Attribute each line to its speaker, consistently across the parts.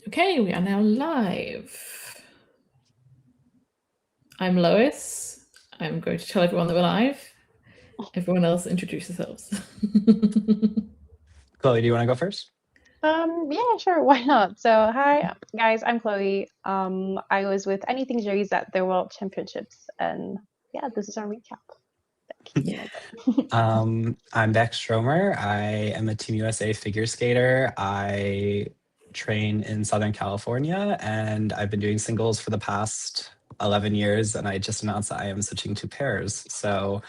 Speaker 1: Okay, we are now live. I'm Lois. I'm going to tell everyone that we're live. Everyone else introduce yourselves.
Speaker 2: Chloe, do you want to go first?
Speaker 3: Yeah, sure, why not? So, hi guys, I'm Chloe. I was with AnythingGOEs at the World Championships, and yeah, this is our recap.
Speaker 1: Yeah.
Speaker 2: I'm Beck Strommer. I am a Team USA figure skater. I train in Southern California, and I've been doing singles for the past 11 years, and I just announced that I am switching to pairs. So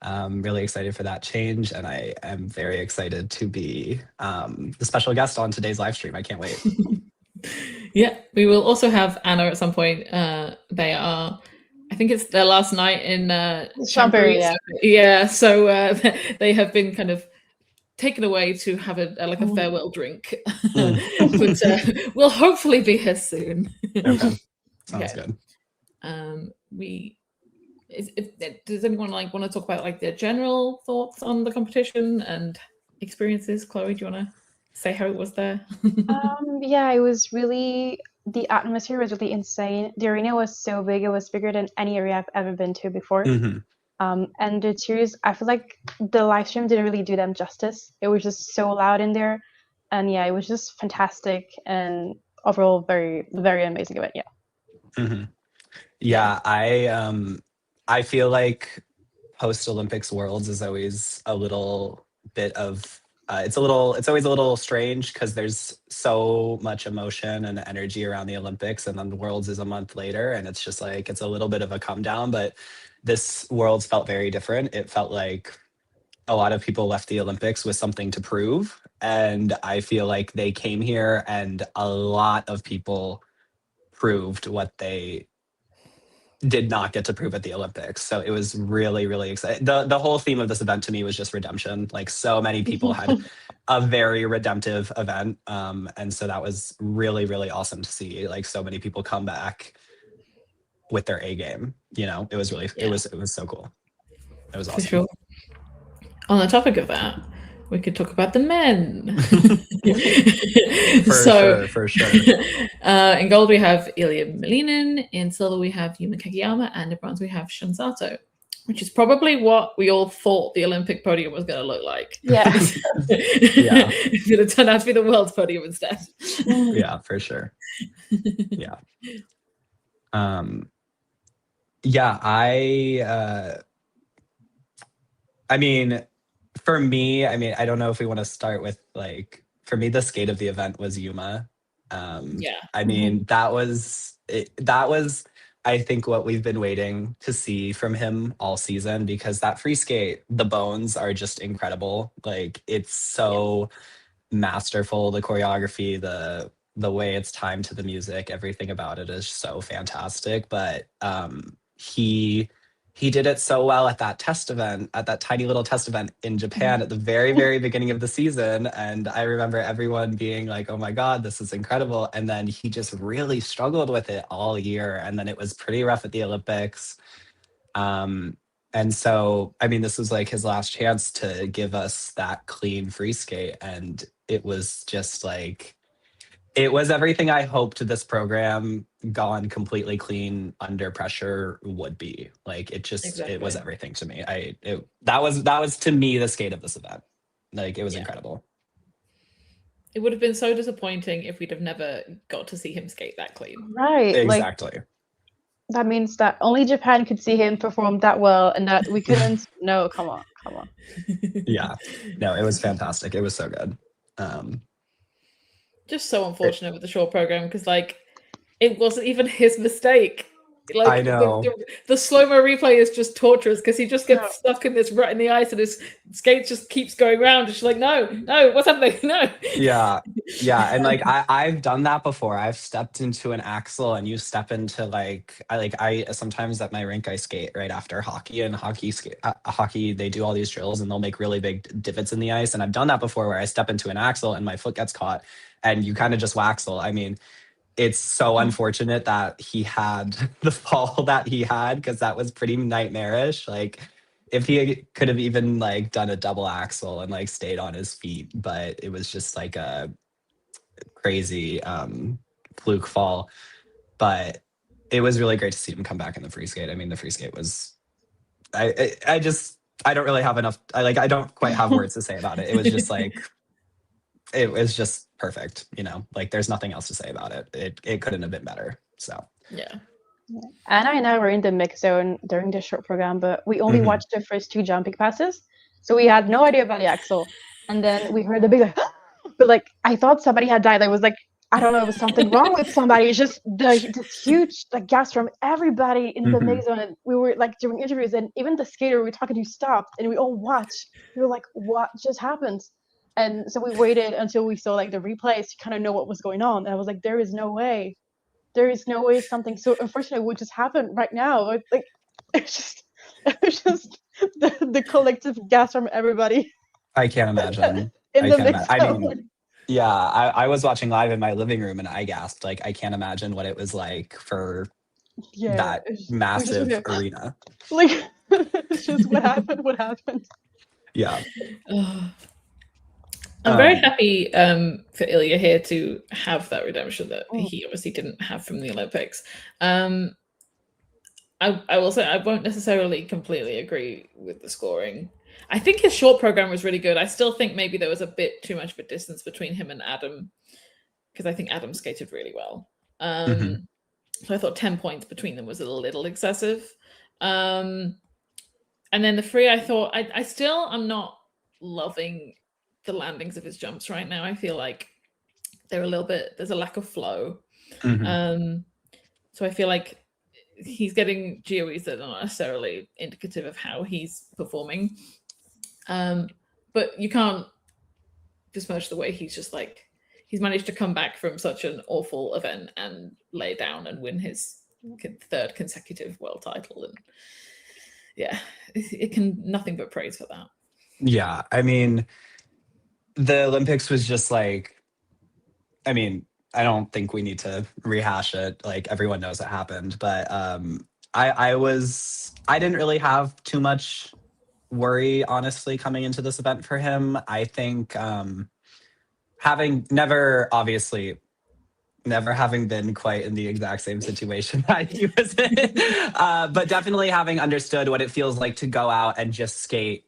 Speaker 2: I'm really excited for that change, and I am very excited to be the special guest on today's live stream. I can't wait.
Speaker 1: Yeah, we will also have Anna at some point. They are, I think it's their last night in
Speaker 3: Champery,
Speaker 1: Champery. Yeah, so they have been kind of taken away to have a farewell drink. But we'll hopefully be here soon.
Speaker 2: Okay, sounds good.
Speaker 1: Does anyone want to talk about their general thoughts on the competition and experiences? Chloe, do you want to say how it was there?
Speaker 3: Yeah, it was really, the atmosphere was really insane. The arena was so big, it was bigger than any area I've ever been to before. And the cheers, I feel like the live stream didn't really do them justice. It was just so loud in there, and yeah, it was just fantastic and overall very, very amazing event.
Speaker 2: Yeah, I feel like post Olympics Worlds is always a little bit of it's always a little strange because there's so much emotion and energy around the Olympics, and then the Worlds is a month later, and it's just like it's a little bit of a come down. But this Worlds felt very different. It felt like a lot of people left the Olympics with something to prove, and I feel like they came here and a lot of people proved what they did not get to prove at the Olympics. So it was really, really exciting. The whole theme of this event to me was just redemption. Like so many people had a very redemptive event. And so that was really, really awesome to see. Like so many people come back with their A game. You know, it was really it was so cool. It was awesome.
Speaker 1: For sure. On the topic of that, we could talk about the men.
Speaker 2: For sure.
Speaker 1: In gold, we have Ilya Milinin. In silver, we have Yuma Kagiyama. And in bronze, we have Shinzato, which is probably what we all thought the Olympic podium was going to look like.
Speaker 3: Yeah.
Speaker 1: It's going to turn out to be the world's podium instead.
Speaker 2: Yeah, for sure. Yeah. Yeah, I mean, for me, I don't know if we want to start with for me, the skate of the event was Yuma. I mean, that was I think what we've been waiting to see from him all season, because that free skate, the bones are just incredible. Like it's so masterful. The choreography, the way it's timed to the music, everything about it is so fantastic. But he did it so well at that test event, at that tiny little test event in Japan at the very, very beginning of the season. And I remember everyone being like, oh my God, this is incredible. And then he just really struggled with it all year. And then it was pretty rough at the Olympics. And so, I mean, this was like his last chance to give us that clean free skate. And it was just like, it was everything I hoped this program gone completely clean under pressure would be. Like it just It was everything to me. That was to me the skate of this event. Like it was incredible.
Speaker 1: It would have been so disappointing if we'd have never got to see him skate that clean.
Speaker 3: Right.
Speaker 2: Exactly.
Speaker 3: That means that only Japan could see him perform that well, and that we couldn't. No, come on.
Speaker 2: Yeah. No, it was fantastic. It was so good.
Speaker 1: Just so unfortunate with the short program, because it wasn't even his mistake.
Speaker 2: I know
Speaker 1: the slow-mo replay is just torturous because he just gets stuck in this rut in the ice and his skate just keeps going around. It's like, no, what's happening? No.
Speaker 2: Yeah. And I've done that before. I've stepped into an axle, and you step into I sometimes at my rink I skate right after hockey, and hockey they do all these drills and they'll make really big divots in the ice, and I've done that before where I step into an axle and my foot gets caught and you kind of just waxel. I mean, it's so unfortunate that he had the fall that he had, because that was pretty nightmarish. Like if he could have even done a double axle and stayed on his feet, but it was just crazy fluke fall. But it was really great to see him come back in the free skate. I mean, the free skate was, I just, I don't really have enough, I don't quite have words to say about it. It was just like, it was just perfect, you know, like there's nothing else to say about it. It couldn't have been better. So
Speaker 1: Yeah.
Speaker 3: Anna and I were in the mix zone during the short program, but we only watched the first 2 jumping passes. So we had no idea about the axle. And then we heard the big like, but like I thought somebody had died. I was like, I don't know, it was something wrong with somebody. It's just this huge like gas from everybody in the mix zone. And we were like doing interviews, and even the skater we were talking to stopped, and we all watched. We were like, what just happened? And so we waited until we saw like the replays to kind of know what was going on. And I was like, there is no way something so unfortunate would just happen right now. Like it's just the collective gas from everybody.
Speaker 2: I can't imagine.
Speaker 3: In the mix.
Speaker 2: I mean, yeah, I was watching live in my living room and I gasped. Like, I can't imagine what it was like for that massive arena.
Speaker 3: Like, it's just what happened.
Speaker 2: Yeah.
Speaker 1: I'm very happy for Ilya here to have that redemption that he obviously didn't have from the Olympics. I will say I won't necessarily completely agree with the scoring. I think his short program was really good. I still think maybe there was a bit too much of a distance between him and Adam, because I think Adam skated really well. So I thought 10 points between them was a little excessive. And then the free, I thought, I still am not loving the landings of his jumps right now. I feel like they're a little bit, there's a lack of flow. So I feel like he's getting GOEs that are not necessarily indicative of how he's performing. But you can't besmirch the way he's just like, he's managed to come back from such an awful event and lay down and win his 3rd consecutive world title. And yeah, it can nothing but praise for that.
Speaker 2: Yeah, I mean, the Olympics was just like, I mean, I don't think we need to rehash it. Like, everyone knows it happened. But I didn't really have too much worry, honestly, coming into this event for him. I think having never having been quite in the exact same situation that he was in, but definitely having understood what it feels like to go out and just skate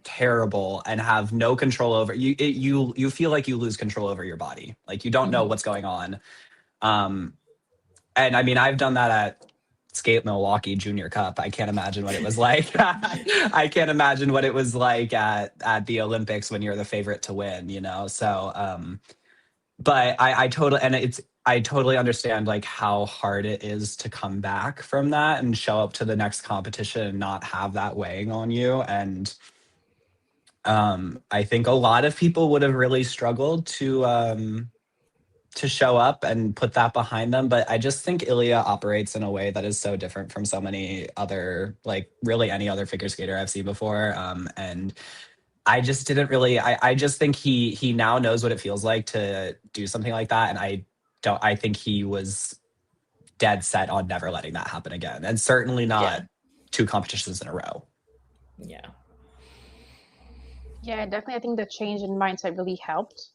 Speaker 2: terrible and have no control over you feel like you lose control over your body, like you don't know what's going on. And I mean, I've done that at Skate Milwaukee Junior Cup. I can't imagine what it was like. I can't imagine what it was like at the Olympics when you're the favorite to win, you know. So but I totally understand like how hard it is to come back from that and show up to the next competition and not have that weighing on you. And I think a lot of people would have really struggled to show up and put that behind them. But I just think Ilya operates in a way that is so different from so many other, like really any other figure skater I've seen before. And I just didn't really, I just think he now knows what it feels like to do something like that. And I think he was dead set on never letting that happen again. And certainly not 2 competitions in a row.
Speaker 1: Yeah.
Speaker 3: Yeah, definitely. I think the change in mindset really helped.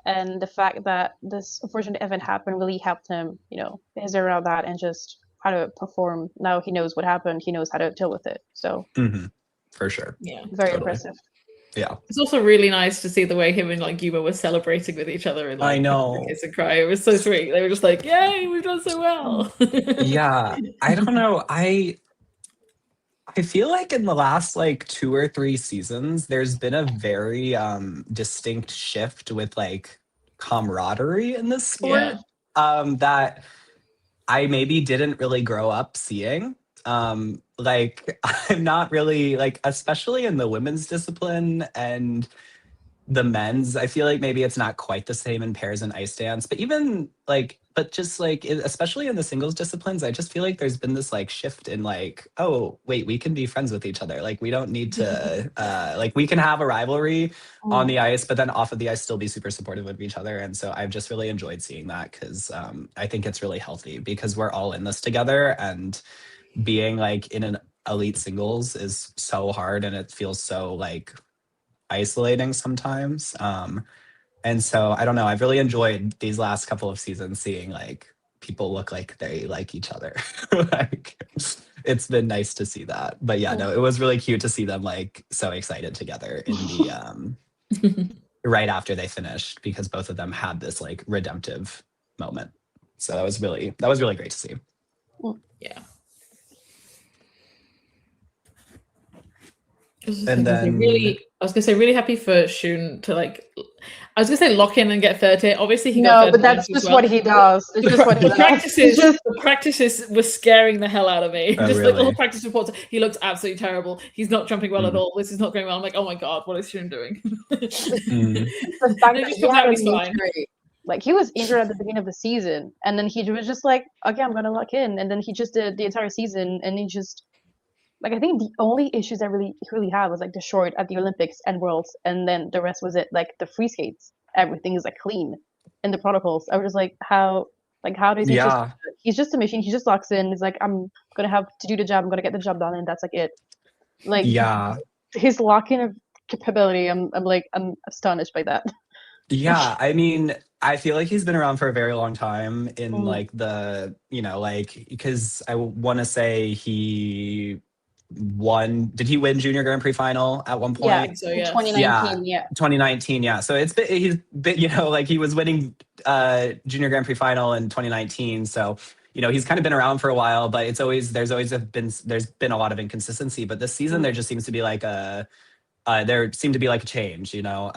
Speaker 3: And the fact that this unfortunate event happened really helped him, you know, figure out that and just how to perform. Now he knows what happened. He knows how to deal with it. So
Speaker 2: for sure.
Speaker 1: Yeah.
Speaker 3: Very impressive.
Speaker 2: Yeah.
Speaker 1: It's also really nice to see the way him and like Yuma were celebrating with each other and like
Speaker 2: I know.
Speaker 1: kiss and cry. It was so sweet. They were just like, yay, we've done so well.
Speaker 2: Yeah. I don't know. I feel like in the last like 2 or 3 seasons, there's been a very distinct shift with like camaraderie in this sport that I maybe didn't really grow up seeing. Like I'm not really like, especially in the women's discipline and the men's, I feel like maybe it's not quite the same in pairs and ice dance, but even like, but just like, especially in the singles disciplines, I just feel like there's been this like shift in like, oh, wait, we can be friends with each other. Like we don't need to, like we can have a rivalry on the ice, but then off of the ice still be super supportive of each other. And so I've just really enjoyed seeing that because I think it's really healthy because we're all in this together, and being like in an elite singles is so hard and it feels so like isolating sometimes. And so I don't know. I've really enjoyed these last couple of seasons seeing like people look like they like each other. Like it's been nice to see that. But yeah, no, it was really cute to see them like so excited together in the right after they finished, because both of them had this like redemptive moment. So that was really great to see.
Speaker 1: Yeah.
Speaker 2: And then
Speaker 1: I was gonna say really happy for Shun to like. I was gonna say lock in and get third here. Obviously, he got
Speaker 3: No,
Speaker 1: third
Speaker 3: but that's just what he does. It's just what he does.
Speaker 1: The practices were scaring the hell out of me.
Speaker 2: Oh,
Speaker 1: Just
Speaker 2: really?
Speaker 1: like all the practice reports, he looks absolutely terrible. He's not jumping well at all. This is not going well. I'm like, oh my god, what is Shun doing?
Speaker 3: The fact that
Speaker 1: just
Speaker 3: he
Speaker 1: comes out
Speaker 3: had
Speaker 1: and he's
Speaker 3: an
Speaker 1: fine.
Speaker 3: injury. Like he was injured at the beginning of the season, and then he was just like, okay, I'm gonna lock in, and then he just did the entire season, and he just like I think the only issues I really had was like the short at the Olympics and Worlds, and then the rest was it. Like the free skates, everything is like clean in the protocols. I was just like, how does he just? He's just a machine. He just locks in. He's like, I'm gonna have to do the job. I'm gonna get the job done, and that's like it. Like his lock-in capability, I'm astonished by that.
Speaker 2: Yeah, I mean, I feel like he's been around for a very long time in like the, you know, like because I want to say he won. Did he win Junior Grand Prix final at one point?
Speaker 3: Yeah, I think so, yes. 2019. Yeah,
Speaker 2: 2019. Yeah, so he's been, you know, like he was winning Junior Grand Prix final in 2019. So you know he's kind of been around for a while, but there's always been a lot of inconsistency. But this season there just seems to be like there seemed to be like a change, you know,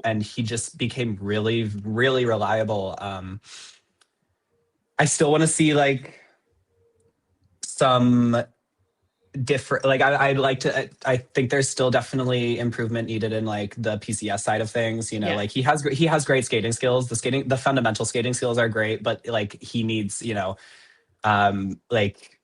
Speaker 2: and he just became really, really reliable. I still want to see like some different, like I'd like to, I think there's still definitely improvement needed in like the PCS side of things, you know, like he has great skating skills. The fundamental skating skills are great, but like he needs, you know, like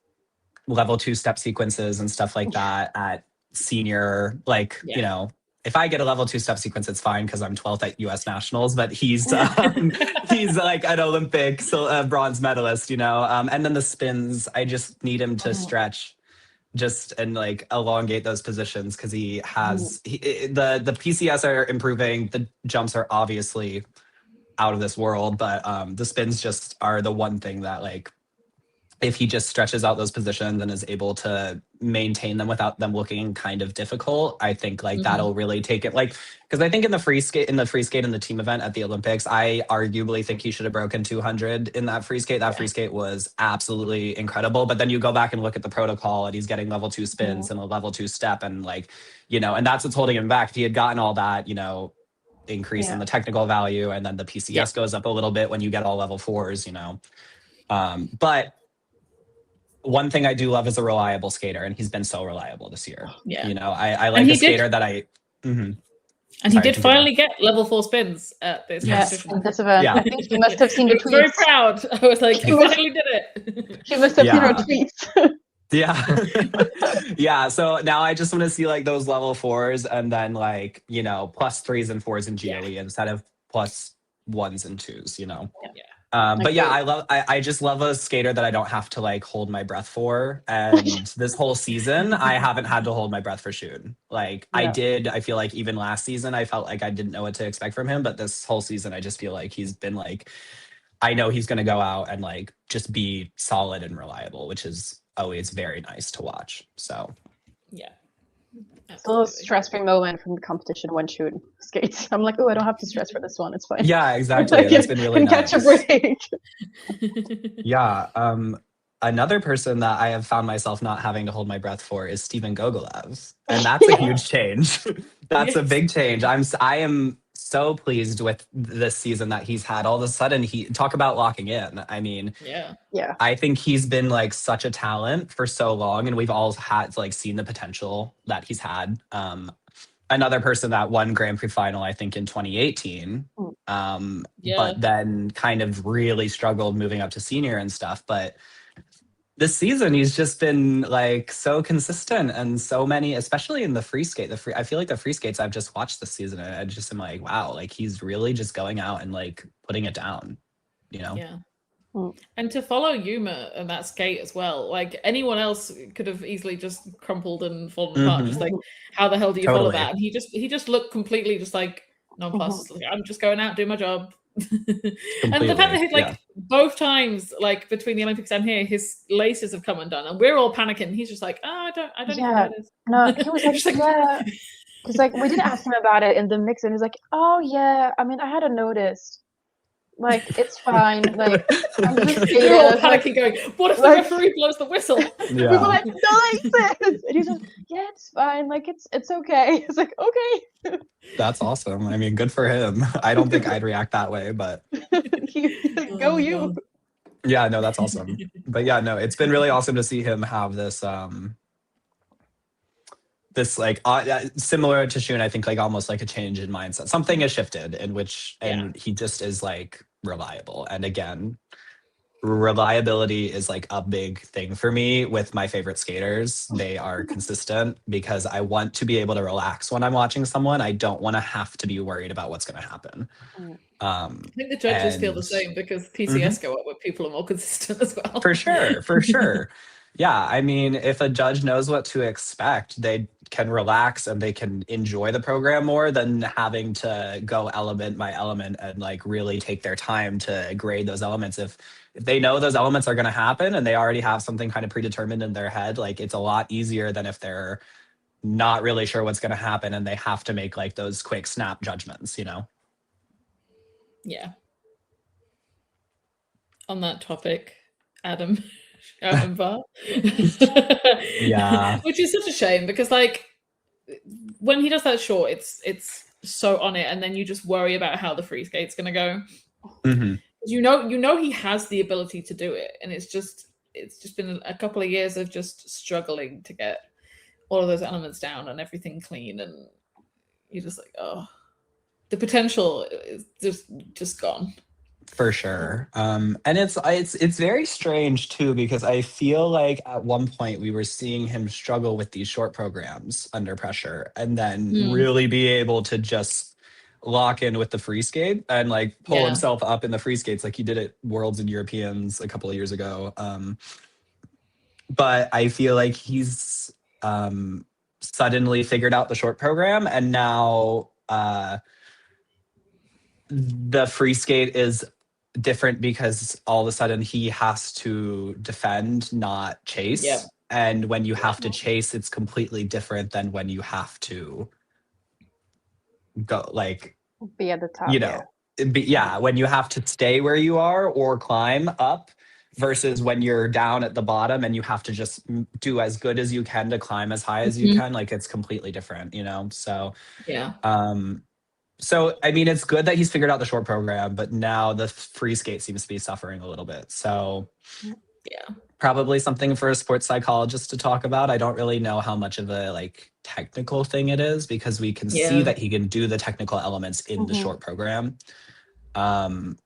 Speaker 2: level 2 step sequences and stuff like that at senior, like, you know, if I get a level 2 step sequence, it's fine because I'm 12th at US nationals, but he's like an Olympic bronze medalist, you know? And then the spins, I just need him to stretch just and like elongate those positions because he has, the PCS are improving. The jumps are obviously out of this world, but the spins just are the one thing that like, if he just stretches out those positions and is able to maintain them without them looking kind of difficult, I think like that'll really take it. Like, because I think in the free skate in the team event at the Olympics, I arguably think he should have broken 200 in that free skate. That free skate was absolutely incredible. But then you go back and look at the protocol and he's getting level 2 spins and a level 2 step. And like, you know, and that's what's holding him back. If he had gotten all that, you know, increase in the technical value, and then the PCS goes up a little bit when you get all level 4s, you know. But one thing I do love is a reliable skater, and he's been so reliable this year. You know, I like a skater that I.
Speaker 1: And he did finally get level 4 spins at this competition.
Speaker 3: At this event. Yeah. I think he must have seen the tweets.
Speaker 1: Very proud. I was like, he finally did it.
Speaker 3: He must have seen our tweets.
Speaker 2: Yeah. So now I just want to see like those level 4s, and then like, you know, plus 3s and 4s in GOE instead of plus 1s and 2s. You know. But yeah, I just love a skater that I don't have to like hold my breath for. And this whole season, I haven't had to hold my breath for Shun. Like I feel like even last season, I felt like I didn't know what to expect from him. But this whole season, I just feel like he's been like, I know he's going to go out and like just be solid and reliable, which is always very nice to watch. So,
Speaker 1: yeah.
Speaker 3: It's a little stress-free moment from the competition when Shun skates. I'm like, oh, I don't have to stress for this one. It's fine.
Speaker 2: Yeah, exactly. That's been really nice.
Speaker 3: Catch a break.
Speaker 2: Yeah. Another person that I have found myself not having to hold my breath for is Steven Gogolev. And that's a huge change. That's a big change. I am so pleased with this season that he's had. All of a sudden, talk about locking in. I mean, I think he's been like such a talent for so long, and we've all had like seen the potential that he's had. Another person that won Grand Prix final, I think, in 2018, but then kind of really struggled moving up to senior and stuff. But this season, he's just been like so consistent, and so many, especially in the free skate. I feel like the free skates I've just watched this season, and I just am like, wow, like he's really just going out and like putting it down, you know?
Speaker 1: Yeah. And to follow Yuma and that skate as well, like anyone else could have easily just crumpled and fallen apart. Just like, how the hell do you follow that? And he just looked completely just like nonplussed. Like, I'm just going out, do my job. And the fact that
Speaker 2: Completely,
Speaker 1: both times, like between the Olympics and here, his laces have come undone, and we're all panicking. He's just like, oh, I don't even notice.
Speaker 3: No, he was like,
Speaker 1: Just like,
Speaker 3: yeah, because like we did ask him about it in the mix, and he's like, oh yeah, I mean, I hadn't noticed. Like, it's fine. Like, I'm just skating.
Speaker 1: we're all
Speaker 3: It's like,
Speaker 1: panicking, going, what if the
Speaker 3: like-
Speaker 1: referee blows the whistle?
Speaker 3: we were like, no laces, and he's like, yeah, it's fine. Like, it's okay. It's like, okay.
Speaker 2: That's awesome. I mean, good for him. I don't think I'd react that way, but
Speaker 3: He's like, go you.
Speaker 1: God.
Speaker 2: yeah, no, that's awesome. But yeah, no, it's been really awesome to see him have this this like similar to Shun, I think like almost like a change in mindset. Something has shifted in which, and he just is like reliable. And again, reliability is like a big thing for me with my favorite skaters. They are consistent because I want to be able to relax when I'm watching someone. I don't want to have to be worried about what's going to happen.
Speaker 1: I think the judges feel the same because PCS go up where people are more consistent as well.
Speaker 2: For sure. Yeah, I mean, if a judge knows what to expect, they can relax and they can enjoy the program more than having to go element by element and like really take their time to grade those elements. If they know those elements are going to happen and they already have something kind of predetermined in their head, like it's a lot easier than if they're not really sure what's going to happen and they have to make like those quick snap judgments, you know?
Speaker 1: Yeah. On that topic, Adam Bar.
Speaker 2: Yeah.
Speaker 1: Which is such a shame because like when he does that short, it's so on it, and then you just worry about how the free skate's gonna go. You know he has the ability to do it, and it's just been a couple of years of just struggling to get all of those elements down and everything clean, and you're just like, oh, the potential is just gone.
Speaker 2: For sure. And it's very strange too, because I feel like at one point we were seeing him struggle with these short programs under pressure and then really be able to just lock in with the free skate and like pull himself up in the free skates like he did at Worlds and Europeans a couple of years ago. But I feel like he's suddenly figured out the short program, and now the free skate is different because all of a sudden he has to defend, not chase.
Speaker 1: Yep.
Speaker 2: And when you have to chase, it's completely different than when you have to go like
Speaker 3: Be at the top.
Speaker 2: You know, when you have to stay where you are or climb up versus when you're down at the bottom and you have to just do as good as you can to climb as high as you can. Like it's completely different, you know? So
Speaker 1: yeah.
Speaker 2: So, I mean, it's good that he's figured out the short program, but now the free skate seems to be suffering a little bit. So,
Speaker 1: yeah,
Speaker 2: probably something for a sports psychologist to talk about. I don't really know how much of a like technical thing it is because we can see that he can do the technical elements in the short program. And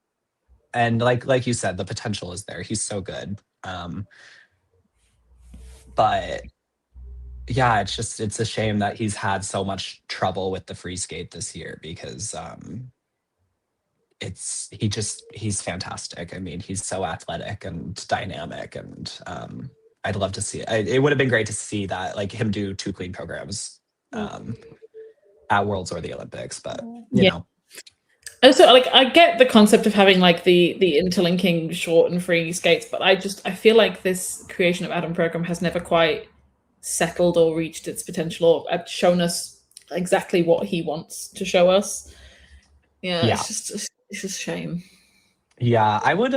Speaker 2: like you said, the potential is there. He's so good. But yeah, it's a shame that he's had so much trouble with the free skate this year because he's fantastic. I mean, he's so athletic and dynamic, and I'd love to see it. It would have been great to see that, like him do 2 clean programs at Worlds or the Olympics, but you know.
Speaker 1: And so, like, I get the concept of having like the interlinking short and free skates, but I feel like this creation of Adam program has never quite settled or reached its potential or shown us exactly what he wants to show us. It's just a shame.
Speaker 2: Yeah, I would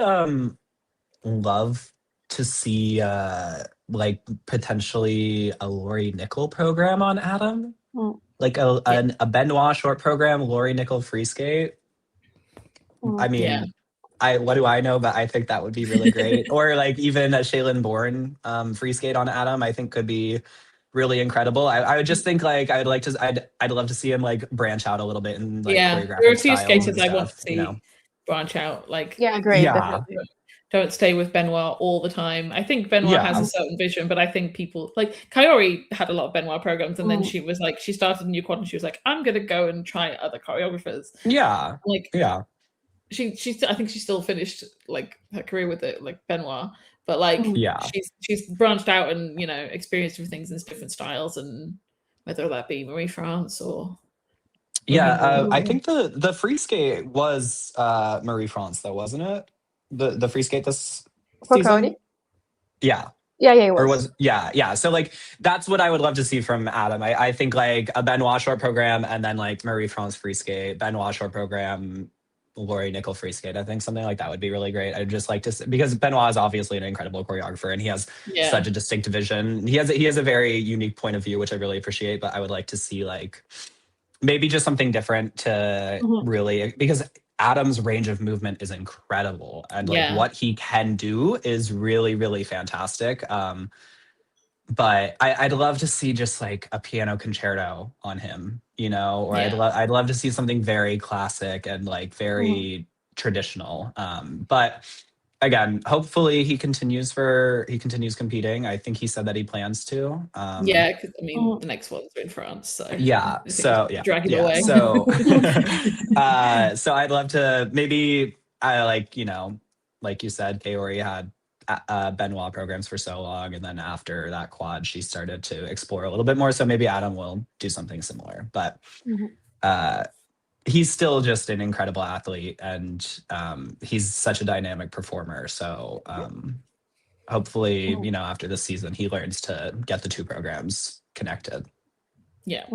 Speaker 2: love to see like potentially a Lori Nickel program on Adam. Like a Benoit short program, Lori Nickel free skate. I mean, what do I know? But I think that would be really great. Or like even a Shaylin Bourne free skate on Adam, I think could be really incredible. I would just think like I'd love to see him like branch out a little bit and like choreographic
Speaker 1: there are a few
Speaker 2: styles
Speaker 1: skaters
Speaker 2: and
Speaker 1: I
Speaker 2: stuff,
Speaker 1: want to see branch out. Like
Speaker 3: great.
Speaker 1: Don't stay with Benoit all the time. I think Benoit has a certain vision, but I think people like Kaori had a lot of Benoit programs, and then she was like, she started a new quad, and she was like, I'm gonna go and try other choreographers. I think she still finished like her career with it, like Benoit, but like she's branched out and experienced different things in different styles, and whether that be Marie France or
Speaker 2: Yeah, I think the free skate was Marie France though, wasn't it? The free skate this
Speaker 3: For
Speaker 2: season?
Speaker 3: Cody?
Speaker 2: Yeah.
Speaker 3: Yeah, it
Speaker 2: Or
Speaker 3: was.
Speaker 2: yeah. So like that's what I would love to see from Adam. I think like a Benoit short program and then like Marie France free skate, Benoit short program, Lori Nickel free skate. I think something like that would be really great. I'd just like to see, because Benoit is obviously an incredible choreographer and he has such a distinct vision. He has a very unique point of view, which I really appreciate. But I would like to see like maybe just something different to really, because Adam's range of movement is incredible and like what he can do is really, really fantastic. But I'd love to see just like a piano concerto on him, you know, or I'd love to see something very classic and like very traditional. But again, hopefully he continues competing. I think he said that he plans to.
Speaker 1: Because I mean, the next ones are in France, so drag it away.
Speaker 2: So, so I'd love to maybe like, you know, like you said, Kaori had Benoit programs for so long, and then after that quad, she started to explore a little bit more. So maybe Adam will do something similar, but he's still just an incredible athlete, and he's such a dynamic performer. So hopefully, you know, after this season, he learns to get the two programs connected.
Speaker 1: Yeah.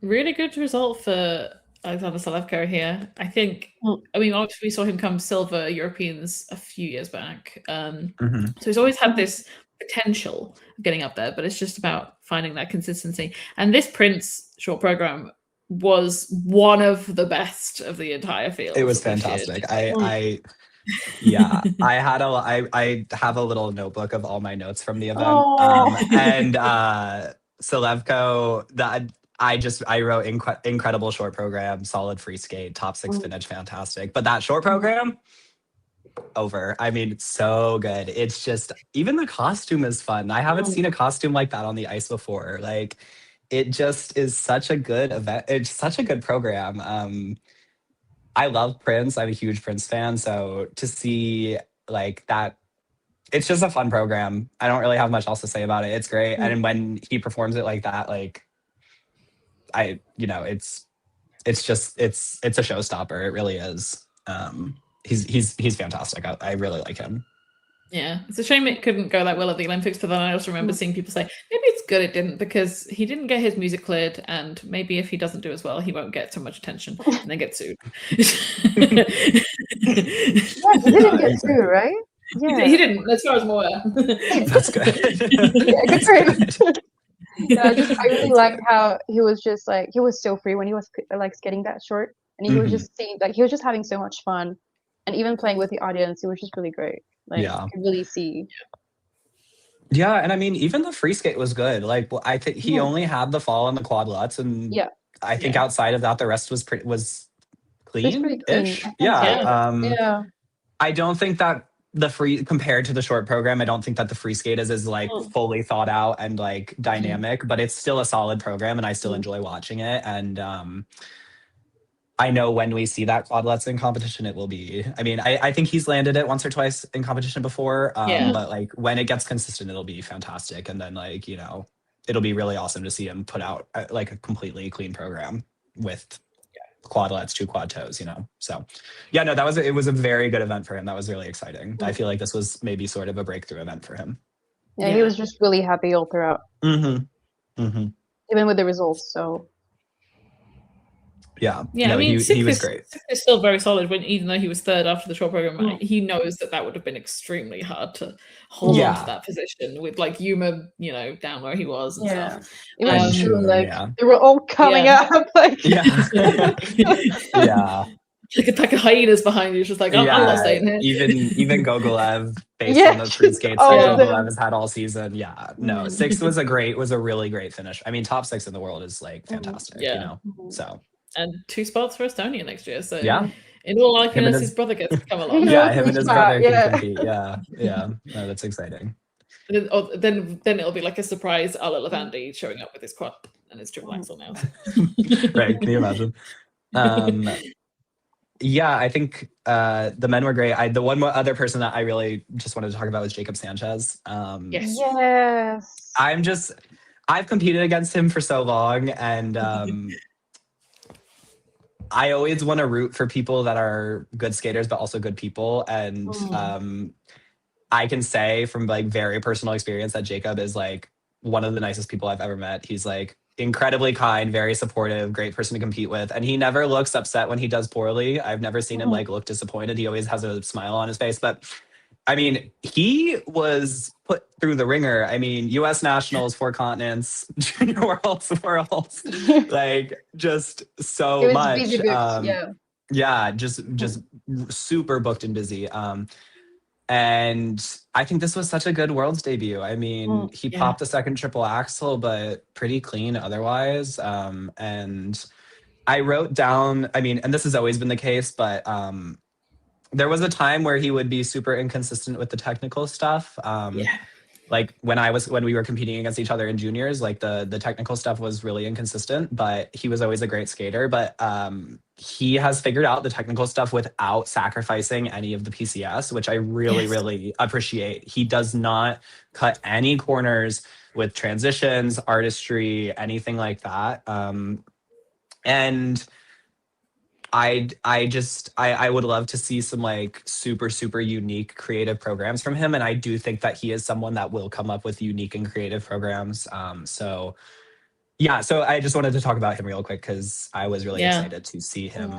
Speaker 1: Really good result for Alexander Salevko here. I think, I mean, obviously we saw him come silver Europeans a few years back. So he's always had this potential of getting up there, but it's just about finding that consistency. And this Prince short program was one of the best of the entire field.
Speaker 2: It was fantastic. I have a little notebook of all my notes from the event. And Salevko, that I wrote incredible short program, solid free skate, top 6 finish, fantastic. But that short program, over. I mean, it's so good. It's just, even the costume is fun. I haven't seen a costume like that on the ice before. Like, it just is such a good event. It's such a good program. I love Prince. I'm a huge Prince fan. So to see like that, it's just a fun program. I don't really have much else to say about it. It's great. And when he performs it like that, like, it's a showstopper. It really is. He's fantastic. I really like him.
Speaker 1: Yeah, it's a shame it couldn't go that well at the Olympics, but then I also remember seeing people say, maybe it's good it didn't, because he didn't get his music cleared, and maybe if he doesn't do as well, he won't get so much attention and then get sued.
Speaker 3: He didn't get sued, right?
Speaker 1: Yeah. He didn't, as far as I'm aware.
Speaker 2: That's good.
Speaker 3: Good for him. I really liked how he was just like, he was so free when he was like skating that short, and he was just seeing like he was just having so much fun, and even playing with the audience, it was just really great. Like, you could really see.
Speaker 2: Yeah, and I mean, even the free skate was good. Like, I think he only had the fall on the quad luts, and I think outside of that, the rest was clean-ish. Yeah. I don't think that the free, compared to the short program, I don't think that the free skate is like fully thought out and like dynamic, but it's still a solid program, and I still enjoy watching it. And I know when we see that quad luts in competition, it will be, I mean, I think he's landed it once or twice in competition before, but like when it gets consistent, it'll be fantastic. And then like, you know, it'll be really awesome to see him put out like a completely clean program with quad luts, 2 quad toes, you know? So yeah, no, it was a very good event for him. That was really exciting. I feel like this was maybe sort of a breakthrough event for him.
Speaker 3: Yeah, he was just really happy all throughout. Even with the results, so.
Speaker 2: Yeah,
Speaker 1: no, I mean,
Speaker 2: he was great.
Speaker 1: It's still very solid. Even though he was third after the short program, he knows that would have been extremely hard to hold on to that position with like Yuma, you know, down where he was and stuff.
Speaker 3: Even they were all coming up, like
Speaker 2: like
Speaker 1: a pack of hyenas behind you, just like I'm not staying here.
Speaker 2: Even Gogolev, based on those free skates that Gogolev has had all season. Yeah, no, 6th was a really great finish. I mean, top 6 in the world is like fantastic. You know, so.
Speaker 1: And 2 spots for Estonia next year. So in all likeliness, his brother gets to come along.
Speaker 2: Yeah, him and his brother can compete. Yeah. No, that's exciting.
Speaker 1: Then it'll be like a surprise a la Levandi showing up with his quad and his triple axel now.
Speaker 2: Right? Can you imagine? Yeah, I think the men were great. The one other person that I really just wanted to talk about was Jacob Sanchez.
Speaker 3: Yes.
Speaker 2: I've competed against him for so long, and I always want to root for people that are good skaters, but also good people. And I can say from like very personal experience that Jacob is like one of the nicest people I've ever met. He's like incredibly kind, very supportive, great person to compete with. And he never looks upset when he does poorly. I've never seen him like look disappointed. He always has a smile on his face. But I mean, he was put through the ringer. I mean, US nationals, 4 continents, junior worlds, like just so much. Yeah, just super booked and busy. And I think this was such a good world's debut. I mean, he popped a second triple axel, but pretty clean otherwise. And I wrote down, I mean, and this has always been the case, but there was a time where he would be super inconsistent with the technical stuff. Like when we were competing against each other in juniors, like the technical stuff was really inconsistent, but he was always a great skater. But he has figured out the technical stuff without sacrificing any of the PCS, which I really, really appreciate. He does not cut any corners with transitions, artistry, anything like that. And I would love to see some like super, super unique creative programs from him. And I do think that he is someone that will come up with unique and creative programs. So yeah, so I just wanted to talk about him real quick because I was really excited to see him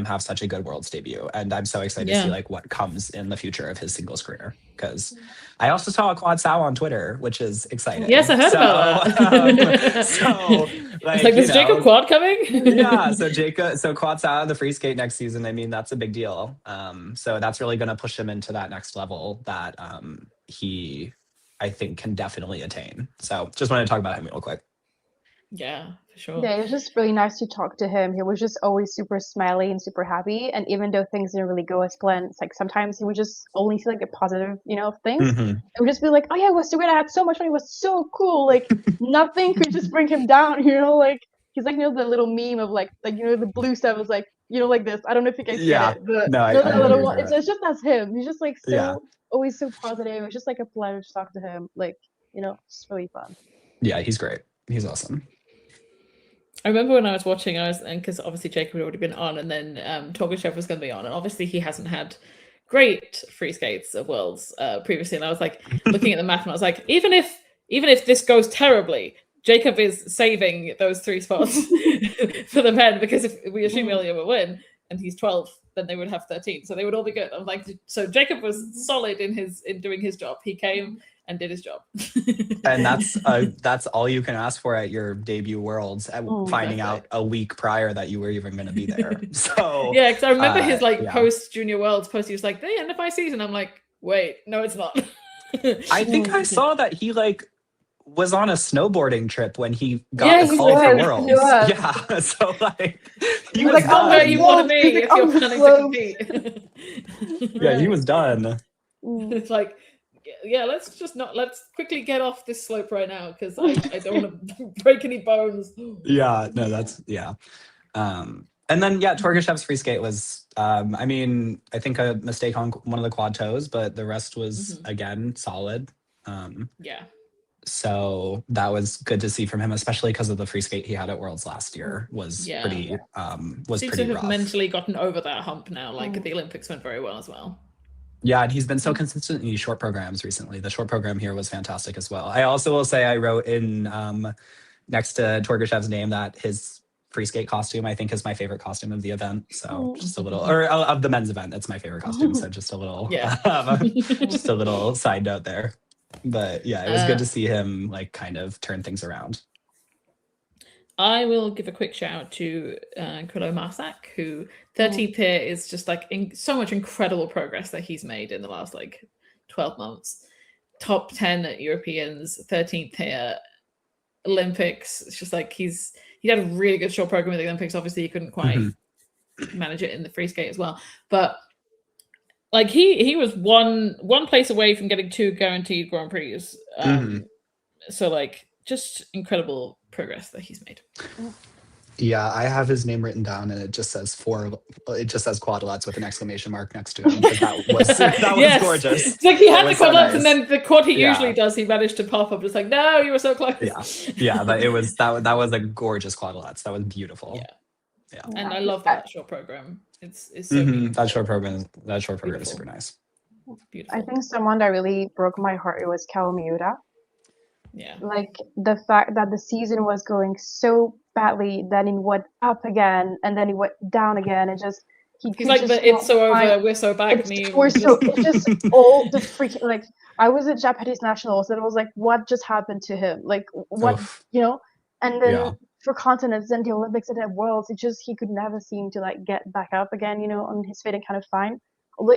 Speaker 2: have such a good world's debut. And I'm so excited to see like what comes in the future of his singles career. Because I also saw a quad sow on Twitter, which is exciting.
Speaker 1: Yes, I heard about that.
Speaker 2: So like,
Speaker 1: is Jacob quad coming?
Speaker 2: So quad sow the free skate next season. I mean, that's a big deal. So that's really going to push him into that next level that he, I think, can definitely attain. So just wanted to talk about him real quick.
Speaker 1: Yeah, for sure.
Speaker 3: Yeah, it was just really nice to talk to him. He was just always super smiley and super happy. And even though things didn't really go as planned, it's like sometimes he would just only see like the positive, things. It would just be like, oh yeah, it was so good. I had so much fun. It was so cool. Like nothing could just bring him down, like he's like, the little meme of like the blue stuff is like, like this. I don't know if you guys get it. But that little one, it's just that's him. He's just like always so positive. It's just like a pleasure to talk to him. Like, it's really fun.
Speaker 2: Yeah, he's great. He's awesome.
Speaker 1: I remember when I was watching, because obviously Jacob had already been on, and then Torgashev was going to be on, and obviously he hasn't had great free skates at Worlds previously, and I was like looking at the map, and I was like, even if this goes terribly, Jacob is saving those 3 spots for the men, because if we assume Ilya will win and he's 12, then they would have 13, so they would all be good. I was like, so Jacob was solid in doing his job. He came and did his job.
Speaker 2: And that's all you can ask for at your debut Worlds, finding out a week prior that you were even going to be there. So
Speaker 1: yeah, because I remember his post Junior Worlds post. He was like, the end of my season. I'm like, wait, no, it's not.
Speaker 2: I think I saw that he was on a snowboarding trip when he got the call for Worlds. Yeah, so he was like, done.
Speaker 1: Where you want to be if you're planning to compete.
Speaker 2: Yeah, he was done.
Speaker 1: It's like, yeah, let's quickly get off this slope right now, because I don't want to break any bones.
Speaker 2: Yeah, no, that's and then Torgashev's free skate was I mean, I think a mistake on one of the quad toes, but the rest was again solid. So that was good to see from him, especially because of the free skate he had at Worlds last year was pretty
Speaker 1: seems to have rough. Mentally gotten over that hump now. Like the Olympics went very well as well.
Speaker 2: Yeah, and he's been so consistent in these short programs recently. The short program here was fantastic as well. I also will say I wrote in next to Torgashev's name that his free skate costume, I think, is my favorite costume of the event. So just a little, or of the men's event, it's my favorite costume. So just a little, just a little side note there. But yeah, it was good to see him kind of turn things around.
Speaker 1: I will give a quick shout out to Krilo Marsak, who 13th here is just so much incredible progress that he's made in the last 12 months. Top 10 at Europeans, 13th here, Olympics. It's just he had a really good short program at the Olympics. Obviously, he couldn't quite manage it in the free skate as well. But he was one place away from getting 2 guaranteed Grand Prix. So just incredible progress that he's made.
Speaker 2: Yeah, I have his name written down, and it just says quadlets with an exclamation mark next to him, because that was
Speaker 1: Yes,
Speaker 2: gorgeous.
Speaker 1: it's like he
Speaker 2: It
Speaker 1: had the
Speaker 2: was so
Speaker 1: quadlets, and
Speaker 2: nice.
Speaker 1: then the quad he
Speaker 2: Yeah.
Speaker 1: usually does, he managed to pop up just like, no, you were so close.
Speaker 2: Yeah, but it was that was a gorgeous quadlets. That was beautiful.
Speaker 1: Yeah.
Speaker 2: Yeah.
Speaker 1: And I love that short program. It's so beautiful.
Speaker 2: That short program is
Speaker 1: Beautiful.
Speaker 2: super nice.
Speaker 1: Beautiful.
Speaker 3: I think someone that really broke my heart, it was Kao Miura.
Speaker 1: Yeah.
Speaker 3: Like the fact that the season was going so badly, then it went up again, and then it went down again, and just
Speaker 1: He's like the "it's so over, we're so back" meme.
Speaker 3: It's just all the freaking, like, I was at Japanese nationals, and it was like, what just happened to him? Like, what, you know? And then for continents and the Olympics and the Worlds, he could never seem to like get back up again, you know, on his feet and kind of fine.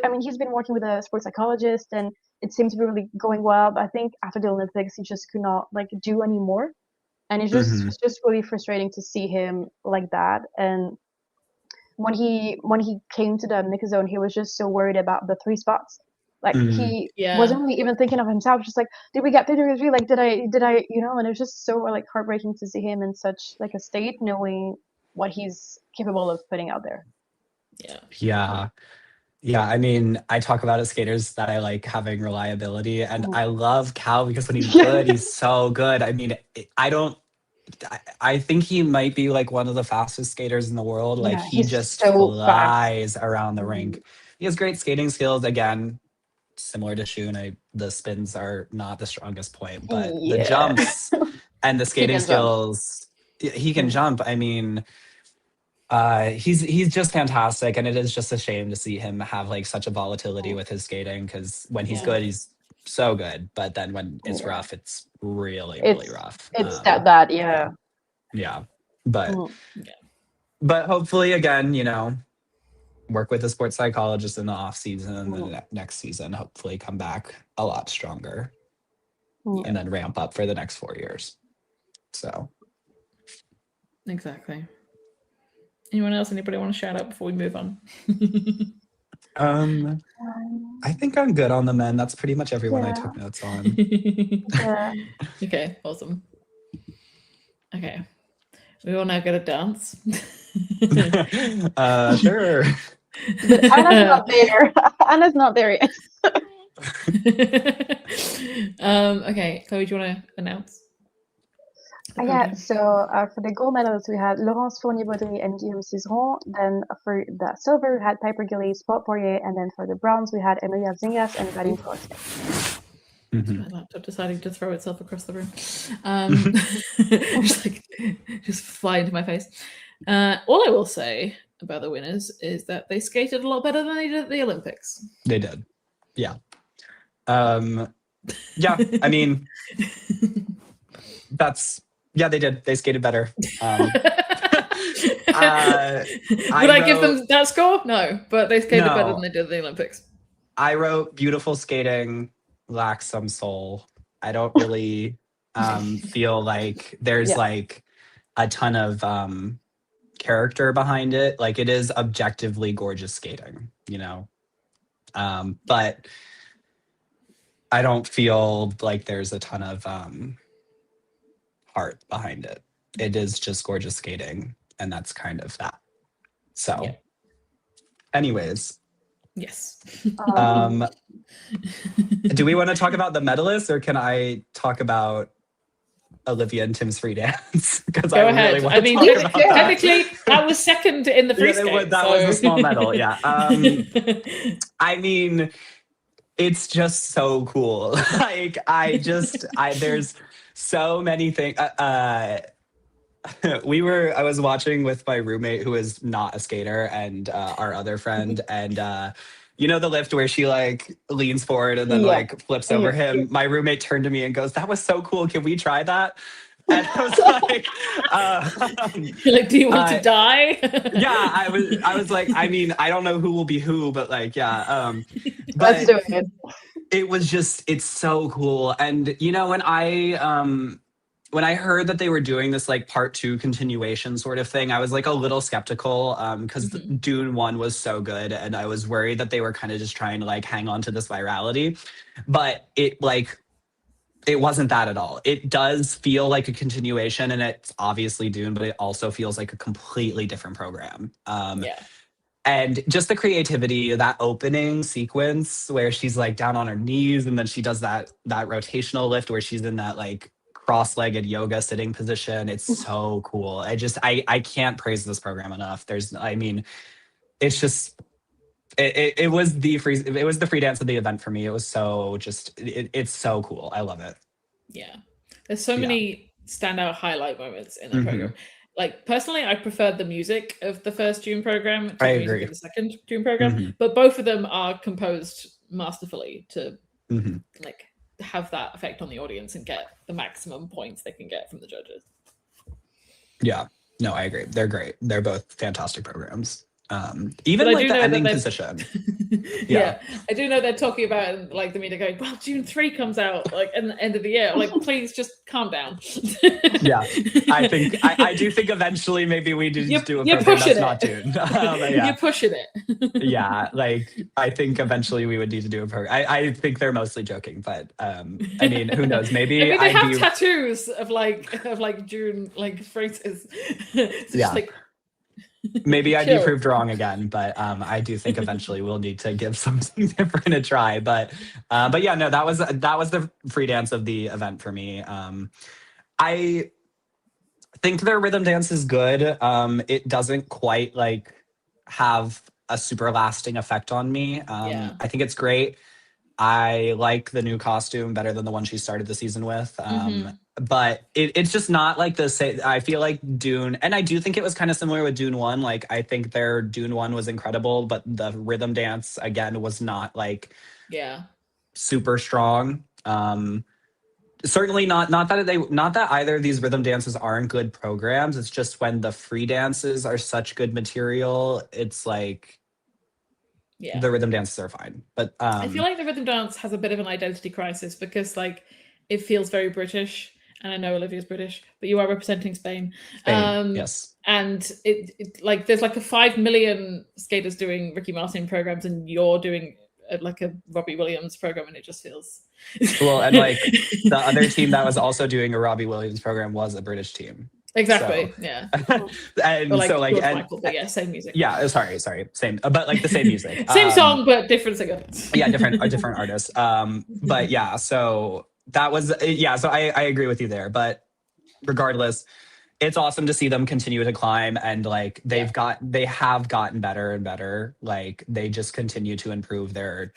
Speaker 3: I mean, he's been working with a sports psychologist, and it seemed to be really going well. But I think after the Olympics, he just could not like do anymore, and it's just really frustrating to see him like that. And when he came to the nickel zone, he was just so worried about the 3 spots. Like he wasn't really even thinking of himself. Just like, did we get 3? Like, did I, you know? And it was just so like heartbreaking to see him in such like a state, knowing what he's capable of putting out there.
Speaker 2: Yeah, I mean, I talk about as skaters that I like having reliability, and I love Cal because when he's good, he's so good. I mean, I think he might be like one of the fastest skaters in the world. Like he just so flies around the rink. He has great skating skills. Again, similar to Shun, the spins are not the strongest point, but the jumps and the skating skills, he can jump. I mean, he's just fantastic, and it is just a shame to see him have like such a volatility with his skating, because when he's good, he's so good, but then when it's rough, it's really rough.
Speaker 3: It's that
Speaker 2: but hopefully, again, you know, work with a sports psychologist in the off season, and then next season hopefully come back a lot stronger, and then ramp up for the next 4 years. So
Speaker 1: exactly. Anyone else? Anybody want to shout out before we move on?
Speaker 2: I think I'm good on the men. That's pretty much everyone I took notes on.
Speaker 1: Okay, awesome. Okay, we all now get a dance.
Speaker 2: Sure.
Speaker 3: Anna's not there. Anna's not there yet.
Speaker 1: Okay, Chloe, do you want to announce?
Speaker 3: Yeah, so for the gold medals, we had Laurence Fournier-Baudry and Guillaume Cizeron. Then for the silver, we had Piper Gillies, Paul Poirier, and then for the bronze, we had Emilia Zingas and Vadim Forster.
Speaker 1: My laptop deciding to throw itself across the room. just fly into my face. All I will say about the winners is that they skated a lot better than they did at the Olympics.
Speaker 2: They did. Yeah. Yeah, I mean, they did. They skated better. Would
Speaker 1: I give them that score? No, but they skated better than they did at the Olympics.
Speaker 2: I wrote beautiful skating lacks some soul. I don't really feel like there's like a ton of character behind it. Like, it is objectively gorgeous skating, you know? But I don't feel like there's a ton of heart behind it. It is just gorgeous skating, and that's kind of that. So anyways,
Speaker 1: yes.
Speaker 2: Do we want to talk about the medalists, or can I talk about Olivia and Tim's free dance? Because
Speaker 1: Go ahead. Really I mean, technically, that was second in the free skate.
Speaker 2: That was a small medal. Yeah. I mean, it's just so cool. Like, there's so many things. I was watching with my roommate, who is not a skater, and our other friend, and you know the lift where she like leans forward and then like flips over him. My roommate turned to me and goes, "That was so cool. Can we try that?" And I was like,
Speaker 1: "You're like, do you want to die?"
Speaker 2: Yeah, I was like, I mean, I don't know who will be who, but like, yeah.
Speaker 3: Let's do it.
Speaker 2: It was just, it's so cool. And you know, when I heard that they were doing this like part 2 continuation sort of thing, I was like a little skeptical, because Dune 1 was so good, and I was worried that they were kind of just trying to like hang on to this virality. But it like It wasn't that at all. It does feel like a continuation, and it's obviously Dune, but it also feels like a completely different program.
Speaker 1: Yeah.
Speaker 2: And just the creativity, that opening sequence where she's like down on her knees, and then she does that rotational lift where she's in that like cross-legged yoga sitting position. It's so cool. I can't praise this program enough. It's just it was the free dance of the event for me. It was so it's so cool. I love it.
Speaker 1: Yeah, there's so many standout highlight moments in the program. Like personally, I preferred the music of the first Dune program to the music of the second Dune program, but both of them are composed masterfully to like have that effect on the audience and get the maximum points they can get from the judges.
Speaker 2: Yeah, no, I agree. They're great. They're both fantastic programs. Even like the ending position.
Speaker 1: Yeah, I do know they're talking about like the media going, well, June 3 comes out like in the end of the year. I'm like, please just calm down.
Speaker 2: Yeah, I do think eventually maybe we do a program that's not Dune.
Speaker 1: You're pushing it.
Speaker 2: Yeah, like I think eventually we would need to do a program. I think they're mostly joking, but I mean, who knows? Maybe
Speaker 1: they have tattoos of like Dune like phrases.
Speaker 2: Just like, maybe I'd be proved wrong again, but I do think eventually we'll need to give something different a try. But yeah, no, that was the free dance of the event for me. I think their rhythm dance is good. It doesn't quite like have a super lasting effect on me. I think it's great. I like the new costume better than the one she started the season with. But it's just not like the same. I feel like Dune, and I do think it was kind of similar with Dune 1. Like, I think their Dune 1 was incredible, but the rhythm dance, again, was not like super strong. Certainly not that either of these rhythm dances aren't good programs. It's just when the free dances are such good material, it's like the rhythm dances are fine. But
Speaker 1: I feel like the rhythm dance has a bit of an identity crisis because like it feels very British, and I know Olivia's British, but you are representing Spain.
Speaker 2: Yes.
Speaker 1: And it like there's like a 5 million skaters doing Ricky Martin programs, and you're doing like a Robbie Williams program, and it just feels
Speaker 2: well. And like the other team that was also doing a Robbie Williams program was a British team.
Speaker 1: Exactly. So, yeah.
Speaker 2: And like, so like, and,
Speaker 1: Michael, but yeah, same music.
Speaker 2: Yeah. Sorry. Same, but like the same music.
Speaker 1: Same song, but different singer.
Speaker 2: Yeah, different artists. But yeah, so that was So I agree with you there. But regardless, it's awesome to see them continue to climb, and like they have gotten better and better. Like they just continue to improve their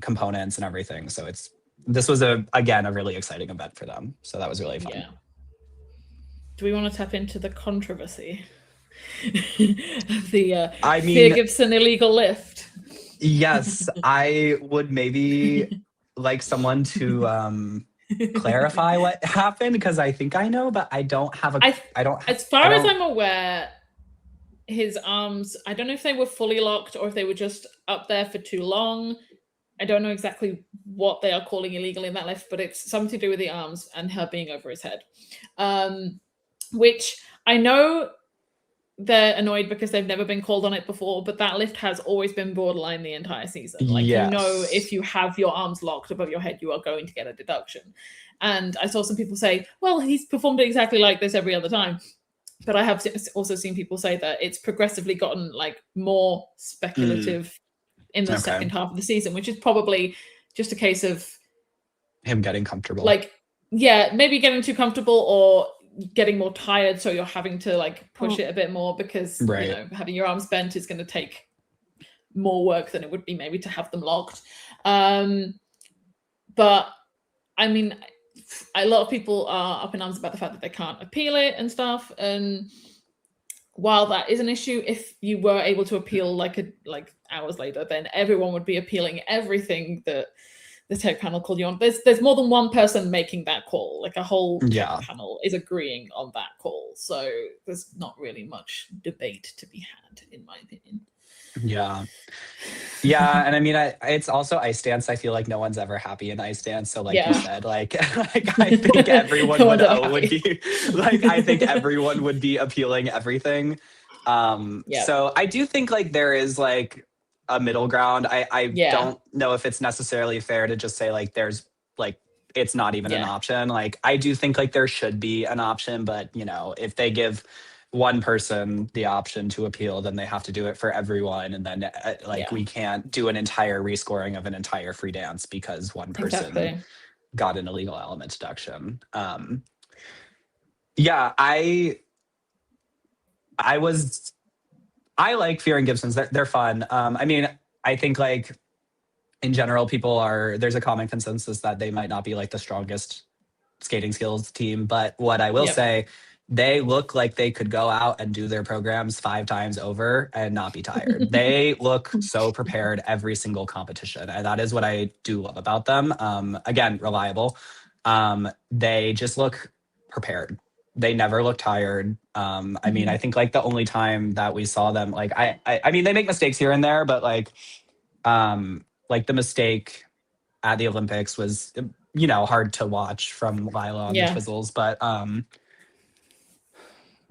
Speaker 2: components and everything. So this was again a really exciting event for them. So that was really fun.
Speaker 1: Yeah. Do we want to tap into the controversy? The Thea Gibson illegal lift.
Speaker 2: Yes, I would maybe like someone to clarify what happened, because I think I know, but I don't have
Speaker 1: as far as I'm aware, his arms, I don't know if they were fully locked or if they were just up there for too long. I don't know exactly what they are calling illegal in that lift, but it's something to do with the arms and her being over his head. Which I know they're annoyed because they've never been called on it before, but that lift has always been borderline the entire season. Like, you know, if you have your arms locked above your head, you are going to get a deduction. And I saw some people say, well, he's performed it exactly like this every other time. But I have also seen people say that it's progressively gotten like more speculative in the second half of the season, which is probably just a case of
Speaker 2: him getting comfortable.
Speaker 1: Like, yeah, maybe getting too comfortable or getting more tired, so you're having to like push it a bit more because you know, having your arms bent is going to take more work than it would be maybe to have them locked. But I mean, a lot of people are up in arms about the fact that they can't appeal it and stuff. And while that is an issue, if you were able to appeal like hours later, then everyone would be appealing everything that the tech panel called you on. There's more than one person making that call. Like a whole tech panel is agreeing on that call. So there's not really much debate to be had, in my opinion.
Speaker 2: Yeah. And I mean, it's also ice dance. I feel like no one's ever happy in ice dance. So like you said, like I think everyone would be like, I think everyone would be appealing everything. So I do think like there is like a middle ground. I don't know if it's necessarily fair to just say like there's like it's not even an option. Like, I do think like there should be an option, but you know, if they give one person the option to appeal, then they have to do it for everyone, and then we can't do an entire rescoring of an entire free dance because one person got an illegal element deduction. Yeah, I like Fear and Gibson's. They're fun. I mean, I think like in general, there's a common consensus that they might not be like the strongest skating skills team. But what I will say, they look like they could go out and do their programs 5 times over and not be tired. They look so prepared every single competition. And that is what I do love about them. Again, reliable. They just look prepared. They never look tired. I mean, I think like the only time that we saw them, like I mean, they make mistakes here and there, but like the mistake at the Olympics was, you know, hard to watch from Lila on the Twizzles, but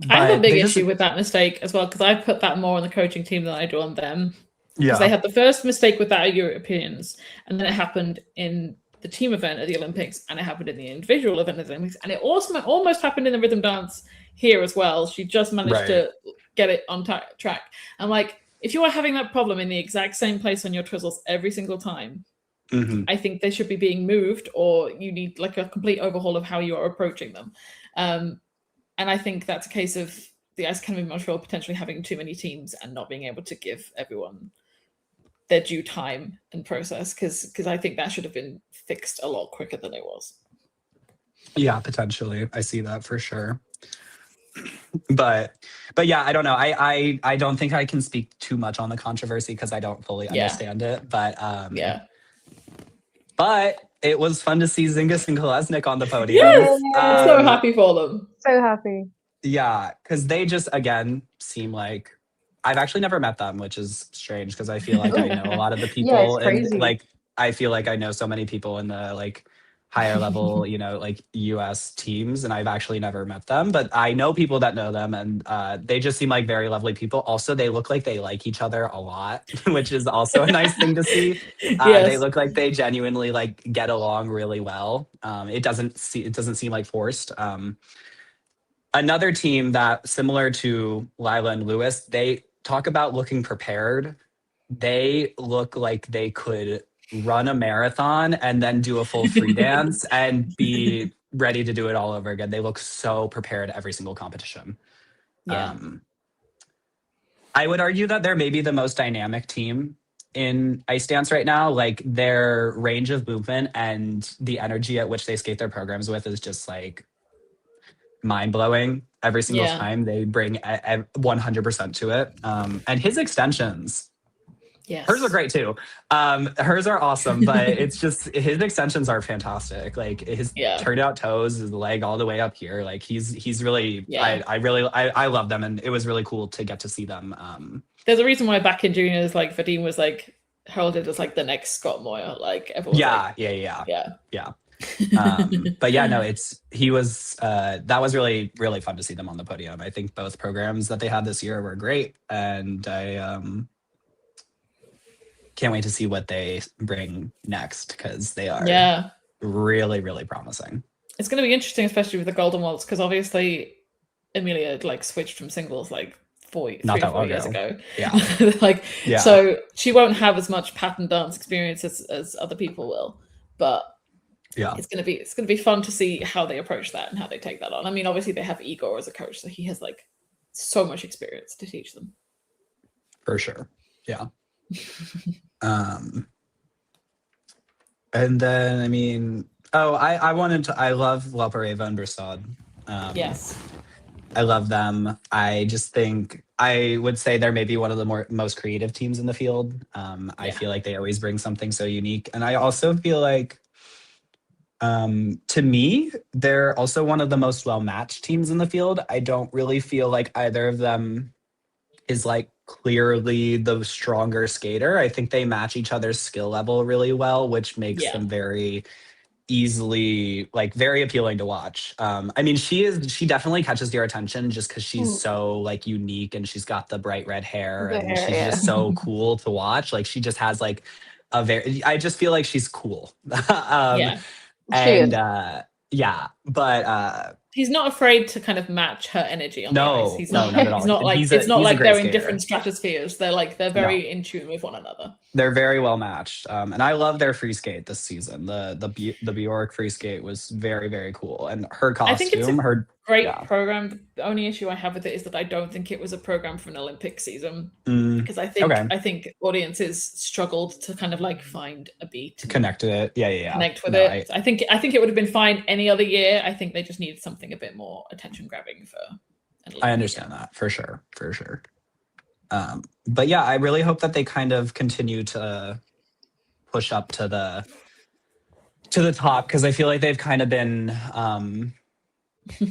Speaker 1: I have a big issue with that mistake as well, because I put that more on the coaching team than I do on them. Because they had the first mistake with that at Europeans, and then it happened in the team event at the Olympics, and it happened in the individual event at the Olympics, and it also almost happened in the rhythm dance here as well. She just managed to get it on track. I'm like, if you are having that problem in the exact same place on your Twizzles every single time, I think they should be being moved, or you need like a complete overhaul of how you are approaching them. And I think that's a case of the Ice Academy of Montreal potentially having too many teams and not being able to give everyone their due time and process, because I think that should have been fixed a lot quicker than it was.
Speaker 2: Yeah, potentially. I see that for sure. But yeah, I don't know. I don't think I can speak too much on the controversy because I don't fully understand it. But but it was fun to see Zingis and Kolesnik on the podium.
Speaker 1: Yes, I'm so happy for them.
Speaker 3: So happy.
Speaker 2: Yeah, because they just, again, seem like, I've actually never met them, which is strange because I feel like I know a lot of the people. And like, I feel like I know so many people in the like higher level, you know, like US teams, and I've actually never met them, but I know people that know them, and they just seem like very lovely people. Also, they look like they like each other a lot, which is also a nice thing to see. They look like they genuinely like get along really well. It doesn't seem like forced. Another team that, similar to Lila and Lewis, they talk about looking prepared. They look like they could run a marathon and then do a full free dance and be ready to do it all over again. They look so prepared every single competition. I would argue that they're maybe the most dynamic team in ice dance right now. Like, their range of movement and the energy at which they skate their programs with is just like mind-blowing. Every single time they bring 100% to it. And his extensions, hers are great too. Hers are awesome, but it's just, his extensions are fantastic. Like, his turned out toes, his leg all the way up here. Like, he's really, I love them, and it was really cool to get to see them.
Speaker 1: There's a reason why back in juniors, like, Vadim was like heralded as like the next Scott Moyer. Like, everyone.
Speaker 2: Yeah. But yeah, no, he was that was really, really fun to see them on the podium. I think both programs that they had this year were great, and I can't wait to see what they bring next, because they are really, really promising.
Speaker 1: It's going to be interesting, especially with the Golden Waltz, because obviously Amelia like switched from singles like 3 or 4 years ago. So she won't have as much pattern dance experience as other people will, but it's gonna be fun to see how they approach that and how they take that on. I mean, obviously they have Igor as a coach, so he has like so much experience to teach them.
Speaker 2: For sure. Yeah. And then, I mean, I love Lapareva and Broussard.
Speaker 1: Yes.
Speaker 2: I love them. I just think, I would say they're maybe one of the most creative teams in the field. I feel like they always bring something so unique. And I also feel like, to me, they're also one of the most well-matched teams in the field. I don't really feel like either of them is like clearly the stronger skater. I think they match each other's skill level really well, which makes them very easily, like, very appealing to watch. I mean, she definitely catches your attention just because she's so like unique, and she's got the bright red hair, and she's just so cool to watch. Like, she just has like I just feel like she's cool. And yeah, but
Speaker 1: he's not afraid to kind of match her energy on the ice. He's
Speaker 2: not at all.
Speaker 1: It's not like
Speaker 2: he's
Speaker 1: like they're
Speaker 2: skater.
Speaker 1: in different stratospheres. They're very in tune with one another.
Speaker 2: They're very well matched. And I love their free skate this season. The Bjork free skate was very, very cool. And her costume,
Speaker 1: I think it's a great program. The only issue I have with it is that I don't think it was a program for an Olympic season. Because I think audiences struggled to kind of like find a beat.
Speaker 2: To connect to it. Yeah.
Speaker 1: Connect with it. I think it would have been fine any other year. I think they just needed something a bit more attention grabbing for an Olympic
Speaker 2: I understand that for sure. But yeah, I really hope that they kind of continue to push up to the top, because I feel like they've kind of been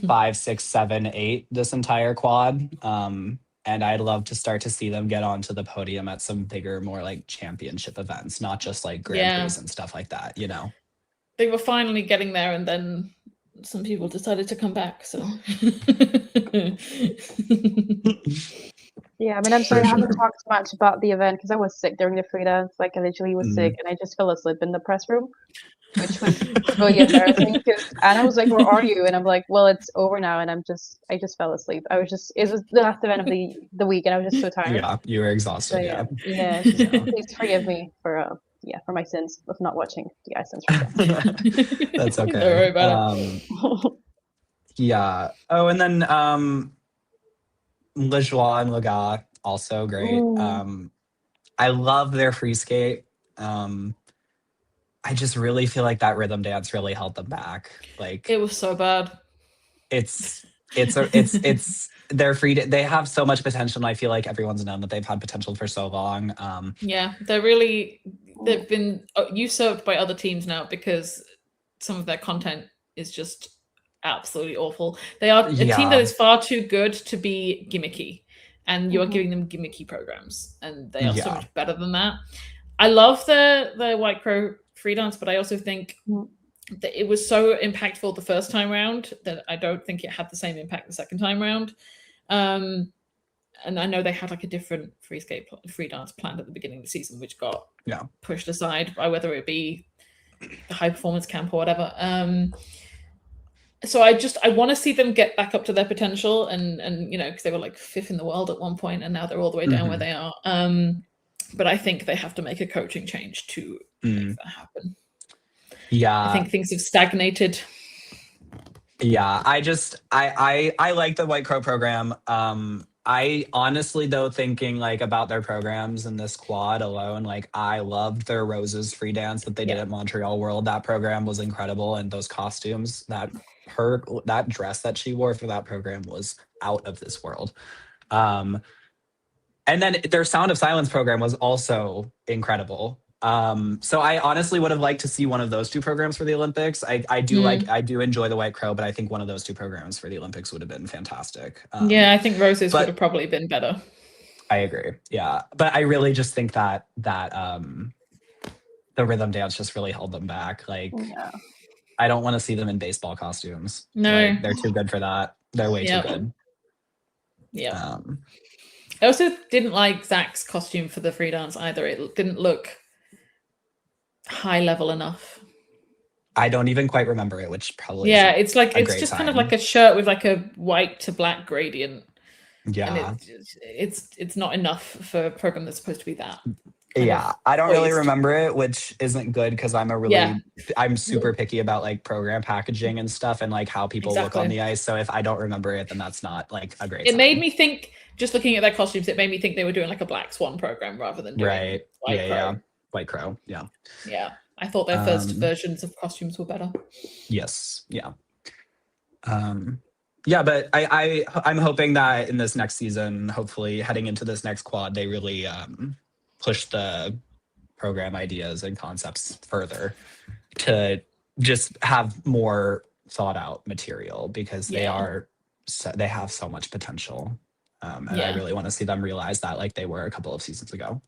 Speaker 2: 5, 6, 7, 8 this entire quad. And I'd love to start to see them get onto the podium at some bigger, more like championship events, not just like Grand Prix and stuff like that, you know?
Speaker 1: They were finally getting there, and then some people decided to come back, so.
Speaker 3: Yeah, I mean, I'm sorry I haven't talked much about the event because I was sick during the free dance. Like, I literally was sick, and I just fell asleep in the press room, which was really embarrassing. Because Anna was like, "Where are you?" And I'm like, "Well, it's over now," and I just fell asleep. It was the last event of the week, and I was just so tired.
Speaker 2: Yeah, you were exhausted.
Speaker 3: So, yeah. Please forgive me for my sins of not watching the Iceland free dance.
Speaker 2: That's okay.
Speaker 1: Don't worry about it.
Speaker 2: Yeah. Oh, and then Le Joie and Laga, also great. I love their free skate. I just really feel like that rhythm dance really held them back. Like,
Speaker 1: it was so bad.
Speaker 2: It's their free. They have so much potential, and I feel like everyone's known that they've had potential for so long.
Speaker 1: Yeah, they've been usurped by other teams now because some of their content is just absolutely awful. They are a team that is far too good to be gimmicky, and you are giving them gimmicky programs, and they are so much better than that. I love the White Crow free dance, but I also think that it was so impactful the first time round that I don't think it had the same impact the second time round. And I know they had like a different free dance planned at the beginning of the season, which got pushed aside by whether it be the high performance camp or whatever. So I want to see them get back up to their potential, and you know, because they were like 5th in the world at one point, and now they're all the way down where they are. But I think they have to make a coaching change to make that happen.
Speaker 2: Yeah,
Speaker 1: I think things have stagnated.
Speaker 2: Yeah, I like the White Crow program. I honestly, though, thinking like about their programs in this quad alone, like I loved their Roses free dance that they did at Montreal World. That program was incredible, and those costumes, that dress that she wore for that program was out of this world. And then their Sound of Silence program was also incredible. So I honestly would have liked to see one of those two programs for the Olympics. I do enjoy the White Crow, but I think one of those two programs for the Olympics would have been fantastic.
Speaker 1: Yeah, I think Roses would have probably been better.
Speaker 2: I agree. Yeah. But I really just think that the rhythm dance just really held them back. Like, I don't want to see them in baseball costumes.
Speaker 1: No.
Speaker 2: Like, they're too good for that. They're way too good.
Speaker 1: Yeah. I also didn't like Zach's costume for the free dance either. It didn't look high level enough.
Speaker 2: I don't even quite remember it, which probably
Speaker 1: it's like it's just kind of like a shirt with like a white to black gradient.
Speaker 2: Yeah,
Speaker 1: and it's not enough for a program that's supposed to be that.
Speaker 2: I don't really remember it, which isn't good because I'm super picky about like program packaging and stuff and like how people look on the ice. So if I don't remember it, then that's not like a great sign.
Speaker 1: Made me think, just looking at their costumes, it made me think they were doing like a Black Swan program rather than doing White Crow.
Speaker 2: White Crow, yeah.
Speaker 1: I thought their first versions of costumes were better.
Speaker 2: Yes, yeah. But I'm hoping that in this next season, hopefully heading into this next quad, they really push the program ideas and concepts further to just have more thought out material, because they have so much potential. And I really want to see them realize that like they were a couple of seasons ago.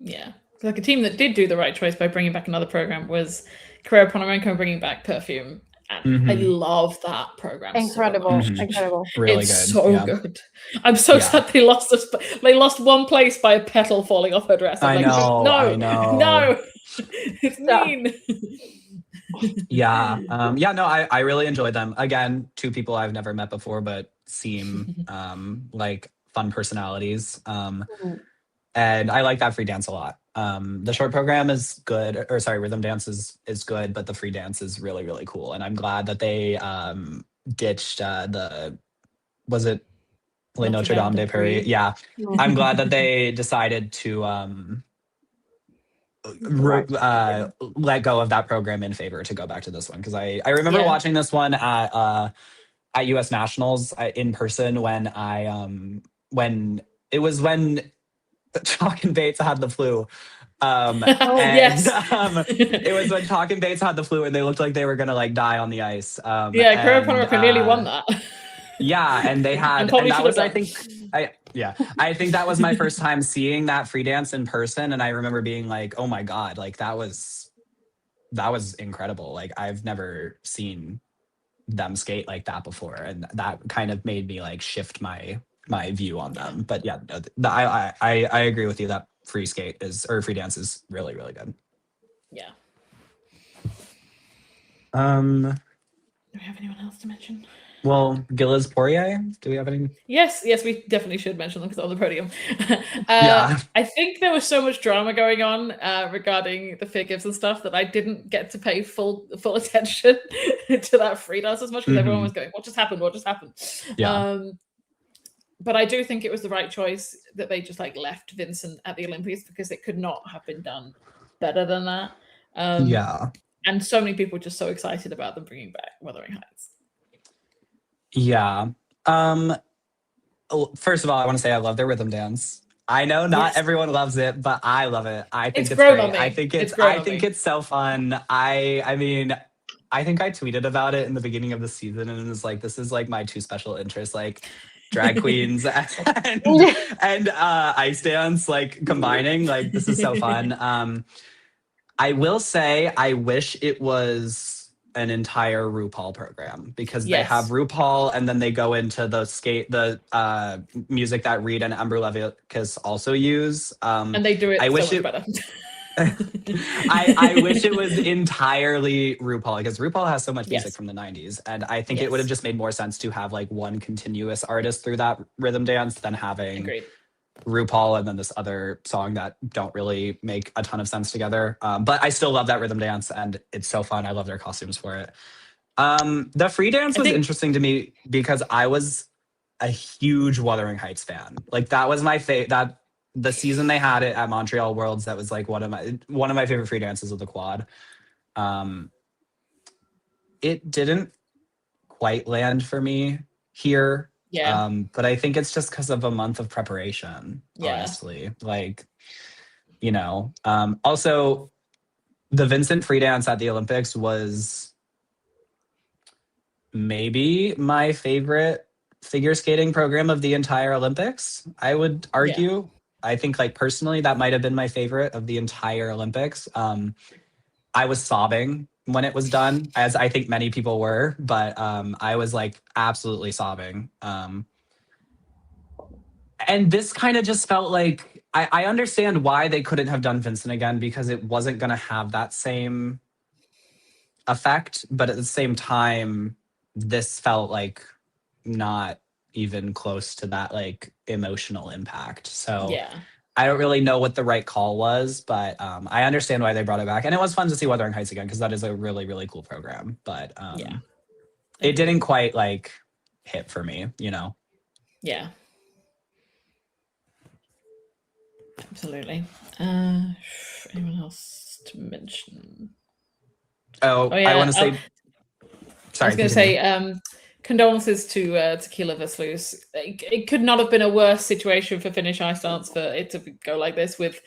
Speaker 2: Yeah.
Speaker 1: Like a team that did do the right choice by bringing back another program was Carrera Ponomarenko bringing back Perfume. And I love that program.
Speaker 3: Incredible.
Speaker 1: So
Speaker 3: incredible.
Speaker 2: Really
Speaker 1: it's good. So good. I'm so sad they lost us. They lost one place by a petal falling off her dress.
Speaker 2: I know.
Speaker 1: No, it's mean.
Speaker 2: Yeah. Yeah, no, I really enjoyed them. Again, two people I've never met before, but seem like fun personalities. And I like that free dance a lot. The short program is good, or sorry, rhythm dance is good, but the free dance is really, really cool. And I'm glad that they ditched was it Le Notre Dame de Paris? Yeah. I'm glad that they decided to let go of that program in favor to go back to this one. Because I remember watching this one at US Nationals in person when Chalk and Bates had the flu. It was when Chalk and Bates had the flu and they looked like they were gonna like die on the ice.
Speaker 1: Graham Pollard nearly won that.
Speaker 2: Yeah, and they had, and that was, I think that was my first time seeing that free dance in person, and I remember being like, oh my god, like that was incredible. Like I've never seen them skate like that before, and that kind of made me like shift my view on them. But yeah, I agree with you that free dance is really, really good.
Speaker 1: Yeah.
Speaker 2: Do
Speaker 1: we have anyone else to mention?
Speaker 2: Well, Gilles Poirier, do we have any?
Speaker 1: Yes, we definitely should mention them because they're on the podium. I think there was so much drama going on regarding the figures and stuff that I didn't get to pay full attention to that free dance as much because everyone was going, what just happened? What just happened?
Speaker 2: Yeah.
Speaker 1: But I do think it was the right choice that they just like left Vincent at the Olympics because it could not have been done better than that. And so many people were just so excited about them bringing back Wuthering Heights.
Speaker 2: Yeah. First of all, I want to say I love their rhythm dance. I know not everyone loves it, but I love it. I think it's great. I think it's so fun. I mean, I think I tweeted about it in the beginning of the season and it was like, this is like my two special interests, like drag queens and ice dance, like combining. Like this is so fun. I will say I wish it was an entire RuPaul program because they have RuPaul and then they go into the music that Reed and Amber Leviticus also use.
Speaker 1: And they do it much better.
Speaker 2: I wish it was entirely RuPaul because RuPaul has so much music from the 90s. And I think it would have just made more sense to have like one continuous artist through that rhythm dance than having RuPaul and then this other song that don't really make a ton of sense together. But I still love that rhythm dance and it's so fun. I love their costumes for it. The free dance was interesting to me because I was a huge Wuthering Heights fan. Like that was my favorite. The season they had it at Montreal Worlds, that was like one of my favorite free dances of the quad. It didn't quite land for me here. But I think it's just because of a month of preparation, honestly. Like, you know, also the Vincent free dance at the Olympics was maybe my favorite figure skating program of the entire Olympics, I would argue. I think like personally, that might've been my favorite of the entire Olympics. I was sobbing when it was done, as I think many people were, but I was like absolutely sobbing. And this kind of just felt like, I understand why they couldn't have done Vincent again because it wasn't going to have that same effect. But at the same time, this felt like not even close to that like emotional impact. So I don't really know what the right call was, but I understand why they brought it back. And it was fun to see Wuthering Heights again because that is a really, really cool program. But it didn't quite like hit for me, you know?
Speaker 1: Yeah. Absolutely. Anyone else to mention?
Speaker 2: I want to say. Sorry,
Speaker 1: I was going to say condolences to Tequila Vesluz. It could not have been a worse situation for Finnish ice dance for it to go like this with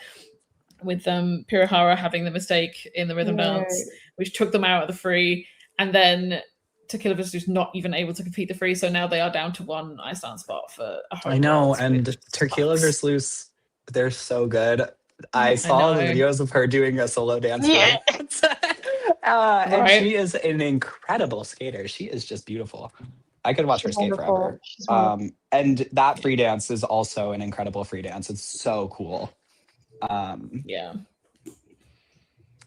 Speaker 1: Pirihara having the mistake in the rhythm dance, which took them out of the free, and then Tequila Vesluz not even able to compete the free. So now they are down to one ice dance spot for a whole.
Speaker 2: I know, and Tequila Vesluz, they're so good. I saw the videos of her doing a solo dance. And she is an incredible skater. She is just beautiful. I could watch her skate forever. And that free dance is also an incredible free dance. It's so cool.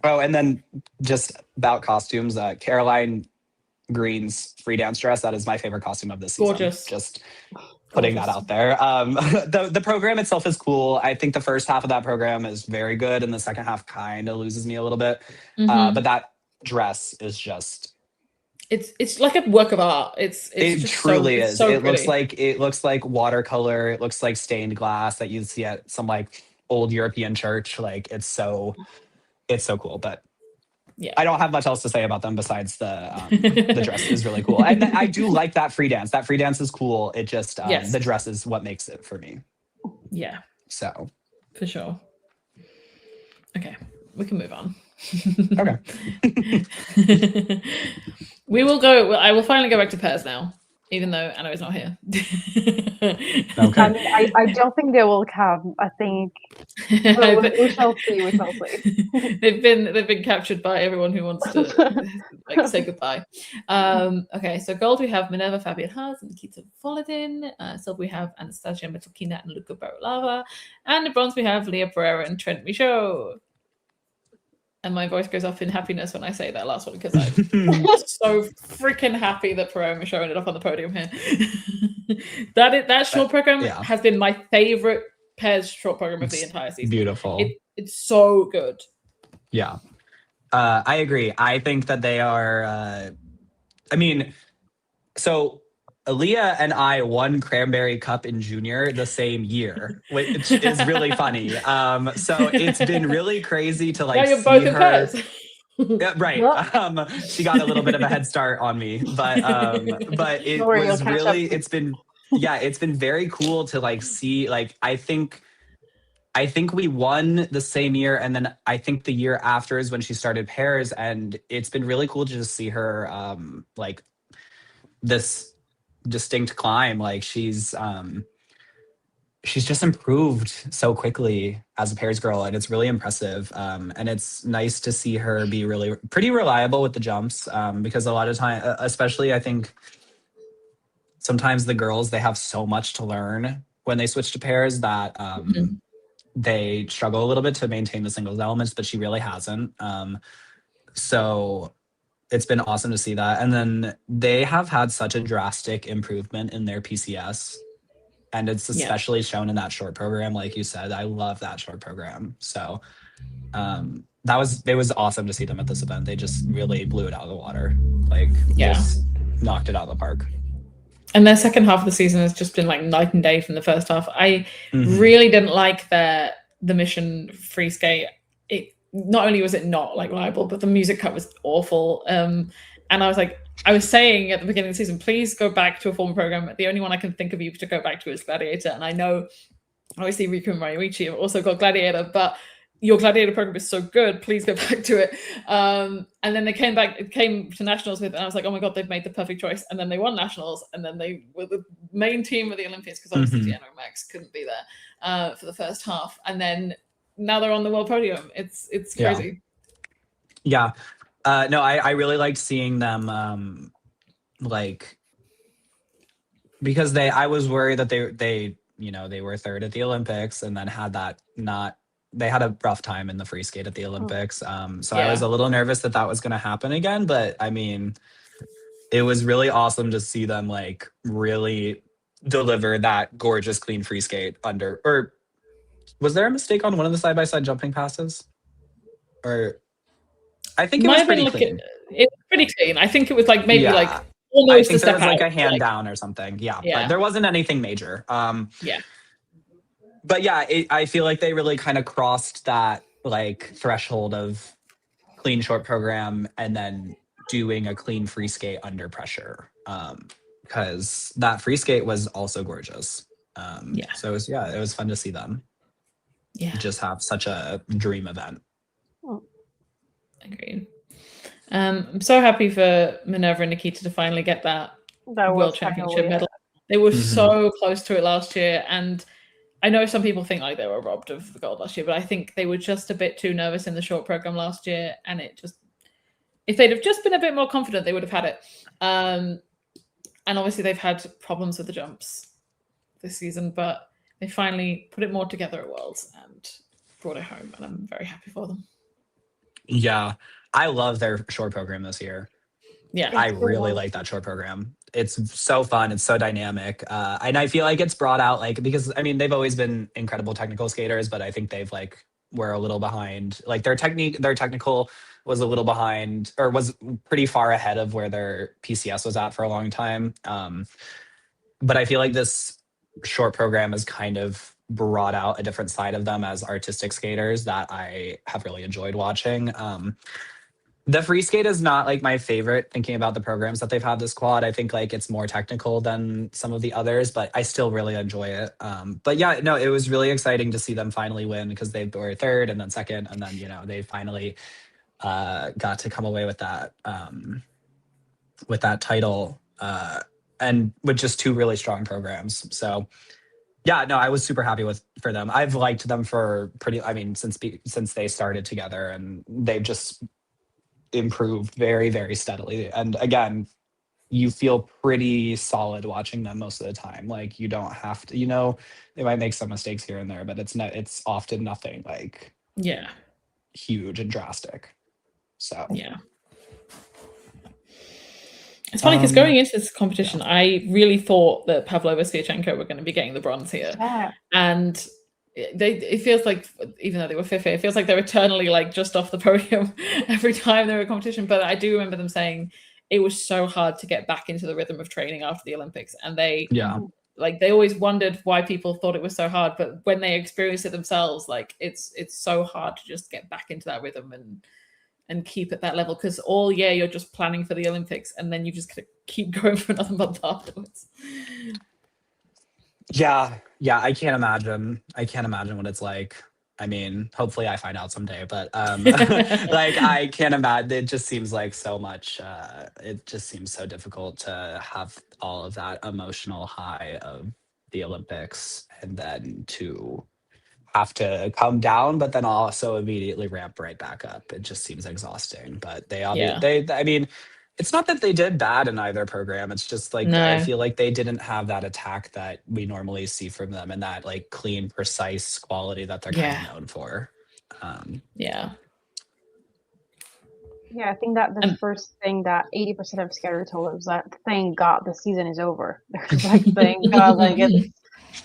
Speaker 2: Oh, and then just about costumes, Caroline Green's free dance dress, that is my favorite costume of this season.
Speaker 1: Gorgeous.
Speaker 2: Just putting that out there. The program itself is cool. I think the first half of that program is very good, and the second half kind of loses me a little bit. But that dress is just
Speaker 1: it's like a work of art. It just
Speaker 2: truly is.
Speaker 1: So
Speaker 2: it
Speaker 1: pretty.
Speaker 2: looks like watercolor. It looks like stained glass that you see at some like old European church. Like it's so cool. But
Speaker 1: yeah,
Speaker 2: I don't have much else to say about them besides the dress is really cool. And I do like that free dance. That free dance is cool. It just
Speaker 1: yes.
Speaker 2: the dress is what makes it for me.
Speaker 1: Yeah.
Speaker 2: So
Speaker 1: for sure. Okay, we can move on.
Speaker 2: Okay.
Speaker 1: We will go. I will finally go back to pairs now, even though Anna is not here.
Speaker 2: Okay.
Speaker 3: I mean, I don't think they will come. I think we shall see. We shall see.
Speaker 1: They've been captured by everyone who wants to like say goodbye. Okay, so gold we have Minerva Fabian Haas and Nikita Volodin. Silver we have Anastasia Metlkina and Luca Barilava, and the bronze we have Leah Pereira and Trent Michaud. And my voice goes off in happiness when I say that last one because I'm so freaking happy that Pereira and Michaud ended up on the podium here. that short program has been my favorite pairs short program of the entire season.
Speaker 2: Beautiful.
Speaker 1: It's so good.
Speaker 2: Yeah. I agree. I think that they are I mean, so Aaliyah and I won Cranberry Cup in junior the same year, which is really funny. So it's been really crazy to like
Speaker 1: you're
Speaker 2: see
Speaker 1: both in
Speaker 2: her.
Speaker 1: pairs.
Speaker 2: Yeah, right. She got a little bit of a head start on me, but it was really. It's been very cool to like see. Like I think we won the same year, and then I think the year after is when she started pairs, and it's been really cool to just see her like this distinct climb. Like she's just improved so quickly as a pairs girl, and it's really impressive. And it's nice to see her be really pretty reliable with the jumps, because a lot of time, especially I think sometimes the girls, they have so much to learn when they switch to pairs that they struggle a little bit to maintain the singles elements, but she really hasn't. So it's been awesome to see that. And then they have had such a drastic improvement in their PCS. And it's especially shown in that short program, like you said. I love that short program. So it was awesome to see them at this event. They just really blew it out of the water. Like just knocked it out of the park.
Speaker 1: And their second half of the season has just been like night and day from the first half. I really didn't like the mission free skate. It not only was it not like reliable, but the music cut was awful. And I was saying at the beginning of the season, please go back to a former program. The only one I can think of you to go back to is Gladiator. And I know, obviously, Riku and Mayuichi have also got Gladiator, but your Gladiator program is so good. Please go back to it. And then they came to Nationals with, and I was like, oh my God, they've made the perfect choice. And then they won Nationals, and then they were the main team of the Olympics because obviously Deanna and Max couldn't be there for the first half. And then now they're on the world podium. It's crazy.
Speaker 2: Yeah. No, I really liked seeing them, like, because I was worried that they were third at the Olympics and then they had a rough time in the free skate at the Olympics. So I was a little nervous that was going to happen again, but I mean, it was really awesome to see them like really deliver that gorgeous clean free skate or was there a mistake on one of the side-by-side jumping passes? Or I think it was pretty clean.
Speaker 1: It was pretty clean. I think it was like maybe like almost
Speaker 2: I think
Speaker 1: a step
Speaker 2: there was like
Speaker 1: out,
Speaker 2: a hand down or something. Yeah, but there wasn't anything major. But yeah, I feel like they really kind of crossed that like threshold of clean short program and then doing a clean free skate under pressure. Because that free skate was also gorgeous. So it was fun to see them. Just have such a dream event.
Speaker 1: Agreed. I'm so happy for Minerva and Nikita to finally get that World Championship medal. They were so close to it last year, and I know some people think like they were robbed of the gold last year, but I think they were just a bit too nervous in the short program last year, and if they'd have just been a bit more confident, they would have had it. And obviously they've had problems with the jumps this season, but they finally put it more together at Worlds and brought it home, and I'm very happy for them.
Speaker 2: Yeah. I love their short program this year.
Speaker 1: Yeah.
Speaker 2: I really like that short program. It's so fun. It's so dynamic. And I feel like it's brought out like, because I mean, they've always been incredible technical skaters, but I think they've like, were a little behind. Like their technical was a little behind, or was pretty far ahead of where their PCS was at for a long time. But I feel like this short program has kind of brought out a different side of them as artistic skaters that I have really enjoyed watching. The free skate is not like my favorite, thinking about the programs that they've had this quad. I think like it's more technical than some of the others, but I still really enjoy it. But yeah, no, it was really exciting to see them finally win, because they were third and then second, and then, you know, they finally got to come away with that title, and with just two really strong programs. So yeah, no, I was super happy for them. I've liked them for since they started together, and they've just improved very, very steadily. And again, you feel pretty solid watching them most of the time. Like you don't have to, they might make some mistakes here and there, but it's often nothing like huge and drastic. So
Speaker 1: yeah. It's funny because going into this competition, I really thought that Pavlova Syachenko were going to be getting the bronze here.
Speaker 3: Yeah.
Speaker 1: And it feels like, even though they were fifth here, it feels like they're eternally like just off the podium every time they're in competition. But I do remember them saying it was so hard to get back into the rhythm of training after the Olympics. And they always wondered why people thought it was so hard. But when they experienced it themselves, like it's so hard to just get back into that rhythm and keep at that level, because all year you're just planning for the Olympics, and then you just keep going for another month afterwards.
Speaker 2: Yeah, I can't imagine what it's like. I mean, hopefully I find out someday, but like I can't imagine. It just seems like so much. It just seems so difficult to have all of that emotional high of the Olympics, and then to have to come down, but then also immediately ramp right back up. It just seems exhausting. But I mean, it's not that they did bad in either program. It's just like, I feel like they didn't have that attack that we normally see from them, and that like clean, precise quality that they're kind of known for.
Speaker 3: Yeah, I think that the first thing that 80% of skaters told us was that, thank God the season is over. Like, thank God, like it's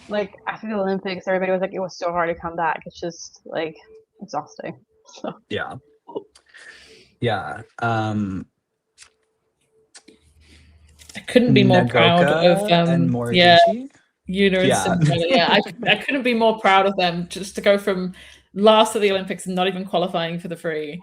Speaker 3: like after the Olympics, everybody was like, it was so hard to come back. It's just like exhausting. So.
Speaker 2: Yeah.
Speaker 1: I couldn't be more proud of
Speaker 2: and Moriguchi.
Speaker 1: I couldn't be more proud of them, just to go from last at the Olympics and not even qualifying for the free,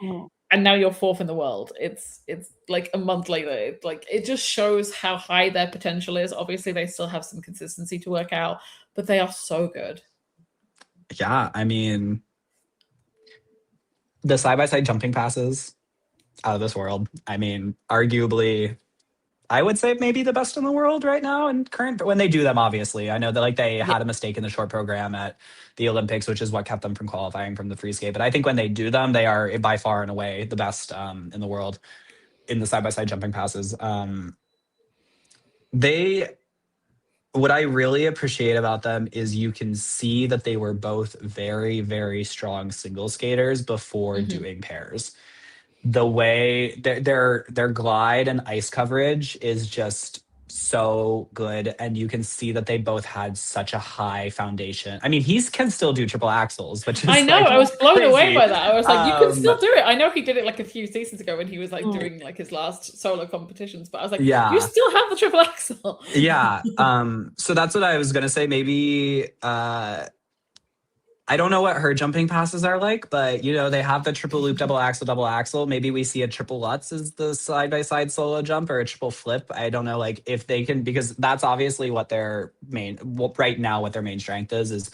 Speaker 1: and now you're fourth in the world. It's like a month later. It just shows how high their potential is. Obviously, they still have some consistency to work out, but they are so good.
Speaker 2: Yeah, I mean, the side-by-side jumping passes, out of this world. I mean, arguably, I would say maybe the best in the world right now in current, when they do them, obviously. I know that like they had a mistake in the short program at the Olympics, which is what kept them from qualifying from the free skate. But I think when they do them, they are by far and away the best in the world in the side-by-side jumping passes. What I really appreciate about them is you can see that they were both very, very strong single skaters before doing pairs. The way their glide and ice coverage is just so good, and you can see that they both had such a high foundation. I mean, he can still do triple axles, which is
Speaker 1: I know. I was blown away by that. I was like, you can still do it. I know he did it like a few seasons ago when he was like doing like his last solo competitions, but I was like, you still have the triple axle.
Speaker 2: Yeah. So that's what I was gonna say. Maybe I don't know what her jumping passes are like, but they have the triple loop, double axle. Maybe we see a triple Lutz as the side-by-side solo jump, or a triple flip. I don't know, like if they can, because that's obviously what their main strength is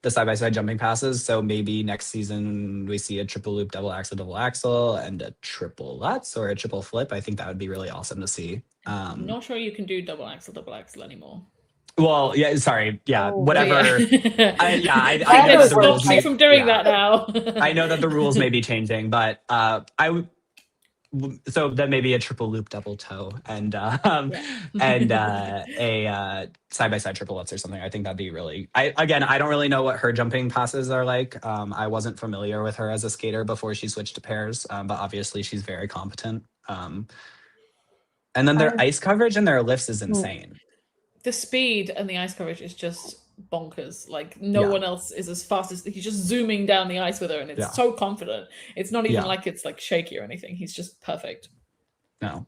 Speaker 2: the side-by-side jumping passes. So maybe next season we see a triple loop, double axle, and a triple Lutz or a triple flip. I think that would be really awesome to see.
Speaker 1: I'm not sure you can do double axle anymore.
Speaker 2: Well, yeah, sorry. Yeah, whatever. I
Speaker 1: know that the rules from doing that now.
Speaker 2: I know that the rules may be changing, but so then maybe a triple loop double toe and and a side by side triple lutz or something. I think that'd be really. I don't really know what her jumping passes are like. I wasn't familiar with her as a skater before she switched to pairs, but obviously she's very competent. And then their ice coverage and their lifts is insane.
Speaker 1: The speed and the ice coverage is just bonkers. Like no one else is as fast as he's just zooming down the ice with her, and it's so confident. It's not even like it's like shaky or anything. He's just perfect.
Speaker 2: No.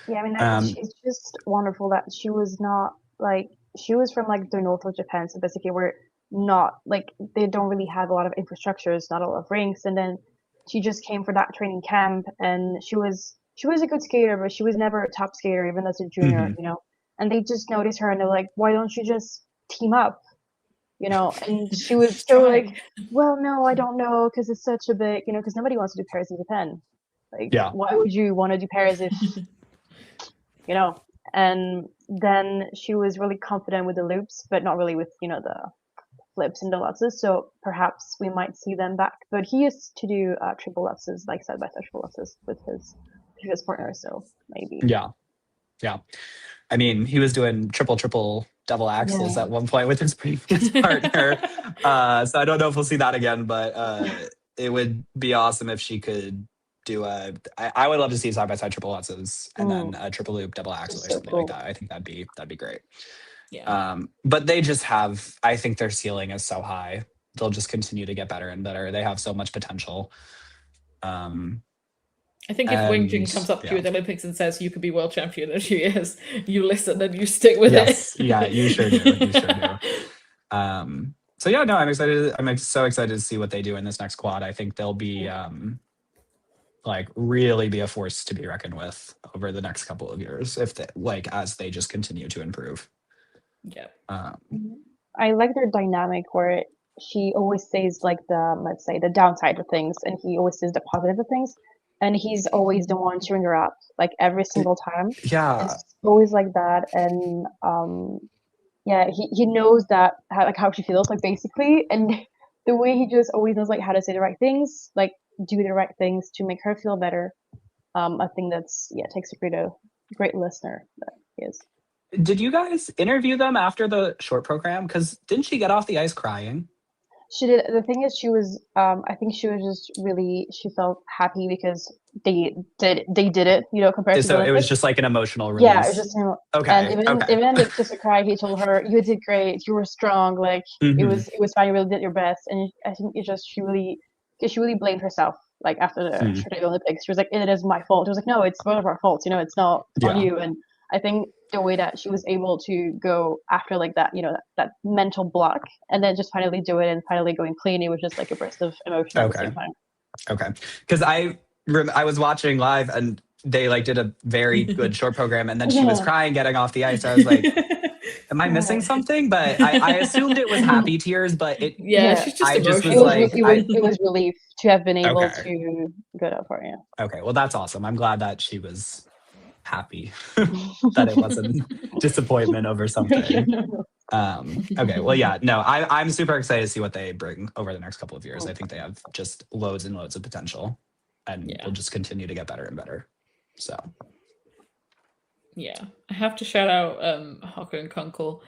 Speaker 3: Yeah, I mean, she's just wonderful that she was not like she was from like the north of Japan, so basically we're not like they don't really have a lot of infrastructures, not a lot of rinks, and then she just came for that training camp, and she was a good skater, but she was never a top skater even as a junior, you know. And they just noticed her and they're like, why don't you just team up? You know, and she was so like, well, no, I don't know, because it's such a big, you know, because nobody wants to do pairs in Japan. Like, why would you want to do pairs if, you know? And then she was really confident with the loops, but not really with, you know, the flips and the lutzes. So perhaps we might see them back. But he used to do triple lutzes, like side by side triple lutzes with his partner. So maybe.
Speaker 2: Yeah. I mean, he was doing triple double axles at one point with his previous partner. So I don't know if we'll see that again, but it would be awesome if she could do I would love to see side by side triple lutzes and then a triple loop double axle or something like that. I think that'd be great.
Speaker 1: Yeah.
Speaker 2: But they just have, I think their ceiling is so high. They'll just continue to get better and better. They have so much potential.
Speaker 1: I think if Wing Jing comes up to you at the Olympics and says you could be world champion in a few years, you listen and you stick with it.
Speaker 2: Yeah, you sure do. So yeah, no, I'm excited. I'm so excited to see what they do in this next quad. I think they'll be like really be a force to be reckoned with over the next couple of years if they, like as they just continue to improve.
Speaker 1: Yeah.
Speaker 3: I like their dynamic where she always says like let's say the downside of things, and he always says the positive of things. And he's always the one cheering her up, like every single time.
Speaker 2: Yeah.
Speaker 3: It's always like that. And he knows that how she feels, like basically. And the way he just always knows like how to say the right things, like do the right things to make her feel better. I think that's takes a great listener that he is.
Speaker 2: Did you guys interview them after the short program? Because didn't she get off the ice crying?
Speaker 3: She did. The thing is, she was. I think she was just really. She felt happy because they did it. You know, compared to.
Speaker 2: So it was just like an emotional release.
Speaker 3: Yeah, it was just him.
Speaker 2: Okay.
Speaker 3: And even if just a cry, he told her, "You did great. You were strong. Like it was fine. You really did your best." And I think it just she really blamed herself. Like after the Olympics, she was like, "It is my fault." She was like, "No, it's both of our faults. You know, it's not on you." And I think the way that she was able to go after like that, you know, that mental block, and then just finally do it and finally going clean, it was just like a burst of emotion at the same time.
Speaker 2: Okay, because I was watching live and they like did a very good short program, and then she was crying getting off the ice. I was like, am I missing something? But I assumed it was happy tears, but it
Speaker 1: she's just
Speaker 3: it was relief to have been able to go that far. Yeah.
Speaker 2: Okay, well that's awesome. I'm glad that she was happy that it wasn't disappointment over something. Okay, well, yeah, no, I'm super excited to see what they bring over the next couple of years. I think they have just loads and loads of potential, and will just continue to get better and better. So,
Speaker 1: yeah, I have to shout out Haku and Kunkel.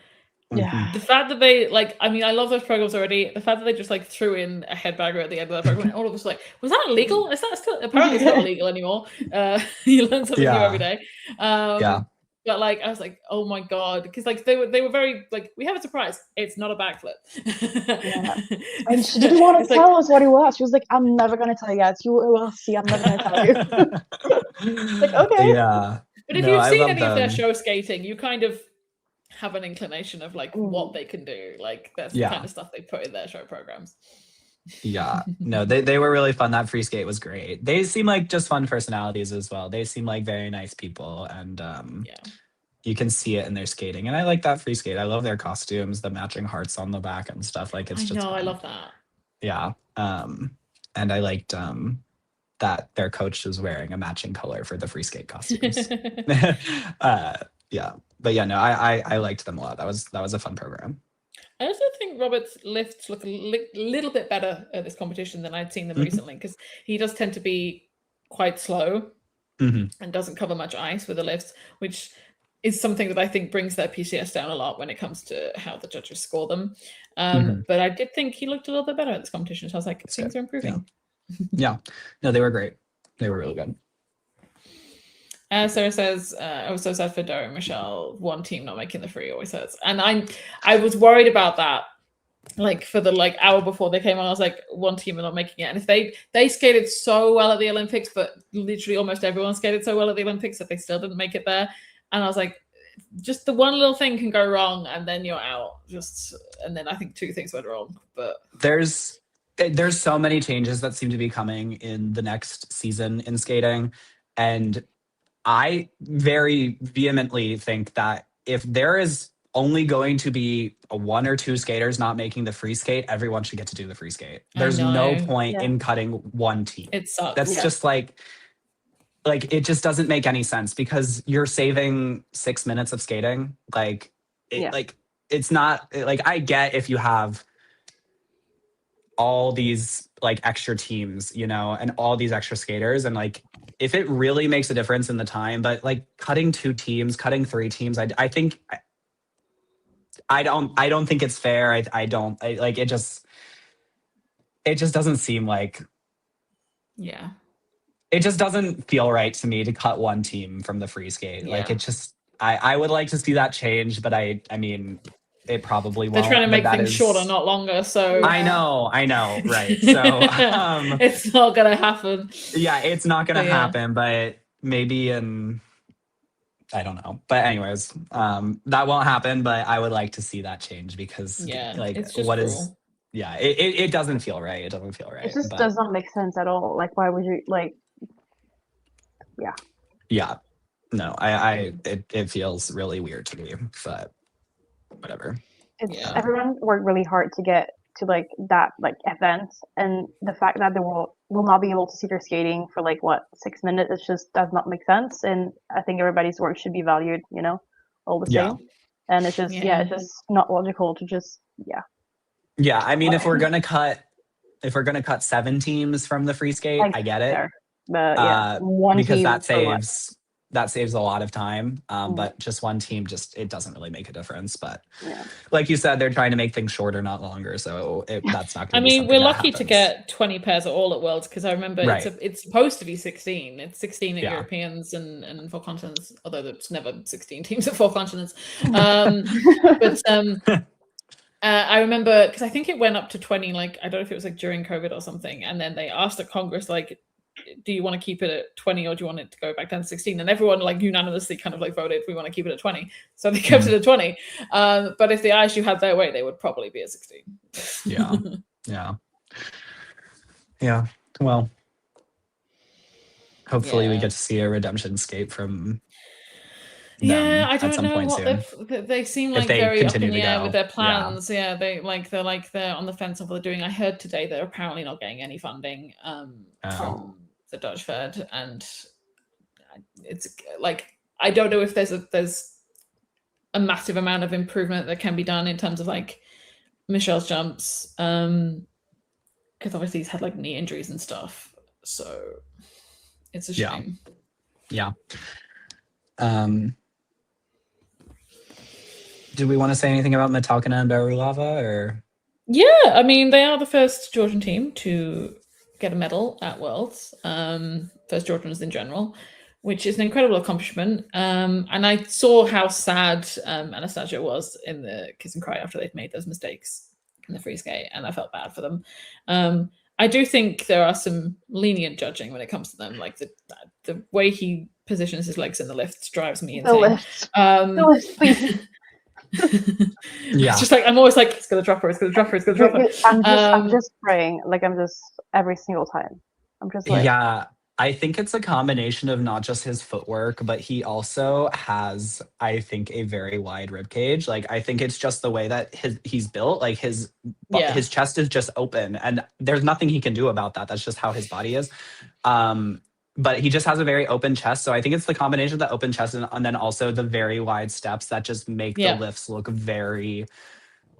Speaker 3: Yeah.
Speaker 1: The fact that they I love those programs already. The fact that they just like threw in a headbagger at the end of that program, and all of us like, was that illegal? Is that still apparently it's not illegal anymore? You learn something new every day. But like I was like, oh my god, because like they were very like, we have a surprise. It's not a backflip.
Speaker 3: And she didn't want to tell us what it was. She was like, I'm never gonna tell you guys. You will see. I'm never gonna tell you. Like, okay.
Speaker 2: Yeah.
Speaker 1: But if you've seen any of their show skating, you kind of have an inclination of like what they can do. Like that's the kind of stuff they put in their show programs.
Speaker 2: Yeah, no, they were really fun. That free skate was great. They seem like just fun personalities as well. They seem like very nice people, and you can see it in their skating. And I like that free skate. I love their costumes, the matching hearts on the back and stuff. Like it's just fun.
Speaker 1: I love that.
Speaker 2: Yeah, and I liked that their coach was wearing a matching color for the free skate costumes. Yeah, but yeah, no, I liked them a lot. That was a fun program.
Speaker 1: I also think Robert's lifts look a little bit better at this competition than I'd seen them recently, because he does tend to be quite slow. and doesn't cover much ice with the lifts, which is something that I think brings their PCS down a lot when it comes to how the judges score them. But I did think he looked a little bit better at this competition, so I was like, things are improving.
Speaker 2: Yeah. No, they were great. They were really good.
Speaker 1: Sarah says, I was so sad for Dara and Michelle. One team not making the free always hurts. And I was worried about that. Like for the hour before they came on, I was like, one team are not making it. And if they skated so well at the Olympics, but literally almost everyone skated so well at the Olympics that they still didn't make it there. And I was like, just the one little thing can go wrong and then you're out. And then I think two things went wrong. But
Speaker 2: there's so many changes that seem to be coming in the next season in skating. And I very vehemently think that if there is only going to be one or two skaters not making the free skate, everyone should get to do the free skate. There's no point in cutting one team.
Speaker 1: It sucks.
Speaker 2: That's just like it just doesn't make any sense because you're saving 6 minutes of skating. It's not I get if you have all these extra teams, and all these extra skaters, and if it really makes a difference in the time, but cutting 2 teams, cutting 3 teams, I think I don't think it's fair. It just doesn't seem like, it just doesn't feel right to me to cut one team from the free skate. I would like to see that change, but I mean, it probably won't.
Speaker 1: They're trying to make things shorter, not longer. So
Speaker 2: I know, right? So
Speaker 1: it's not gonna happen.
Speaker 2: Yeah, it's not gonna happen, but maybe I don't know. But anyways, that won't happen. But I would like to see that change because
Speaker 1: it's just
Speaker 2: what
Speaker 1: cruel.
Speaker 2: is it doesn't feel right. It doesn't feel right.
Speaker 3: It just does not make sense at all. Why would you
Speaker 2: Yeah. No, it feels really weird to me, but whatever.
Speaker 3: Everyone worked really hard to get to that event, and the fact that they will not be able to see their skating for 6 minutes, it just does not make sense. And I think everybody's work should be valued, all the same. And it's just it's just not logical to just
Speaker 2: Yeah, I mean, if we're gonna cut 7 teams from the free skate, I get it.
Speaker 3: Fair. But one
Speaker 2: because
Speaker 3: team
Speaker 2: that saves a lot of time. But just one team, it doesn't really make a difference. But like you said, they're trying to make things shorter, not longer. So that's not going to be something
Speaker 1: we're
Speaker 2: that
Speaker 1: lucky
Speaker 2: happens.
Speaker 1: to get 20 pairs at all at Worlds, because I remember it's supposed to be 16. It's 16 at Europeans and 4 continents, although there's never 16 teams at 4 continents. But I remember, because I think it went up to 20, I don't know if it was during COVID or something, and then they asked at Congress, do you want to keep it at 20 or do you want it to go back down to 16? And everyone unanimously kind of voted, we want to keep it at 20. So they kept it at 20. But if the ISU had their way, they would probably be at 16.
Speaker 2: Yeah. Well, hopefully we get to see a redemption skate from them
Speaker 1: I don't know what they seem very up in the air with their plans. They're on the fence of what they're doing. I heard today they're apparently not getting any funding from the Dutch Fed, and it's I don't know if there's a massive amount of improvement that can be done in terms of Michelle's jumps, because obviously he's had knee injuries and stuff, so it's a shame.
Speaker 2: Do we want to say anything about Metalkina and Berulava, or?
Speaker 1: Yeah, I mean, they are the first Georgian team to get a medal at Worlds, first Georgians in general, which is an incredible accomplishment. And I saw how sad Anastasia was in the kiss and cry after they'd made those mistakes in the free skate, and I felt bad for them. I do think there are some lenient judging when it comes to them. The way he positions his legs in the lifts drives me insane.
Speaker 3: The lifts, please.
Speaker 1: It's just I'm always it's gonna drop her, it's gonna drop her, it's gonna drop her.
Speaker 3: I'm just praying, I'm just every single time. I'm just
Speaker 2: I think it's a combination of not just his footwork, but he also has, I think, a very wide rib cage. I think it's just the way that he's built. His chest is just open, and there's nothing he can do about that. That's just how his body is. But he just has a very open chest. So I think it's the combination of the open chest and then also the very wide steps that just make the lifts look very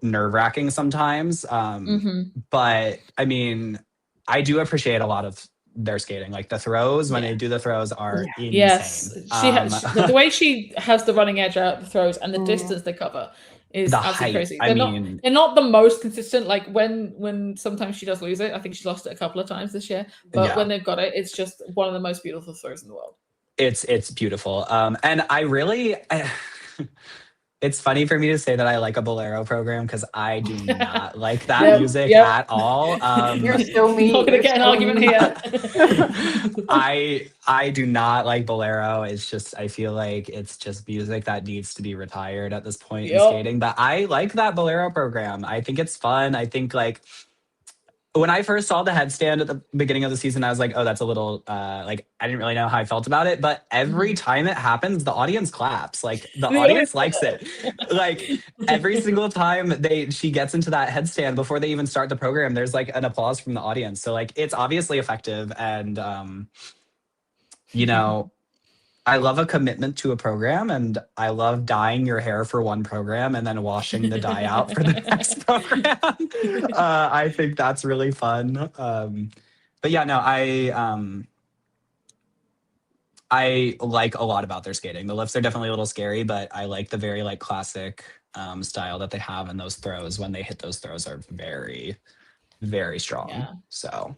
Speaker 2: nerve-wracking sometimes. But I mean, I do appreciate a lot of their skating. Like the throws, when they do the throws, are insane.
Speaker 1: Yes, the way she has the running edge out the throws and the distance they cover is
Speaker 2: the
Speaker 1: absolutely
Speaker 2: height.
Speaker 1: crazy.
Speaker 2: They're
Speaker 1: not the most consistent. Like when sometimes she does lose it. I think she lost it a couple of times this year. But when they've got it, it's just one of the most beautiful throws in the world.
Speaker 2: It's beautiful. And I really. It's funny for me to say that I like a bolero program because I do not like that music at all.
Speaker 3: You're so mean.
Speaker 1: Not gonna get an argument here.
Speaker 2: I do not like bolero. It's just, I feel like it's just music that needs to be retired at this point in skating. But I like that bolero program. I think it's fun. I think like when I first saw the headstand at the beginning of the season, I was like, oh, that's a little, like, I didn't really know how I felt about it. But every time it happens, the audience claps. Like, the audience likes it. Like, every single time she gets into that headstand before they even start the program, there's, like, an applause from the audience. So, like, it's obviously effective. And, you know, I love a commitment to a program, and I love dyeing your hair for one program and then washing the dye out for the next program. I think that's really fun. But yeah, no, I like a lot about their skating. The lifts are definitely a little scary, but I like the very like classic style that they have, and those throws, when they hit those throws, are very, very strong.
Speaker 1: Yeah.
Speaker 2: So.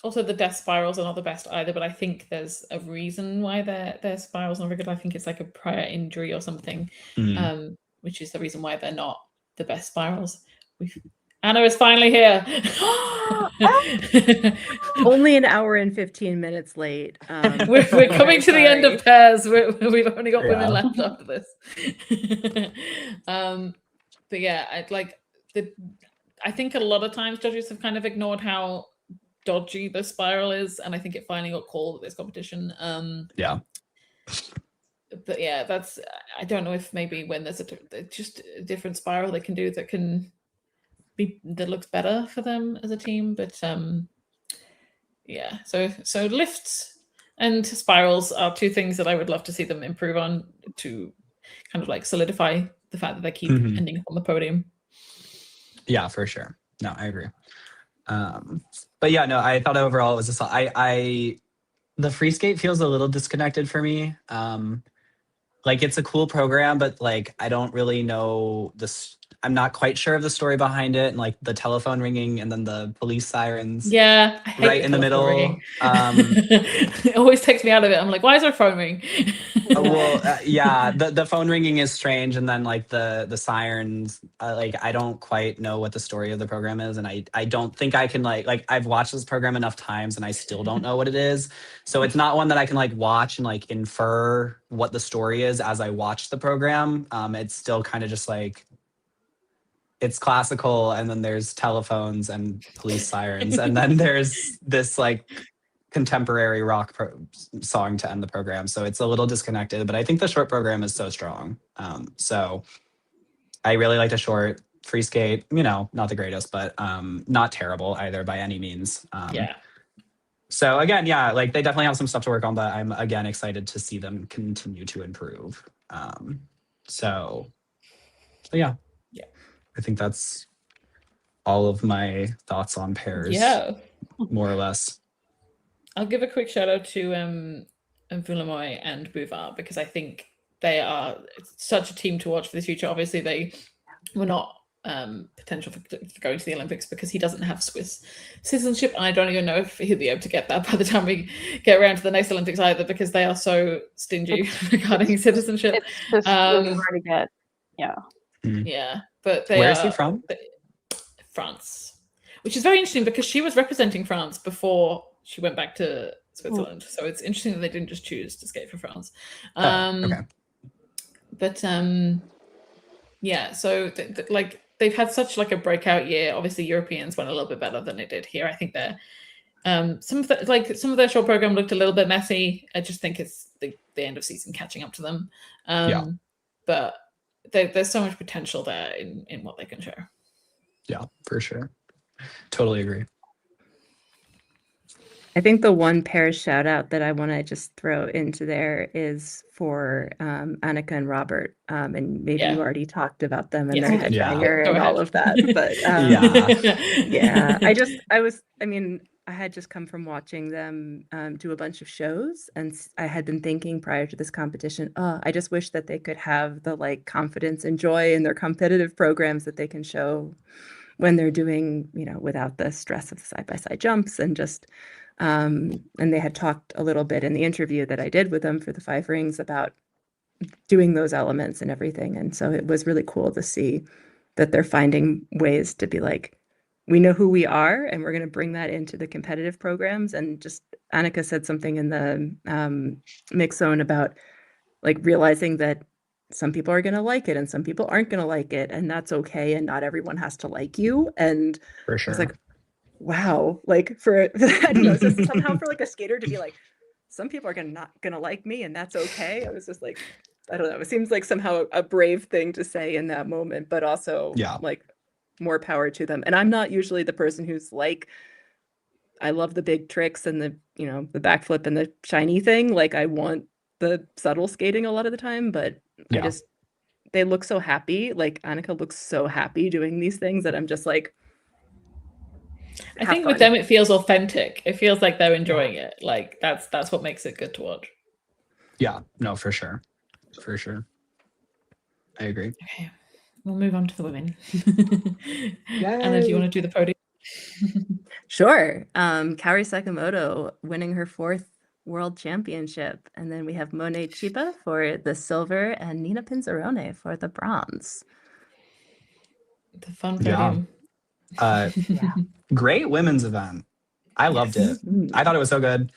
Speaker 1: Also, the death spirals are not the best either, but I think there's a reason why their spirals are not very good. I think it's like a prior injury or something, which is the reason why they're not the best spirals. Anna is finally here.
Speaker 4: Only an hour and 15 minutes late.
Speaker 1: We're coming to the end of pairs. We've only got women left after this. But yeah, I think a lot of times judges have kind of ignored how dodgy the spiral is, and I think it finally got called at this competition. But yeah, I don't know if maybe when there's just a different spiral they can do that looks better for them as a team. But yeah, so lifts and spirals are two things that I would love to see them improve on to kind of like solidify the fact that they keep ending up on the podium.
Speaker 2: Yeah, for sure. No, I agree. But yeah, no, I thought overall it was the free skate feels a little disconnected for me. Like, it's a cool program, but like, I don't really know this. I'm not quite sure of the story behind it, and like the telephone ringing and then the police sirens.
Speaker 1: Yeah, I hate
Speaker 2: right in the middle.
Speaker 1: It always takes me out of it. I'm like, why is there a phone ring?
Speaker 2: Yeah, the phone ringing is strange, and then like the sirens. Like, I don't quite know what the story of the program is, and I don't think I can like I've watched this program enough times, and I still don't know what it is. So it's not one that I can like watch and like infer what the story is as I watch the program. It's still kind of just like, it's classical, and then there's telephones and police sirens, and then there's this like contemporary rock song to end the program. So it's a little disconnected, but I think the short program is so strong. So I really like the short. Free skate, not the greatest, but not terrible either by any means. So again, yeah, like they definitely have some stuff to work on, but I'm again excited to see them continue to improve. So yeah. I think that's all of my thoughts on pairs.
Speaker 1: Yeah.
Speaker 2: More or less.
Speaker 1: I'll give a quick shout out to Vulamoy and Bouvard, because I think they are such a team to watch for the future. Obviously, they were not potential for going to the Olympics because he doesn't have Swiss citizenship. And I don't even know if he'll be able to get that by the time we get around to the next Olympics either, because they are so stingy regarding citizenship.
Speaker 3: It's just really hard to get. Yeah.
Speaker 1: Yeah. But
Speaker 2: where is he from?
Speaker 1: France, which is very interesting because she was representing France before she went back to Switzerland. So it's interesting that they didn't just choose to skate for France.
Speaker 2: Okay.
Speaker 1: But yeah, so like they've had such like a breakout year. Obviously, Europeans went a little bit better than it did here. I think they're some of their short program looked a little bit messy. I just think it's the end of season catching up to them. But there's so much potential there in what they can show.
Speaker 2: Yeah, for sure. Totally agree.
Speaker 4: I think the one pair shout out that I want to just throw into there is for Annika and Robert. And maybe you already talked about them and their headbanger and all of that. But I had just come from watching them do a bunch of shows, and I had been thinking prior to this competition, oh, I just wish that they could have the like confidence and joy in their competitive programs that they can show when they're doing, without the stress of side-by-side jumps and just, and they had talked a little bit in the interview that I did with them for the 5 rings about doing those elements and everything. And so it was really cool to see that they're finding ways to be like, we know who we are and we're going to bring that into the competitive programs. And just Annika said something in the mix zone about like realizing that some people are going to like it and some people aren't going to like it, and that's okay, and not everyone has to like you. And
Speaker 2: For
Speaker 4: I
Speaker 2: sure.
Speaker 4: was like, wow, like for I don't know, so somehow for like a skater to be like, some people are not gonna like me and that's okay. I was just like, I don't know, it seems like somehow a brave thing to say in that moment, but also like more power to them. And I'm not usually the person who's like, I love the big tricks and the the backflip and the shiny thing. Like I want the subtle skating a lot of the time, but they look so happy. Like Annika looks so happy doing these things that I'm just like,
Speaker 1: I think with them it feels authentic. It feels like they're enjoying it. Like that's what makes it good to watch.
Speaker 2: Yeah, no, for sure. For sure. I agree.
Speaker 1: Okay. We'll move on to the women. Anna, do you want to do the podium?
Speaker 4: Sure. Kaori Sakamoto winning her 4th world championship. And then we have Monet Chiba for the silver and Nina Pinzarone for the bronze.
Speaker 1: The fun podium.
Speaker 2: Great women's event. I loved it. I thought it was so good.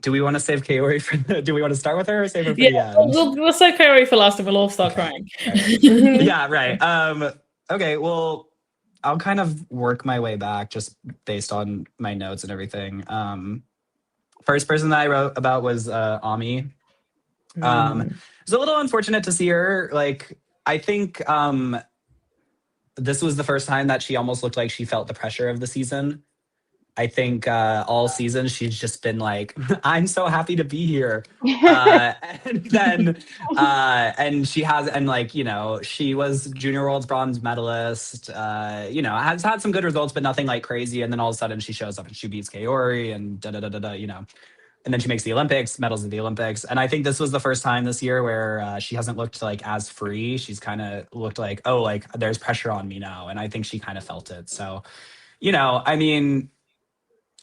Speaker 2: Do we want to save Kaori for do we want to start with her or save her for the end?
Speaker 1: We'll save Kaori for last and we'll all start crying.
Speaker 2: Yeah, right. Okay, well, I'll kind of work my way back just based on my notes and everything. First person that I wrote about was Ami. It was a little unfortunate to see her. Like, I think this was the first time that she almost looked like she felt the pressure of the season. I think all season she's just been like, I'm so happy to be here. And then, and she has, and like, she was Junior World's bronze medalist, has had some good results, but nothing like crazy. And then all of a sudden she shows up and she beats Kaori and and then she makes the Olympics, medals at the Olympics. And I think this was the first time this year where she hasn't looked like as free. She's kind of looked like, oh, like there's pressure on me now. And I think she kind of felt it. So, I mean,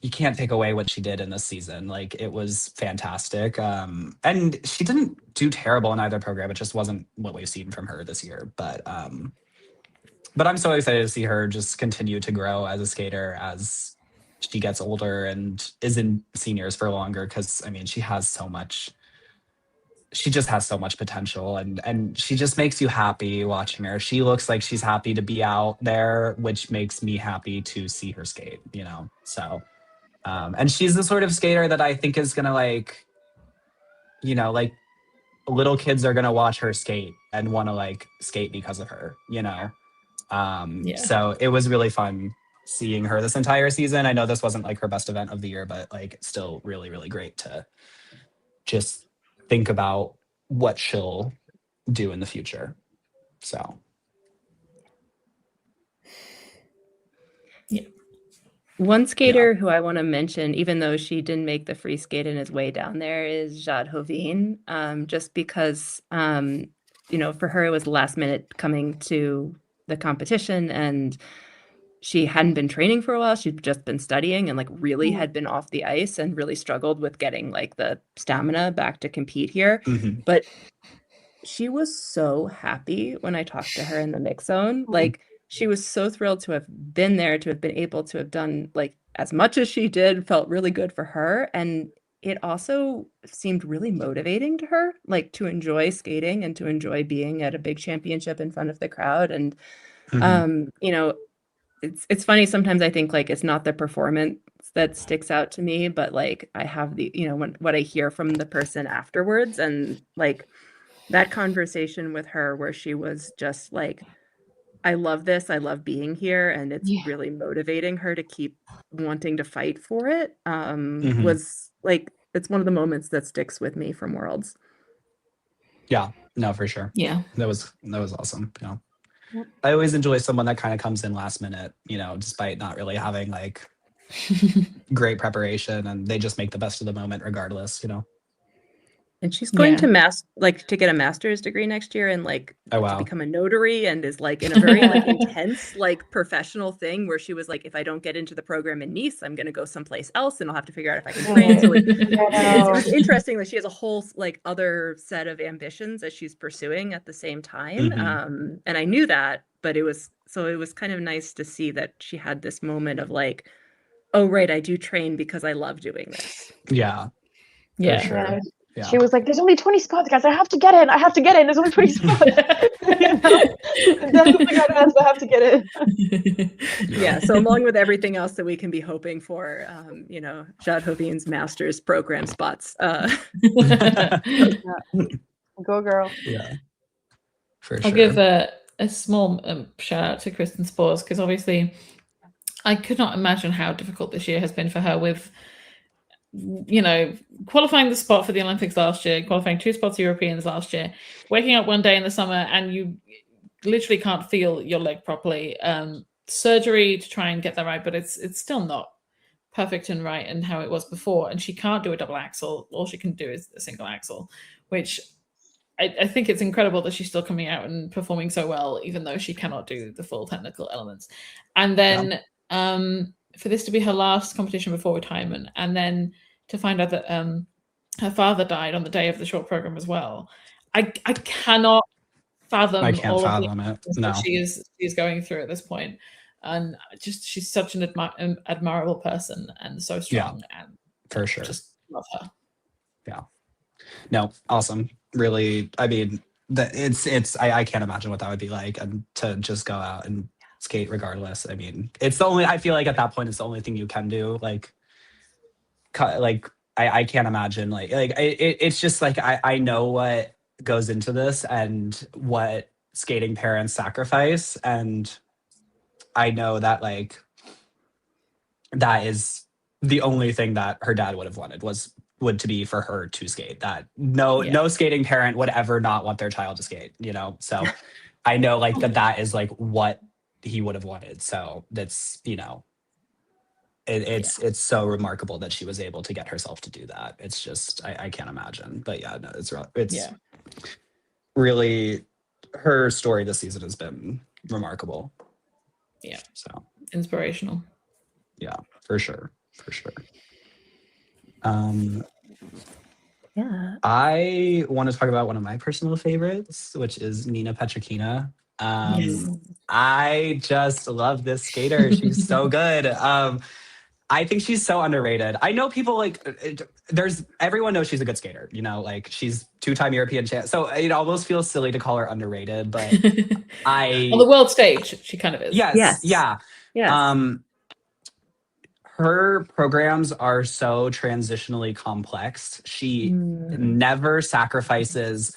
Speaker 2: you can't take away what she did in this season. Like it was fantastic. And she didn't do terrible in either program. It just wasn't what we've seen from her this year. But I'm so excited to see her just continue to grow as a skater as she gets older and is in seniors for longer. Cause I mean, she just has so much potential and she just makes you happy watching her. She looks like she's happy to be out there, which makes me happy to see her skate, so. And she's the sort of skater that I think is gonna like little kids are gonna watch her skate and want to like skate because of her, So it was really fun seeing her this entire season. I know this wasn't like her best event of the year, but like still really, really great to just think about what she'll do in the future. So.
Speaker 1: Yeah.
Speaker 4: One skater who I want to mention, even though she didn't make the free skate and is way down there, is Jade Hovin. Just because, for her, it was last minute coming to the competition and she hadn't been training for a while. She'd just been studying and like really had been off the ice and really struggled with getting like the stamina back to compete here.
Speaker 2: Mm-hmm.
Speaker 4: But she was so happy when I talked to her in the mix zone. Like, she was so thrilled to have been there, to have been able to have done like as much as she did, felt really good for her. And it also seemed really motivating to her, like to enjoy skating and to enjoy being at a big championship in front of the crowd. And, it's funny. Sometimes I think like it's not the performance that sticks out to me, but like I have the, what I hear from the person afterwards, and like that conversation with her where she was just like, I love this. I love being here. And it's really motivating her to keep wanting to fight for it. Was like, it's one of the moments that sticks with me from Worlds.
Speaker 2: Yeah, no, for sure.
Speaker 1: Yeah.
Speaker 2: That was awesome. Yeah. I always enjoy someone that kind of comes in last minute, despite not really having like great preparation, and they just make the best of the moment regardless.
Speaker 4: And she's going
Speaker 1: Yeah.
Speaker 4: to get a master's degree next year and
Speaker 2: Oh,
Speaker 4: to
Speaker 2: wow.
Speaker 4: become a notary, and is like in a very intense professional thing where she was like, if I don't get into the program in Nice, I'm going to go someplace else and I'll have to figure out if I can train. So it was interesting that she has a whole other set of ambitions that she's pursuing at the same time. And I knew that, but it was kind of nice to see that she had this moment of like, oh, right, I do train because I love doing this.
Speaker 2: Yeah.
Speaker 1: Yeah.
Speaker 2: For sure. Yeah.
Speaker 3: She was like, there's only 20 spots, guys. I have to get in. There's only 20 spots. That's something I have to get in.
Speaker 4: Yeah. So along with everything else that we can be hoping for, Jade Hovien's master's program spots.
Speaker 3: Go girl.
Speaker 2: Yeah. For sure.
Speaker 1: I'll give a small shout out to Kristen Spores, because obviously I could not imagine how difficult this year has been for her with, qualifying the spot for the Olympics last year, qualifying 2 spots Europeans last year, waking up one day in the summer and you literally can't feel your leg properly. Surgery to try and get that right, but it's still not perfect and right and how it was before. And she can't do a double axel. All she can do is a single axel, which I think it's incredible that she's still coming out and performing so well, even though she cannot do the full technical elements. And then for this to be her last competition before retirement, and then to find out that her father died on the day of the short program as well, I cannot fathom.
Speaker 2: I can't fathom it. No,
Speaker 1: she is going through at this point, and she's such an admirable person and so strong.
Speaker 2: Yeah,
Speaker 1: and
Speaker 2: for sure,
Speaker 1: just love her.
Speaker 2: Yeah, no, awesome. Really, I mean, I can't imagine what that would be like, and to just go out and skate regardless. I mean, I feel like at that point it's the only thing you can do. I can't imagine it's just like I know what goes into this and what skating parents sacrifice, and I know that that is the only thing that her dad would have wanted would to be for her to skate. That no skating parent would ever not want their child to skate, so I know that is what he would have wanted. So that's it's so remarkable that she was able to get herself to do that. It's just I can't imagine. But yeah, no, it's really, her story this season has been remarkable.
Speaker 1: Yeah,
Speaker 2: so
Speaker 1: inspirational.
Speaker 2: Yeah, for sure.
Speaker 4: Yeah,
Speaker 2: I want to talk about one of my personal favorites, which is Nina Petrikina. I just love this skater. She's so good. I think she's so underrated. I know people everyone knows she's a good skater, she's 2-time European champ. So it almost feels silly to call her underrated, but on
Speaker 1: the world stage, she kind of is.
Speaker 2: Yes. Yeah.
Speaker 4: Yes.
Speaker 2: Her programs are so transitionally complex. She never sacrifices,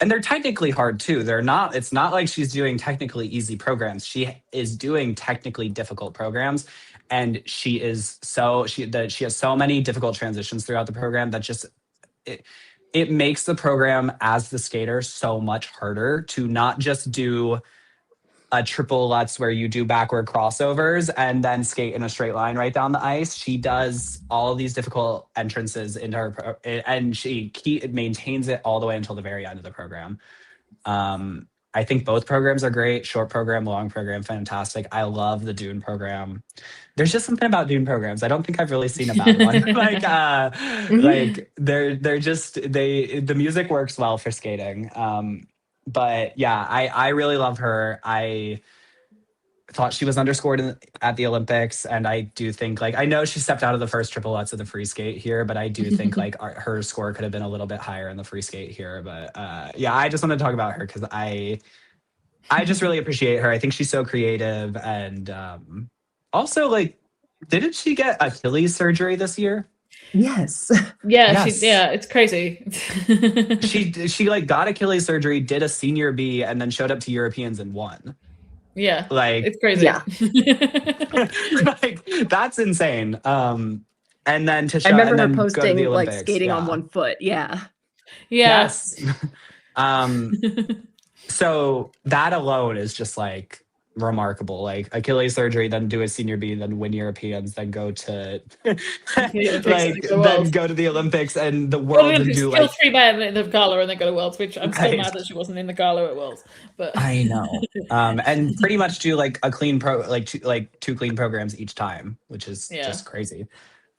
Speaker 2: and they're technically hard too. It's not like she's doing technically easy programs. She is doing technically difficult programs, and she has so many difficult transitions throughout the program that just it makes the program as the skater so much harder to not just do a triple Lutz where you do backward crossovers and then skate in a straight line right down the ice. She does all of these difficult entrances into her, and she maintains it all the way until the very end of the program. I think both programs are great. Short program, long program, fantastic. I love the Dune program. There's just something about Dune programs. I don't think I've really seen a bad one. The music works well for skating. But yeah, I really love her. I thought she was underscored at the Olympics, and I do think I know she stepped out of the first triple Lutz of the free skate here, but I do think her score could have been a little bit higher in the free skate here. But yeah, I just want to talk about her because I just really appreciate her. I think she's so creative, and also didn't she get Achilles surgery this year?
Speaker 4: Yes.
Speaker 1: Yeah, it's crazy.
Speaker 2: she got Achilles surgery, did a senior B, and then showed up to Europeans and won.
Speaker 1: Yeah, it's crazy.
Speaker 4: Yeah.
Speaker 2: That's insane. And then
Speaker 4: I remember her posting skating on one foot. Yeah.
Speaker 1: Yeah.
Speaker 2: Yes. So that alone is just like remarkable. Like Achilles surgery, then do a senior B, then win Europeans, then go to
Speaker 1: The Olympics
Speaker 2: like
Speaker 1: and the
Speaker 2: then
Speaker 1: Worlds.
Speaker 2: go to the Olympics and the
Speaker 1: Go to
Speaker 2: world
Speaker 1: the
Speaker 2: and
Speaker 1: Olympics,
Speaker 2: do
Speaker 1: kill
Speaker 2: like
Speaker 1: 3 men in the gala and then go to Worlds, which I'm still
Speaker 2: Right.
Speaker 1: mad that she wasn't in the gala at Worlds. But
Speaker 2: I know. And pretty much do like a clean two clean programs each time, which is
Speaker 1: Yeah.
Speaker 2: just crazy.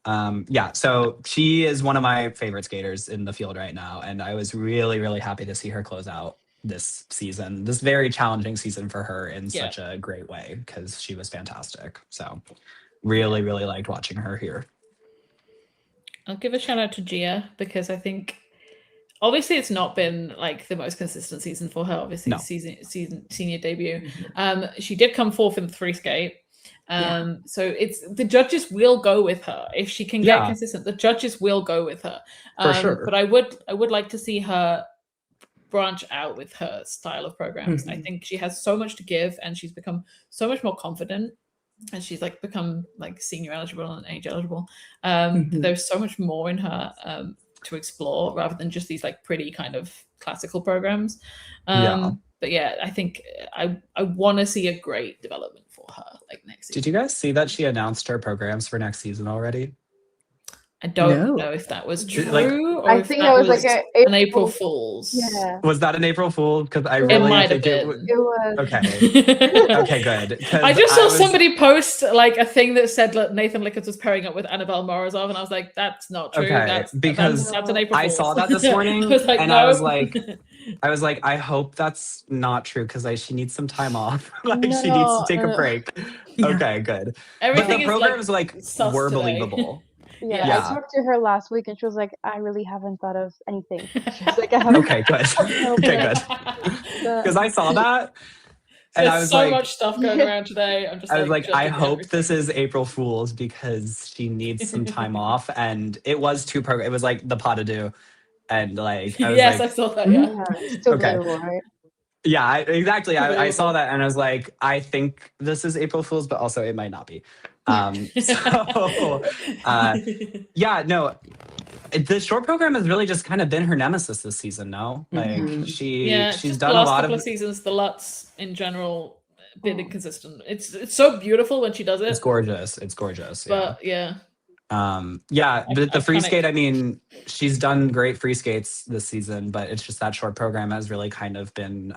Speaker 2: Yeah, so she is one of my favorite skaters in the field right now, and I was really, really happy to see her close out this season, this very challenging season for her in
Speaker 1: Yeah.
Speaker 2: such a great way, because she was fantastic. So really, really liked watching her here.
Speaker 1: I'll give a shout out to Gia, because I think obviously it's not been like the most consistent season for her. Obviously,
Speaker 2: No.
Speaker 1: senior debut. She did come fourth in the free skate. So it's the judges will go with her if she can get consistent. The judges will go with her.
Speaker 2: For sure.
Speaker 1: But I would like to see her branch out with her style of programs. I think she has so much to give, and she's become so much more confident, and she's like become like senior eligible and age eligible. There's so much more in her to explore, rather than just these like pretty kind of classical programs. But yeah, I think I want to see a great development for her like next season.
Speaker 2: Did you guys see that she announced her programs for next season already?
Speaker 1: I don't know if that was true,
Speaker 2: Like,
Speaker 1: or
Speaker 3: I
Speaker 1: if
Speaker 3: think
Speaker 1: that
Speaker 3: was
Speaker 1: was
Speaker 3: like
Speaker 1: an April Fool's.
Speaker 3: Yeah.
Speaker 2: Was that an April Fool? Because I
Speaker 1: It
Speaker 2: really
Speaker 1: might have
Speaker 2: think it
Speaker 1: been.
Speaker 2: was.
Speaker 3: It was.
Speaker 2: Okay. Okay, good.
Speaker 1: I just saw somebody post like a thing that said that Nathan Lickers was pairing up with Annabelle Morozov, and I was like, "That's not true.
Speaker 2: Okay, because
Speaker 1: that's an April Fool's."
Speaker 2: I saw that this morning,
Speaker 1: I was like,
Speaker 2: and
Speaker 1: no.
Speaker 2: I was like, I hope that's not true, because she needs some time off. She needs to take a break. Okay, good.
Speaker 1: Everything
Speaker 2: but the programs were believable.
Speaker 3: Yeah, I talked to her last week, and she was like, "I really haven't thought of anything." She was like,
Speaker 2: "Okay, good, okay, good," because I saw that. And
Speaker 1: There's
Speaker 2: I was
Speaker 1: so much stuff going around today. I'm just
Speaker 2: I was
Speaker 1: like
Speaker 2: I hope this is April Fool's, because she needs some time off. And it was it was like the pas de deux. And like, I was
Speaker 1: yes, I saw that. Yeah.
Speaker 3: Still believable, right?
Speaker 2: Yeah, exactly. I saw that, and I was like, I think this is April Fool's, but also it might not be. Yeah, no. The short program has really just kind of been her nemesis this season. No, like she's done
Speaker 1: the last
Speaker 2: a lot
Speaker 1: couple of seasons. The LUTs in general been inconsistent. It's so beautiful when she does it.
Speaker 2: It's gorgeous. It's gorgeous.
Speaker 1: But
Speaker 2: but the free skate, I mean, she's done great free skates this season, but it's just that short program has really kind of been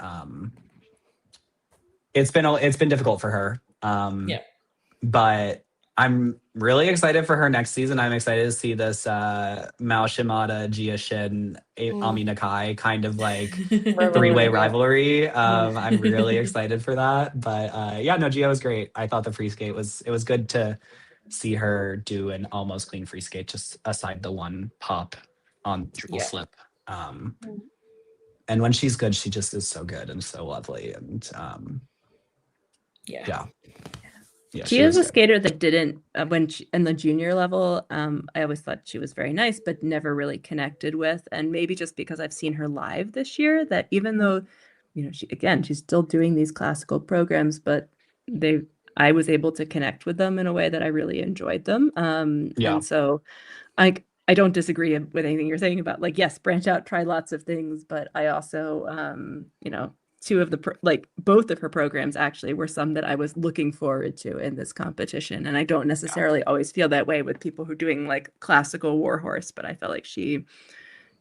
Speaker 2: it's been difficult for her. But I'm really excited for her next season. I'm excited to see this Mao Shimada, Gia Shin, Ami Nakai kind of like three-way rivalry. I'm really excited for that. But yeah, no, Gia was great. I thought the free skate was good to see her do an almost clean free skate, just aside the one pop on triple slip. And when she's good, she just is so good and so lovely. And yeah,
Speaker 4: she is a skater that didn't when she, in the junior level. I always thought she was very nice, but never really connected with. And maybe just because I've seen her live this year, that even though, you know, she's still doing these classical programs, but I was able to connect with them in a way that I really enjoyed them. And so I don't disagree with anything you're saying about, like, yes, branch out, try lots of things, but I also, you know, both of her programs actually were some that I was looking forward to in this competition. And I don't necessarily always feel that way with people who are doing like classical warhorse, but I felt like she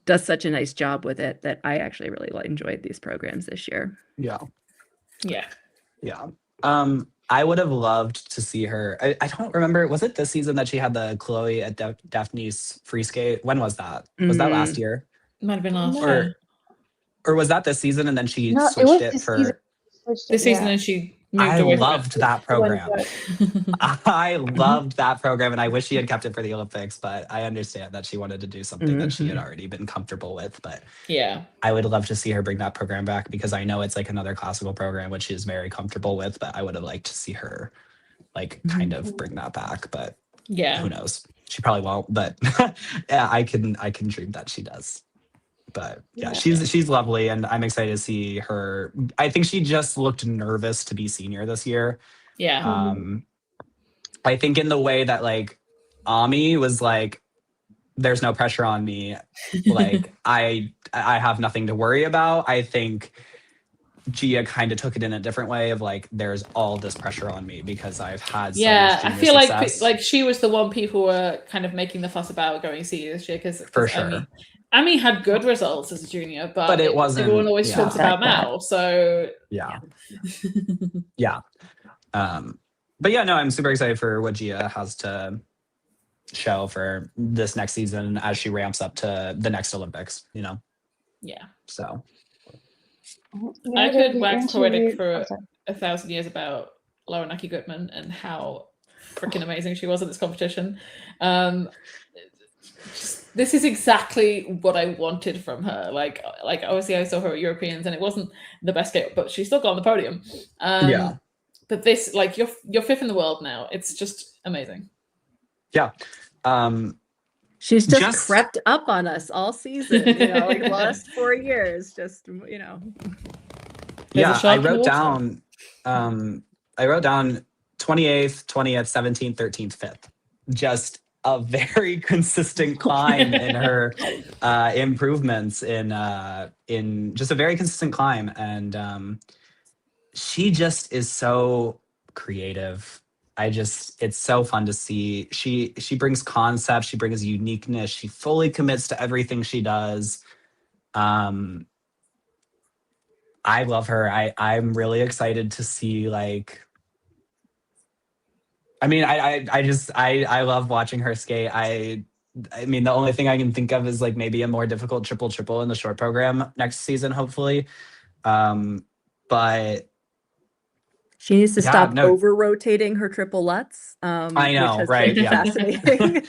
Speaker 4: does such a nice job with it that I actually really enjoyed these programs this year.
Speaker 2: Yeah.
Speaker 1: I
Speaker 2: would have loved to see her. I don't remember. Was it this season that she had the Chloe at Daphne's free skate? When was that? Was that last year?
Speaker 1: Might have been last year.
Speaker 2: Or was that this season and then she switched it for
Speaker 1: this season and she moved
Speaker 2: I
Speaker 1: away
Speaker 2: loved that program. I loved that program, and I wish she had kept it for the Olympics, but I understand that she wanted to do something that she had already been comfortable with. But
Speaker 1: yeah,
Speaker 2: I would love to see her bring that program back, because I know it's like another classical program, which she's very comfortable with, but I would have liked to see her like kind of bring that back. But
Speaker 1: yeah,
Speaker 2: who knows? She probably won't, but yeah, I can dream that she does. But yeah, she's lovely, and I'm excited to see her. I think she just looked nervous to be senior this year.
Speaker 1: Yeah.
Speaker 2: I think in the way that like Ami was like, there's no pressure on me. Like I have nothing to worry about. I think Gia kind of took it in a different way of like, there's all this pressure on me because I've had so
Speaker 1: Yeah,
Speaker 2: much
Speaker 1: I
Speaker 2: junior
Speaker 1: feel
Speaker 2: success.
Speaker 1: like she was the one people were kind of making the fuss about going senior this year because
Speaker 2: For sure.
Speaker 1: Amy had good results as a junior, but
Speaker 2: it wasn't.
Speaker 1: everyone always
Speaker 2: Yeah.
Speaker 1: talks about Mal. So
Speaker 2: Yeah. Yeah. But yeah, no, I'm super excited for what Gia has to show for this next season as she ramps up to the next Olympics, you know?
Speaker 1: Yeah.
Speaker 2: So
Speaker 3: Yeah,
Speaker 1: I could
Speaker 3: the
Speaker 1: wax poetic
Speaker 3: interview-
Speaker 1: for
Speaker 3: oh, sorry.
Speaker 1: 1,000 years about Laura Naki-Goodman and how freaking amazing she was at this competition. This is exactly what I wanted from her. Like obviously I saw her at Europeans and it wasn't the best skate, but she still got on the podium.
Speaker 2: yeah.
Speaker 1: But this, like, you're fifth in the world now. It's just amazing.
Speaker 2: Yeah.
Speaker 4: She's just crept up on us all season, you know, like last 4 years, just, you know.
Speaker 2: Yeah, I wrote down 28th, 20th, 17th, 13th, 5th. Just a very consistent climb in her improvements in just a very consistent climb. And she just is so creative. It's so fun to see. She brings concepts, she brings uniqueness, she fully commits to everything she does. I love her. I'm really excited to see, like, I mean, I love watching her skate. I mean, the only thing I can think of is like maybe a more difficult triple in the short program next season, hopefully. But
Speaker 4: she needs to stop over rotating her triple lutz.
Speaker 2: I know,
Speaker 4: which has
Speaker 2: right?
Speaker 4: been
Speaker 2: Yeah.
Speaker 4: fascinating.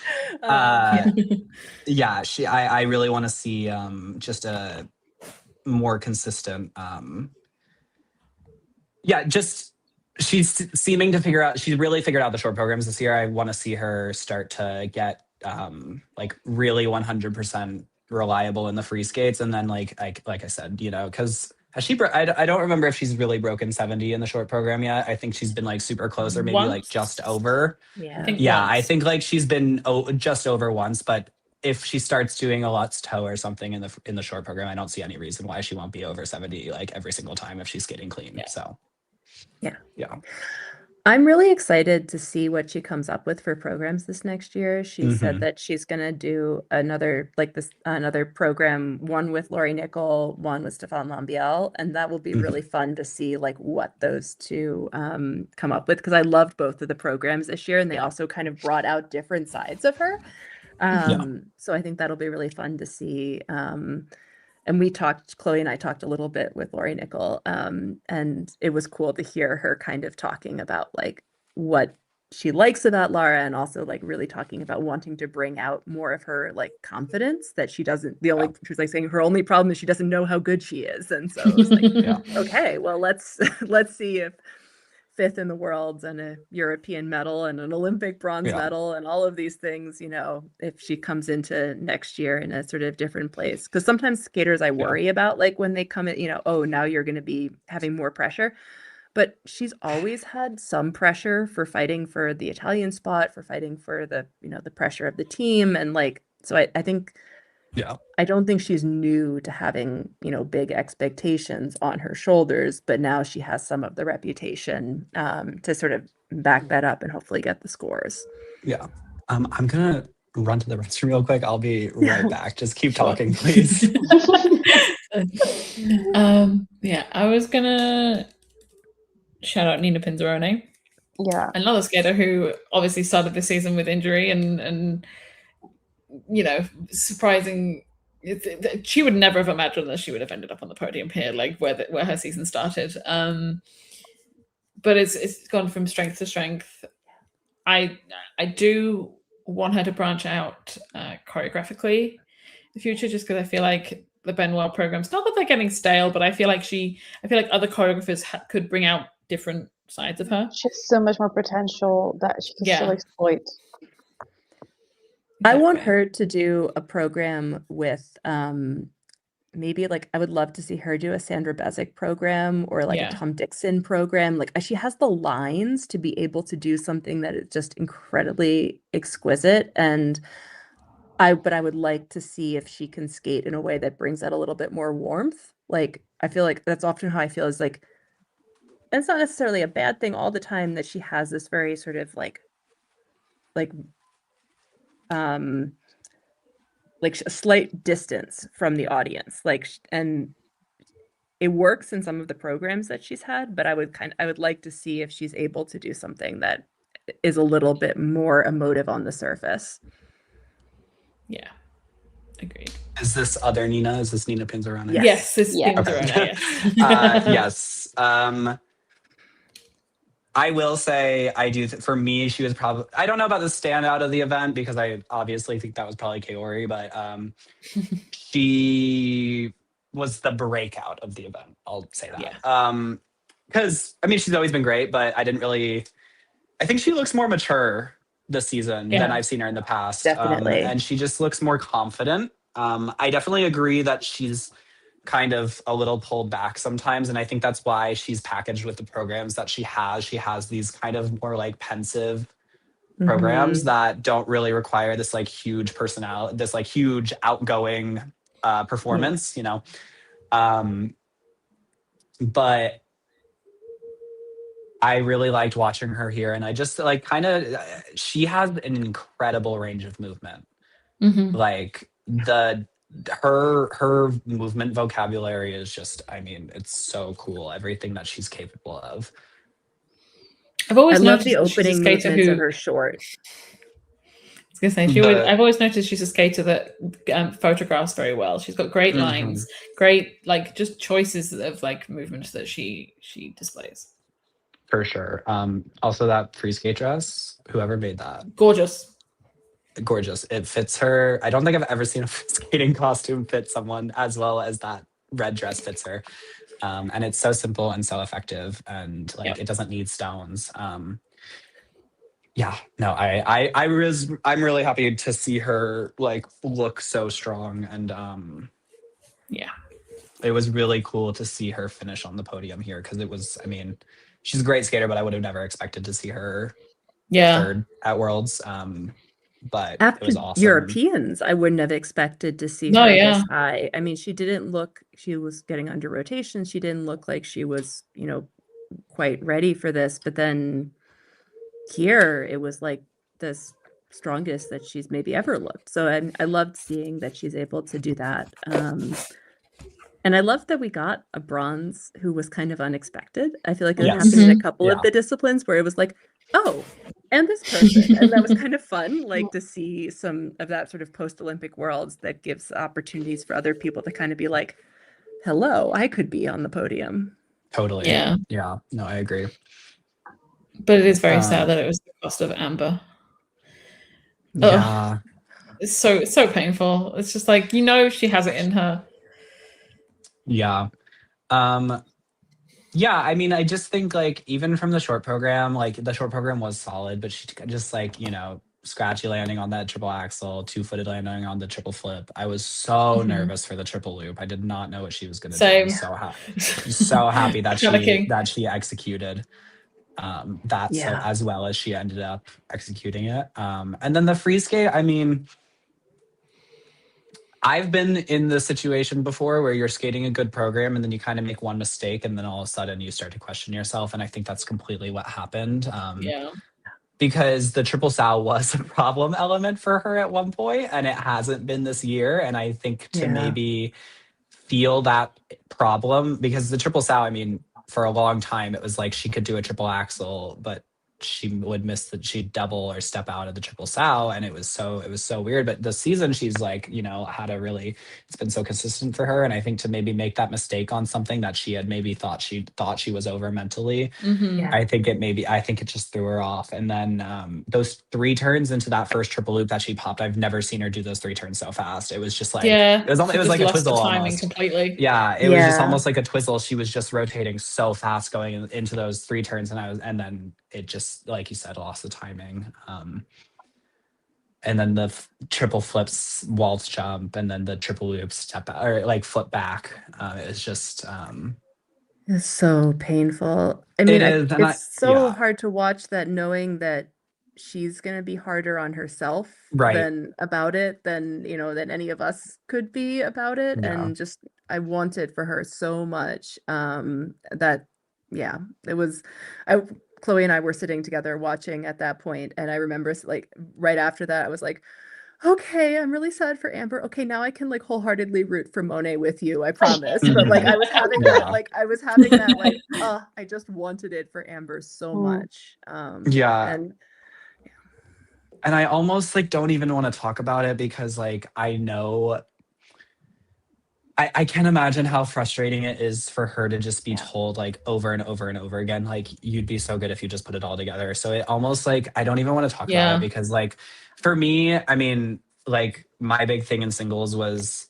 Speaker 2: Yeah, I really want to see just a more consistent just she's seeming to figure out, she's really figured out the short programs this year. I want to see her start to get like really 100% reliable in the free skates. And then like I said, you know, because has she I don't remember if she's really broken 70 in the short program yet. I think she's been like super close or maybe like just over. I think like she's been just over once, but if she starts doing a Lutz toe or something in the short program, I don't see any reason why she won't be over 70 like every single time if she's skating clean. So yeah.
Speaker 4: I'm really excited to see what she comes up with for programs this next year. She said that she's going to do another program, one with Laurie Nickel, one with Stefan Lambiel, and that will be really fun to see like what those two come up with, because I loved both of the programs this year and they also kind of brought out different sides of her. So I think that'll be really fun to see. And Chloe and I talked a little bit with Laurie Nickel, and it was cool to hear her kind of talking about like what she likes about Lara, and also like really talking about wanting to bring out more of her like confidence that she doesn't, she was like saying her only problem is she doesn't know how good she is. And so it was like, okay, well, let's see if 5th in the world and a European medal and an Olympic bronze medal and all of these things, you know, if she comes into next year in a sort of different place. Because sometimes skaters I worry about, like when they come in, you know, oh, now you're going to be having more pressure. But she's always had some pressure for fighting for the Italian spot, for fighting for the, you know, the pressure of the team. And like, so I think I don't think she's new to having, you know, big expectations on her shoulders, but now she has some of the reputation to sort of back that up and hopefully get the scores.
Speaker 2: Yeah. I'm going to run to the restroom real quick. I'll be right back. Just keep talking, please.
Speaker 1: I was going to shout out Nina Pinzerone.
Speaker 3: Yeah.
Speaker 1: Another skater who obviously started the season with injury and you know, surprising. She would never have imagined that she would have ended up on the podium here, like where her season started. But it's gone from strength to strength. I do want her to branch out choreographically in the future, just because I feel like the Benoit programs, not that they're getting stale, but I feel like other choreographers could bring out different sides of her.
Speaker 3: She has so much more potential that she can still exploit.
Speaker 4: I want her to do a program with maybe like I would love to see her do a Sandra Bezic program or like a Tom Dixon program. Like she has the lines to be able to do something that is just incredibly exquisite. And but I would like to see if she can skate in a way that brings out a little bit more warmth Like, I feel like that's often how I feel, is like, and it's not necessarily a bad thing all the time, that she has this very sort of like a slight distance from the audience, like, and it works in some of the programs that she's had, but I would like to see if she's able to do something that is a little bit more emotive on the surface.
Speaker 1: Yeah, agreed.
Speaker 2: Is this other Nina? Is this Nina Pinzarana?
Speaker 1: Yes, this
Speaker 3: Yeah.
Speaker 1: Pinzarana, yes.
Speaker 2: Yes. I will say, I do. For me, she was probably. I don't know about the standout of the event, because I obviously think that was probably Kaori, but she was the breakout of the event. I'll say that.
Speaker 1: Yeah.
Speaker 2: Because I mean, she's always been great, but I didn't really. I think she looks more mature this season than I've seen her in the past.
Speaker 4: Definitely.
Speaker 2: And she just looks more confident. I definitely agree that she's kind of a little pulled back sometimes, and I think that's why she's packaged with the programs that she has. She has these kind of more like pensive programs that don't really require this like huge personality, this like huge outgoing performance, you know. But I really liked watching her here, and I just like kind of, she has an incredible range of movement. Like her movement vocabulary is just, I mean, it's so cool, everything that she's capable of.
Speaker 1: I've always
Speaker 4: I love
Speaker 1: noticed
Speaker 4: the
Speaker 1: that she's a
Speaker 4: opening
Speaker 1: skater
Speaker 4: movements
Speaker 1: who,
Speaker 4: of her short.
Speaker 1: I was gonna say, I've always noticed she's a skater that photographs very well. She's got great lines, great like just choices of like movements that she displays.
Speaker 2: For sure. Also that free skate dress, whoever made that,
Speaker 1: gorgeous.
Speaker 2: It fits her. I don't think I've ever seen a skating costume fit someone as well as that red dress fits her. And it's so simple and so effective, and like it doesn't need stones. Yeah, no, I'm really happy to see her like look so strong, and
Speaker 1: yeah,
Speaker 2: it was really cool to see her finish on the podium here, because it was, I mean, she's a great skater, but I would have never expected to see her third at Worlds. But
Speaker 4: after
Speaker 2: it was awesome.
Speaker 4: Europeans, I wouldn't have expected to see her this high. I mean, she was getting under rotation. She didn't look like she was, you know, quite ready for this. But then here, it was like the strongest that she's maybe ever looked. So I loved seeing that she's able to do that. And I love that we got a bronze who was kind of unexpected. I feel like it happened in a couple of the disciplines where it was like, oh, and this person. And that was kind of fun, like to see some of that sort of post-Olympic Worlds that gives opportunities for other people to kind of be like, hello, I could be on the podium.
Speaker 2: Totally. Yeah. No, I agree.
Speaker 1: But it is very sad that it was the cost of Amber.
Speaker 2: Yeah.
Speaker 1: It's so painful. It's just like, you know, she has it in her.
Speaker 2: Yeah. Yeah, I mean, I just think like even from the short program, like the short program was solid, but she just like, you know, scratchy landing on that triple axel, 2-footed landing on the triple flip. I was so nervous for the triple loop. I did not know what she was going to do. I'm so happy that she executed that so as well as she ended up executing it. And then the free skate, I mean, I've been in the situation before where you're skating a good program and then you kind of make one mistake and then all of a sudden you start to question yourself. And I think that's completely what happened. Because the triple sow was a problem element for her at one point, and it hasn't been this year. And I think to maybe feel that problem, because the triple sow, I mean, for a long time, it was like she could do a triple axel, but she would miss that she'd double or step out of the triple sow, and it was so weird. But this season she's like, you know, it's been so consistent for her, and I think to maybe make that mistake on something that she had maybe thought she was over mentally, I think it just threw her off. And then those 3 turns into that first triple loop that she popped, I've never seen her do those 3 turns so fast. It was just like it was like a twizzle almost.
Speaker 1: Completely.
Speaker 2: It was just almost like a twizzle. She was just rotating so fast going into those 3 turns, and then it just, like you said, lost the timing. And then the triple flips, waltz jump, and then the triple loop step or like flip back. It was just
Speaker 4: it's so painful. I mean, it's so hard to watch that, knowing that she's going to be harder on herself than any of us could be about it. And just, I wanted for her so much. That yeah, it was. Chloe and I were sitting together watching at that point, and I remember like right after that, I was like, okay, I'm really sad for Amber. Okay, now I can like wholeheartedly root for Monet with you, I promise. But like I was having
Speaker 2: Yeah.
Speaker 4: that, like I was having that, like, I just wanted it for Amber so much.
Speaker 2: Yeah.
Speaker 4: And
Speaker 2: I almost like don't even want to talk about it because like I know I can't imagine how frustrating it is for her to just be told like over and over and over again, like you'd be so good if you just put it all together. So it almost like I don't even want to talk about it because like for me, I mean, like my big thing in singles was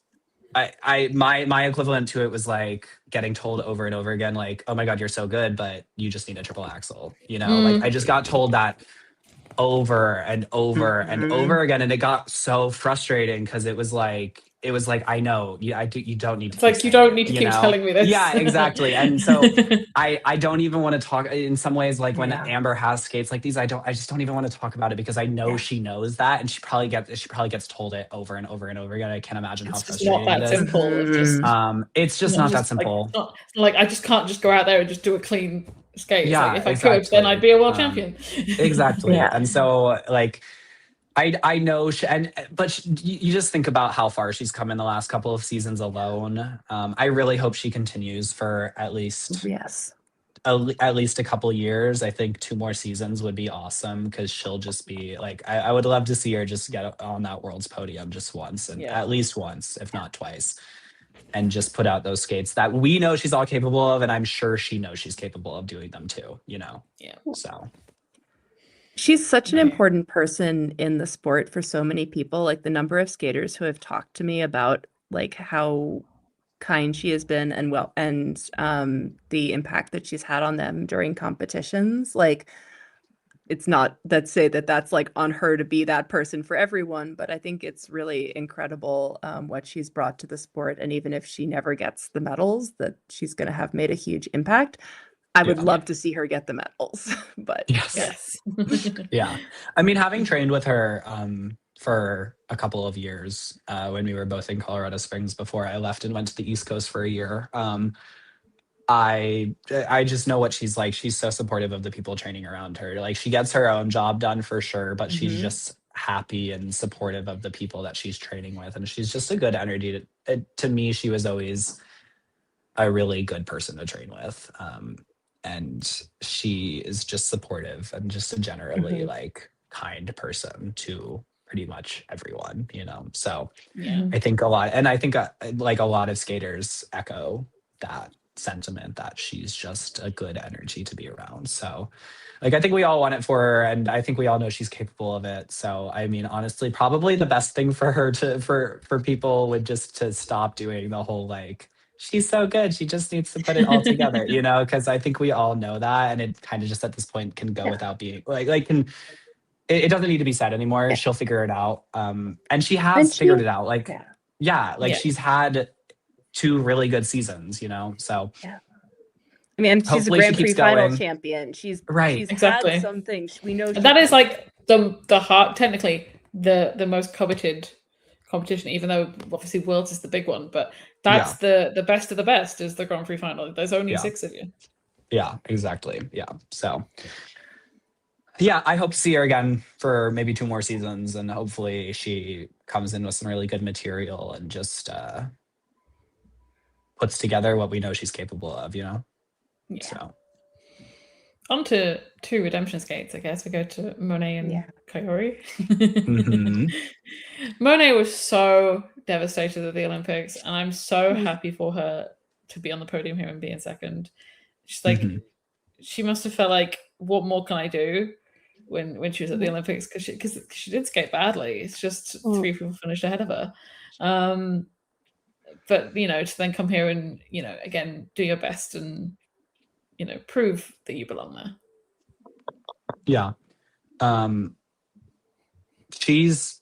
Speaker 2: my equivalent to it was like getting told over and over again, like, oh my God, you're so good, but you just need a triple axel. You know, like I just got told that over and over and over again, and it got so frustrating because it was like I know you don't need to
Speaker 1: it's like you don't need to keep telling me this.
Speaker 2: Yeah, exactly. And so I don't even want to talk in some ways, like when Amber has skates like these, I just don't even want to talk about it because I know she knows that, and she probably gets told it over and over and over again. I can't imagine how frustrating it is. It's just not that simple.
Speaker 1: It's not like I just can't just go out there and just do a clean skate.
Speaker 2: Yeah,
Speaker 1: like if I could, then I'd be a world champion.
Speaker 2: Exactly. And so like I know, but you just think about how far she's come in the last couple of seasons alone. I really hope she continues for at least at least a couple years. I think 2 more seasons would be awesome because she'll just be like, I would love to see her just get on that world's podium just once, and at least once, if not twice, and just put out those skates that we know she's all capable of, and I'm sure she knows she's capable of doing them too. You know.
Speaker 1: Yeah.
Speaker 2: So.
Speaker 4: She's such an important person in the sport for so many people. Like the number of skaters who have talked to me about like how kind she has been and the impact that she's had on them during competitions. Like it's not that say that that's like on her to be that person for everyone, but I think it's really incredible what she's brought to the sport. And even if she never gets the medals, that she's going to have made a huge impact. I would love to see her get the medals, but
Speaker 1: yes.
Speaker 2: Yeah. I mean, having trained with her for a couple of years when we were both in Colorado Springs before I left and went to the East Coast for a year, I just know what she's like. She's so supportive of the people training around her. Like she gets her own job done for sure, but she's just happy and supportive of the people that she's training with. And she's just a good energy. To me, she was always a really good person to train with. And she is just supportive and just a generally like kind person to pretty much everyone, you know? So I think a lot of skaters echo that sentiment that she's just a good energy to be around. So like, I think we all want it for her, and I think we all know she's capable of it. So, I mean, honestly, probably the best thing for her for people would just to stop doing the whole like, she's so good, she just needs to put it all together, you know, because I think we all know that, and it kind of just at this point can go without being it doesn't need to be said anymore. She'll figure it out. And she has figured it out. Like, she's had 2 really good seasons, you know, so.
Speaker 4: I mean, she's a Grand Prix final champion. She's
Speaker 1: exactly
Speaker 4: had some things. We know
Speaker 1: that is like the heart, technically the most coveted competition, even though obviously Worlds is the big one, but that's the best of the best is the Grand Prix final. There's only 6 of you.
Speaker 2: Yeah, exactly. Yeah. So yeah, I hope to see her again for maybe 2 more seasons, and hopefully she comes in with some really good material and just puts together what we know she's capable of, you know?
Speaker 1: Yeah.
Speaker 2: So
Speaker 1: on to 2 redemption skates, I guess. We go to Monet and Kaori. Monet was so devastated at the Olympics, and I'm so happy for her to be on the podium here and be in second. She's like, she must have felt like, what more can I do when she was at the Olympics? Because she did skate badly. It's just 3 people finished ahead of her. But, you know, to then come here and, you know, again, do your best and, you know, prove that you belong there.
Speaker 2: Yeah.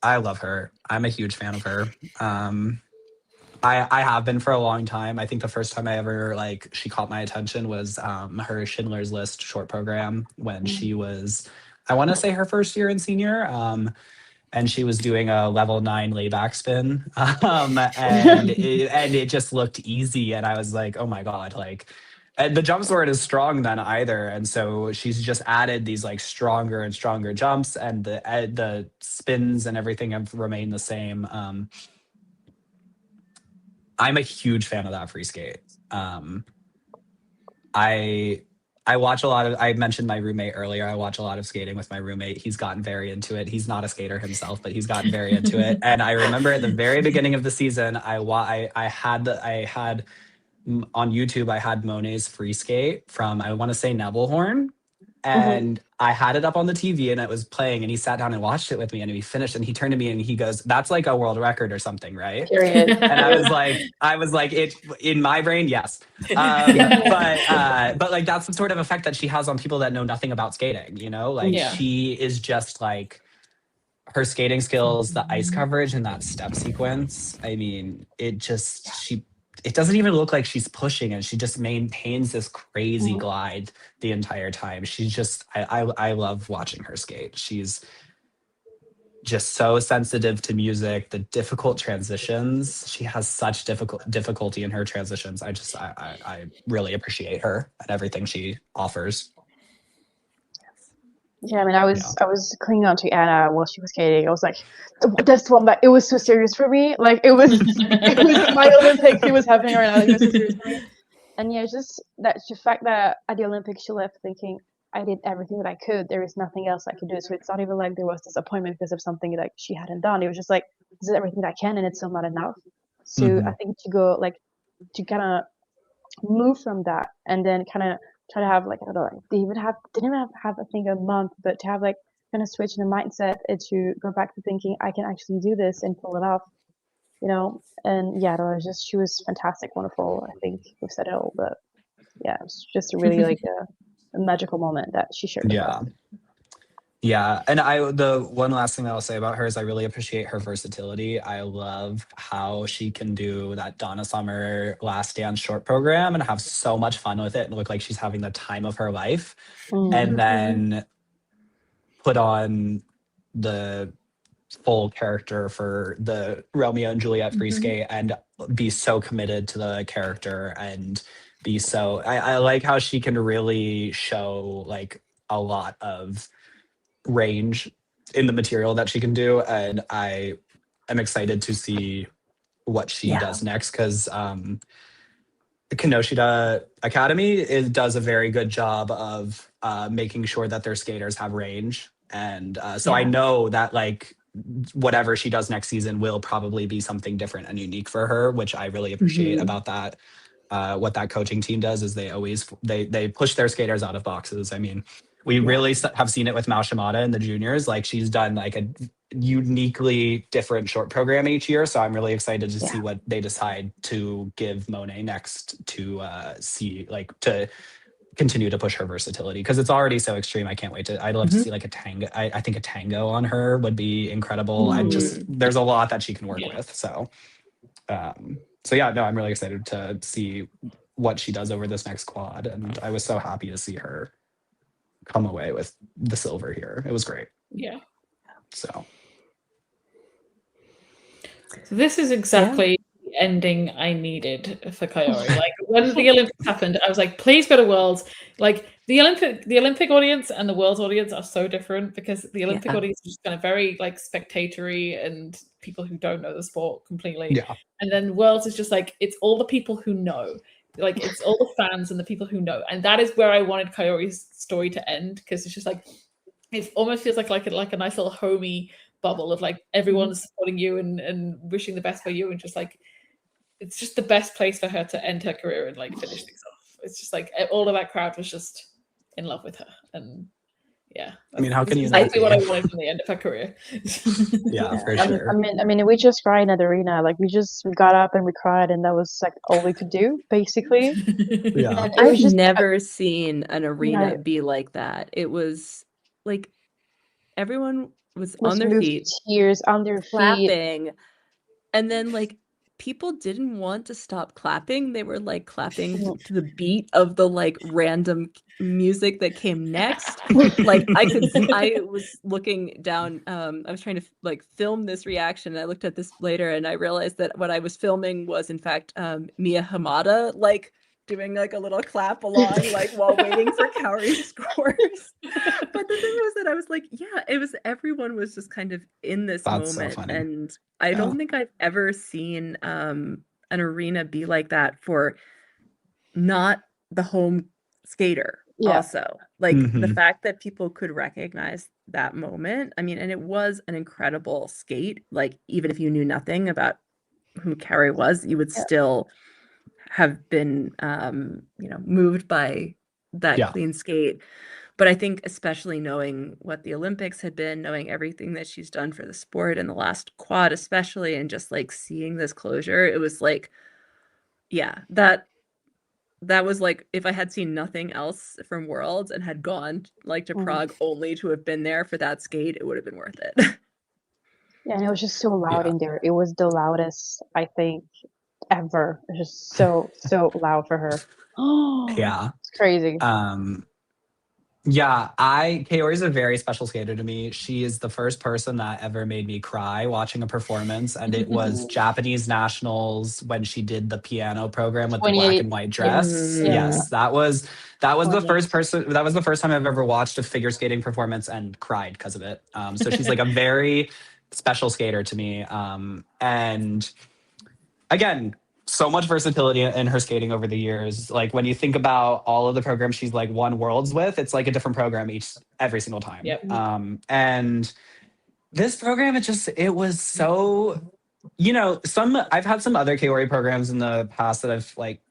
Speaker 2: I love her. I'm a huge fan of her. I have been for a long time. I think the first time I ever she caught my attention was her Schindler's List short program when she was, I want to say her first year in senior. and she was doing a level 9 layback spin, and it just looked easy, and I was like, oh my god, like. And the jumps weren't as strong then either, and so she's just added these like stronger and stronger jumps, and the spins and everything have remained the same. I'm a huge fan of that free skate. I watch a lot of. I mentioned my roommate earlier. I watch a lot of skating with my roommate. He's gotten very into it. He's not a skater himself, but he's gotten very into it. And I remember at the very beginning of the season, I had on YouTube, I had Monet's free skate from, I want to say, Nebelhorn. And I had it up on the TV and it was playing, and he sat down and watched it with me, and he finished and he turned to me and he goes, that's like a world record or something, right?
Speaker 3: Period.
Speaker 2: And I was like, it in my brain, yes. But like that's the sort of effect that she has on people that know nothing about skating, you know? Like she is just like, her skating skills, the ice coverage and that step sequence. I mean, it doesn't even look like she's pushing it. She just maintains this crazy glide the entire time. She's just, I love watching her skate. She's just so sensitive to music, the difficult transitions. She has such difficulty in her transitions. I really appreciate her and everything she offers.
Speaker 3: Yeah, I mean, I was clinging on to Anna while she was skating. I was like, that's the one that it was so serious for me. Like it was my Olympics. It was happening right now. Like, it was so serious for me. And yeah, just that the fact that at the Olympics she left thinking I did everything that I could. There is nothing else I could do. So it's not even like there was disappointment because of something like she hadn't done. It was just like this is everything that I can, and it's still not enough. So I think to go like to kind of move from that and then kind of try to have like I don't know, like didn't even have I think a month, but to have like kind of switch in the mindset and to go back to thinking I can actually do this and pull it off, you know. And yeah, it was just she was fantastic, wonderful. I think we've said it all, but yeah, it was just a really like a magical moment that she shared with us.
Speaker 2: Yeah, and the one last thing that I'll say about her is I really appreciate her versatility. I love how she can do that Donna Summer Last Dance short program and have so much fun with it and look like she's having the time of her life, and then put on the full character for the Romeo and Juliet free skate and be so committed to the character and be so. I like how she can really show like a lot of range in the material that she can do, and I am excited to see what she does next, because Kinoshita Academy does a very good job of making sure that their skaters have range, and so I know that like whatever she does next season will probably be something different and unique for her, which I really appreciate about that. What that coaching team does is they push their skaters out of boxes. I mean, we really have seen it with Mao Shimada in the juniors. Like she's done like a uniquely different short program each year. So I'm really excited to see what they decide to give Monet next to see like to continue to push her versatility, because it's already so extreme. I can't wait to. I'd love to see like a tango. I think a tango on her would be incredible. There's a lot that she can work with. So. So yeah, no, I'm really excited to see what she does over this next quad, and I was so happy to see her come away with the silver here. It was great.
Speaker 1: Yeah.
Speaker 2: So
Speaker 1: this is exactly the ending I needed for Kaori. Like when the Olympics happened, I was like, please go to Worlds. Like the Olympic audience and the Worlds audience are so different, because the Olympic audience is just kind of very like spectatory and people who don't know the sport completely.
Speaker 2: Yeah.
Speaker 1: And then Worlds is just like, it's all the people who know. Like it's all the fans and the people who know. And that is where I wanted Kaori's story to end, because it's just like it almost feels like a nice little homey bubble of like everyone's supporting you and wishing the best for you, and just like it's just the best place for her to end her career and like finish things off. It's just like all of that crowd was just in love with her, and yeah.
Speaker 2: I mean, how can you
Speaker 1: exactly what I wanted from the end of her career.
Speaker 2: For sure.
Speaker 3: I mean, we just cried at the arena. Like we got up and we cried, and that was like all we could do, basically.
Speaker 2: Yeah,
Speaker 4: I've never seen an arena be like that. It was like everyone was on their feet,
Speaker 3: tears on their feet,
Speaker 4: clapping, and then like people didn't want to stop clapping. They were like clapping to the beat of the like random music that came next. Like I was looking down, I was trying to like film this reaction, and I looked at this later and I realized that what I was filming was in fact Mia Hamada like doing like a little clap along like while waiting for Kaori scores. But the thing was that I was like, yeah, it was, everyone was just kind of in this
Speaker 2: That's so
Speaker 4: moment.
Speaker 2: funny.
Speaker 4: And I don't think I've ever seen an arena be like that for not the home skater. Also, like the fact that people could recognize that moment. I mean, and it was an incredible skate. Like, even if you knew nothing about who Carrie was, you would still have been moved by that clean skate. But I think especially knowing what the Olympics had been, knowing everything that she's done for the sport in the last quad especially, and just like seeing this closure, it was like, yeah, that was like, if I had seen nothing else from Worlds and had gone like to Prague only to have been there for that skate, it would have been worth it.
Speaker 3: Yeah, and it was just so loud in there. It was the loudest, I think, ever. It was just so loud for her.
Speaker 2: Yeah.
Speaker 3: It's crazy.
Speaker 2: Yeah, Kaori is a very special skater to me. She is the first person that ever made me cry watching a performance, and it was Japanese nationals when she did the piano program with the black and white dress. Yes, that was the first person. That was the first time I've ever watched a figure skating performance and cried because of it. So she's like a very special skater to me. And again, so much versatility in her skating over the years. Like when you think about all of the programs she's like won worlds with, it's like a different program every single time.
Speaker 1: Yep.
Speaker 2: And this program, it was so, I've had some other Kaori programs in the past that I've like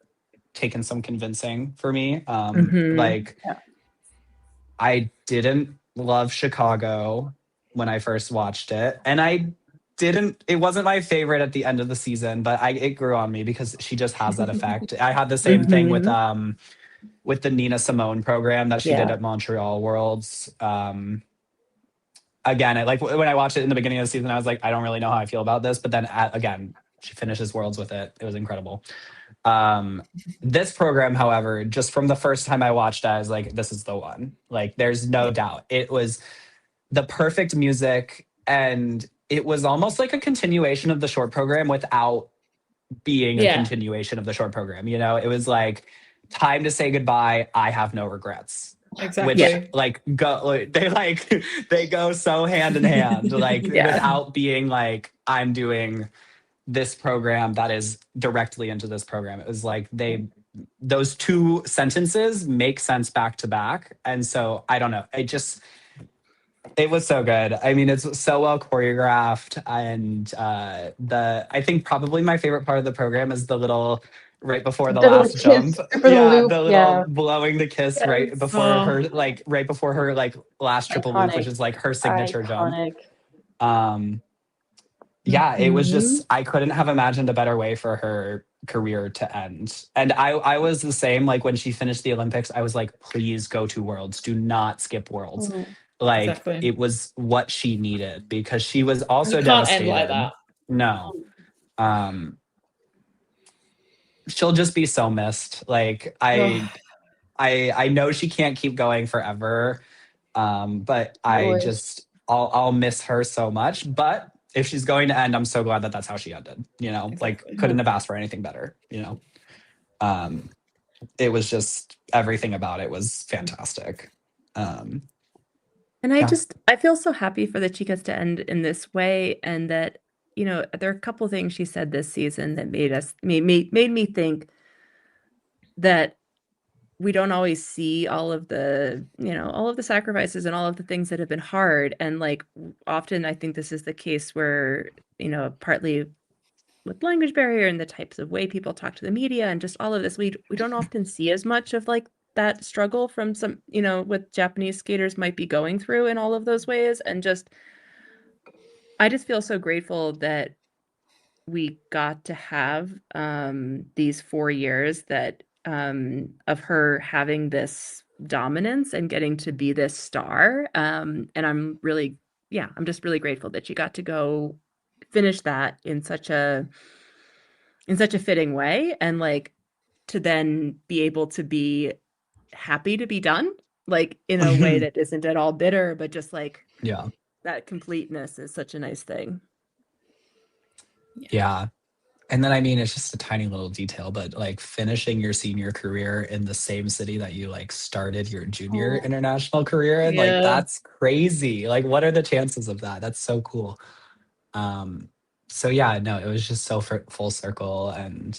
Speaker 2: taken some convincing for me. I didn't love Chicago when I first watched it, and it wasn't my favorite at the end of the season, but it grew on me because she just has that effect. I had the same thing with the Nina Simone program that she did at Montreal Worlds. Again, when I watched it in the beginning of the season, I was like, I don't really know how I feel about this, but then again, she finishes Worlds with it. It was incredible. This program, however, just from the first time I watched it, I was like, this is the one. Like, there's no doubt. It was the perfect music, and it was almost like a continuation of the short program without being a continuation of the short program. It was like, time to say goodbye. I have no regrets.
Speaker 1: Exactly.
Speaker 2: Which they go so hand in hand, without being like, I'm doing this program that is directly into this program. It was like those two sentences make sense back to back. And so I don't know. It was so good. I mean, it's so well choreographed. And I think probably my favorite part of the program is the little right before the last jump. The little blowing the kiss right before her last triple loop, which is like her signature jump. It was just, I couldn't have imagined a better way for her career to end. And I was the same, like when she finished the Olympics, I was like, please go to Worlds. Do not skip Worlds. It was what she needed, because she was also devastated.
Speaker 1: You can't end like that.
Speaker 2: No. She'll just be so missed. Like I know she can't keep going forever. But I'll miss her so much. But if she's going to end, I'm so glad that that's how she ended. Like couldn't have asked for anything better. It was just, everything about it was fantastic.
Speaker 4: And I feel so happy for the Chicas to end in this way, and that, there are a couple things she said this season that made me think that we don't always see all of the sacrifices and all of the things that have been hard. And like, often I think this is the case where, partly with language barrier and the types of way people talk to the media and just all of this, we don't often see as much of like that struggle from some, what Japanese skaters might be going through in all of those ways. And I just feel so grateful that we got to have these 4 years that of her having this dominance and getting to be this star. And I'm just really grateful that she got to go finish that in such a in such a fitting way, and like to then be able to be happy to be done, like in a way that isn't at all bitter, but just like that completeness is such a nice thing.
Speaker 2: Yeah. And then, I mean, it's just a tiny little detail, but like finishing your senior career in the same city that you like started your junior international career in, like that's crazy. Like, what are the chances of that? That's so cool. So yeah, no, it was just so full circle and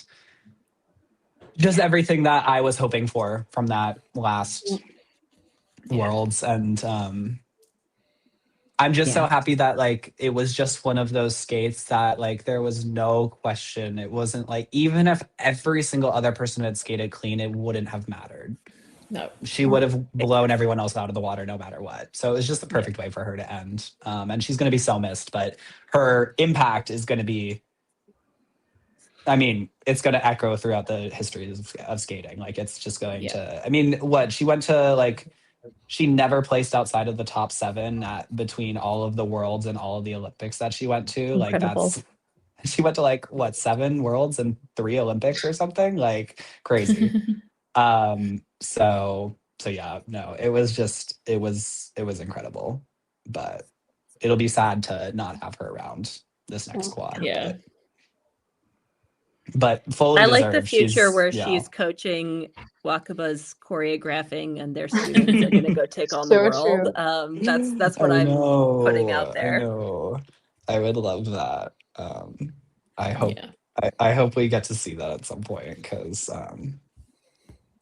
Speaker 2: just everything that I was hoping for from that last Worlds. And I'm just so happy that like it was just one of those skates that like there was no question. It wasn't like, even if every single other person had skated clean, it wouldn't have mattered.
Speaker 1: No.
Speaker 2: She would have blown everyone else out of the water no matter what. So it was just the perfect way for her to end. And she's going to be so missed, but her impact is going to be, I mean, it's going to echo throughout the history of skating. Like it's just going to, I mean, what she went to, like, she never placed outside of the top 7 between all of the worlds and all of the Olympics that she went to.
Speaker 3: Incredible.
Speaker 2: Like she went to like what, 7 worlds and 3 Olympics or something, like crazy. So yeah, no, it was incredible, but it'll be sad to not have her around this next quad.
Speaker 1: Yeah.
Speaker 2: But fully
Speaker 4: I
Speaker 2: deserved.
Speaker 4: like the future where she's coaching Wakaba's choreographing and their students are going to go take on the world. That's what I'm putting out there.
Speaker 2: I know. I would love that. I hope we get to see that at some point, because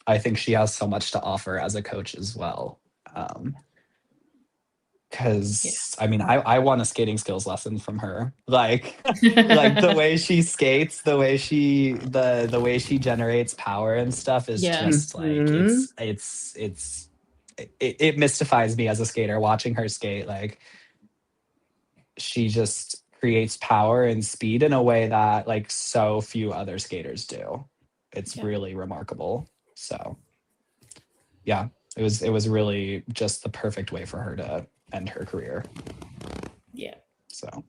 Speaker 2: I think she has so much to offer as a coach as well. Because I mean, I want a skating skills lesson from her. Like the way she skates, the way she generates power and stuff is just like it mystifies me as a skater watching her skate. Like she just creates power and speed in a way that like so few other skaters do. It's really remarkable. So yeah, it was really just the perfect way for her to end her career.
Speaker 1: Yeah.
Speaker 2: So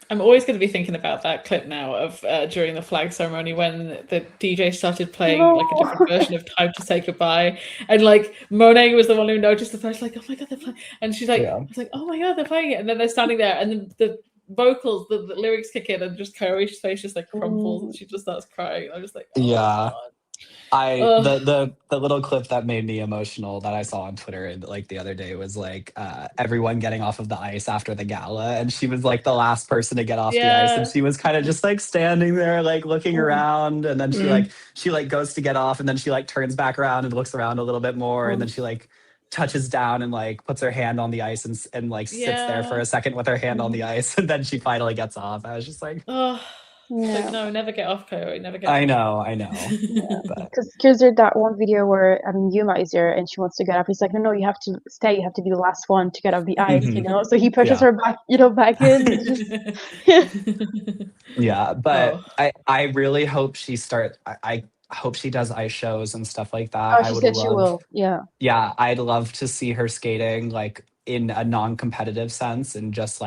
Speaker 1: I'm always going to be thinking about that clip now of during the flag ceremony when the DJ started playing like a different version of Time to Say Goodbye, and like Monet was the one who noticed the first, like, oh my god, they're playing, and she's like, I was like, oh my god, they're playing it, and then they're standing there, and then the vocals, the lyrics kick in, and just Kaori's face just like crumples, and she just starts crying. I'm just like, oh god.
Speaker 2: The little clip that made me emotional that I saw on Twitter like the other day was like everyone getting off of the ice after the gala, and she was like the last person to get off the ice, and she was kind of just like standing there like looking around, and then she goes to get off, and then she like turns back around and looks around a little bit more, and then she like touches down and like puts her hand on the ice and like sits there for a second with her hand on the ice, and then she finally gets off. I was just like,
Speaker 1: like, no, never get off, Kaori, never get off.
Speaker 2: I know.
Speaker 3: Because there's that one video where Yuma is there and she wants to get up. He's like, no, you have to stay. You have to be the last one to get off the ice, you know. So he pushes her back, back in.
Speaker 2: Yeah, but I really hope she I hope she does ice shows and stuff like that.
Speaker 3: Oh, she said she will.
Speaker 2: Yeah, I'd love to see her skating like in a non-competitive sense and just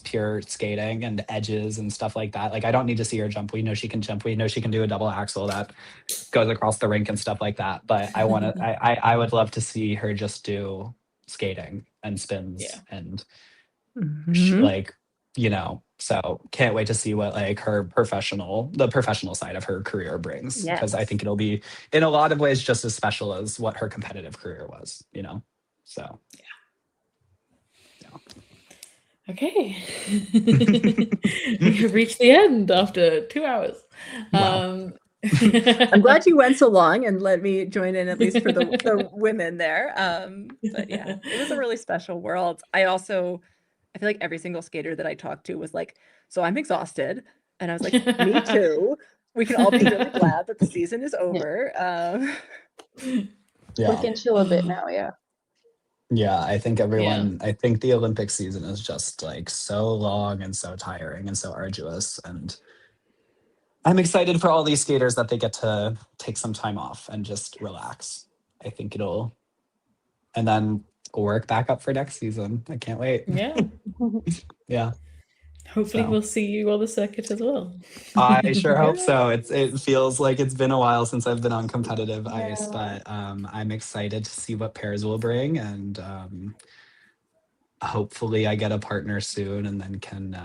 Speaker 2: pure skating and edges and stuff like that. Like I don't need to see her jump. We know she can jump. We know she can do a double axel that goes across the rink and stuff like that. But I would love to see her just do skating and spins and like, so can't wait to see what like the professional side of her career brings, because I think it'll be in a lot of ways just as special as what her competitive career was, so
Speaker 1: okay. We have reached the end after 2 hours.
Speaker 2: Wow.
Speaker 4: I'm glad you went so long and let me join in, at least for the women there. But yeah, it was a really special world. I feel like every single skater that I talked to was like, so I'm exhausted. And I was like, me too. We can all be really glad that the season is over.
Speaker 3: We can chill a bit now,
Speaker 2: Yeah, I think I think the Olympic season is just like so long and so tiring and so arduous. And I'm excited for all these skaters that they get to take some time off and just relax. I think and then work back up for next season. I can't wait.
Speaker 1: Yeah.
Speaker 2: Yeah.
Speaker 1: Hopefully
Speaker 2: So.
Speaker 1: we'll see you on the circuit as well.
Speaker 2: I sure hope so. It feels like it's been a while since I've been on competitive ice, but I'm excited to see what pairs will bring, and hopefully I get a partner soon and then can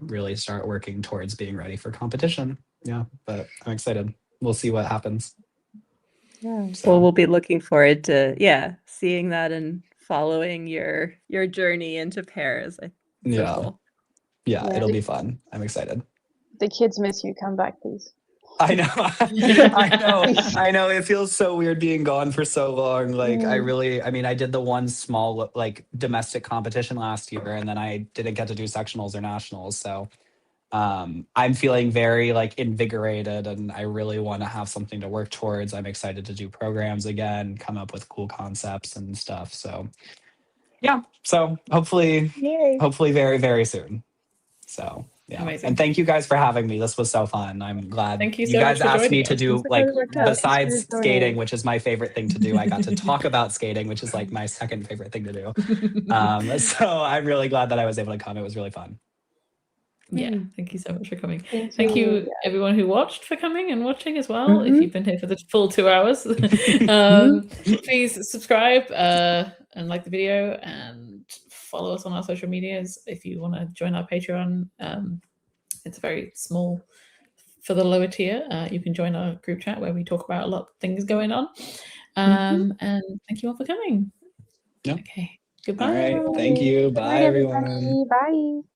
Speaker 2: really start working towards being ready for competition. Yeah, but I'm excited. We'll see what happens.
Speaker 4: Yeah.
Speaker 2: So.
Speaker 4: Well, we'll be looking forward to seeing that and following your journey into pairs. So cool.
Speaker 2: Yeah,
Speaker 3: Yeah,
Speaker 2: it'll be fun. I'm excited.
Speaker 3: The kids miss you. Come back, please.
Speaker 2: I know. I know. It feels so weird being gone for so long. Like I mean, I did the one small like domestic competition last year, and then I didn't get to do sectionals or nationals. So I'm feeling very like invigorated, and I really want to have something to work towards. I'm excited to do programs again, come up with cool concepts and stuff. So yeah. So hopefully very, very soon. So yeah.
Speaker 1: Amazing.
Speaker 2: And thank you guys for having me. This was so fun. I'm glad
Speaker 1: Thank you
Speaker 2: you
Speaker 1: so
Speaker 2: guys
Speaker 1: much for
Speaker 2: asked me
Speaker 1: joining
Speaker 2: to
Speaker 1: us.
Speaker 2: do like besides
Speaker 3: for
Speaker 2: skating, which is my favorite thing to do. I got to talk about skating, which is like my second favorite thing to do. So I'm really glad that I was able to come. It was really fun.
Speaker 1: Yeah, thank you so much for coming.
Speaker 3: Thank
Speaker 1: Thank you,
Speaker 3: you.
Speaker 1: everyone who watched, for coming and watching as well. If you've been here for the full 2 hours, please subscribe and like the video, and follow us on our social medias. If you want to join our Patreon, it's very small for the lower tier. You can join our group chat where we talk about a lot of things going on. And thank you all for coming.
Speaker 2: Yep.
Speaker 1: Okay. Goodbye.
Speaker 2: All right.
Speaker 1: Everyone.
Speaker 2: Thank you.
Speaker 3: Good
Speaker 2: Bye,
Speaker 3: night,
Speaker 2: everyone.
Speaker 3: everybody. Bye.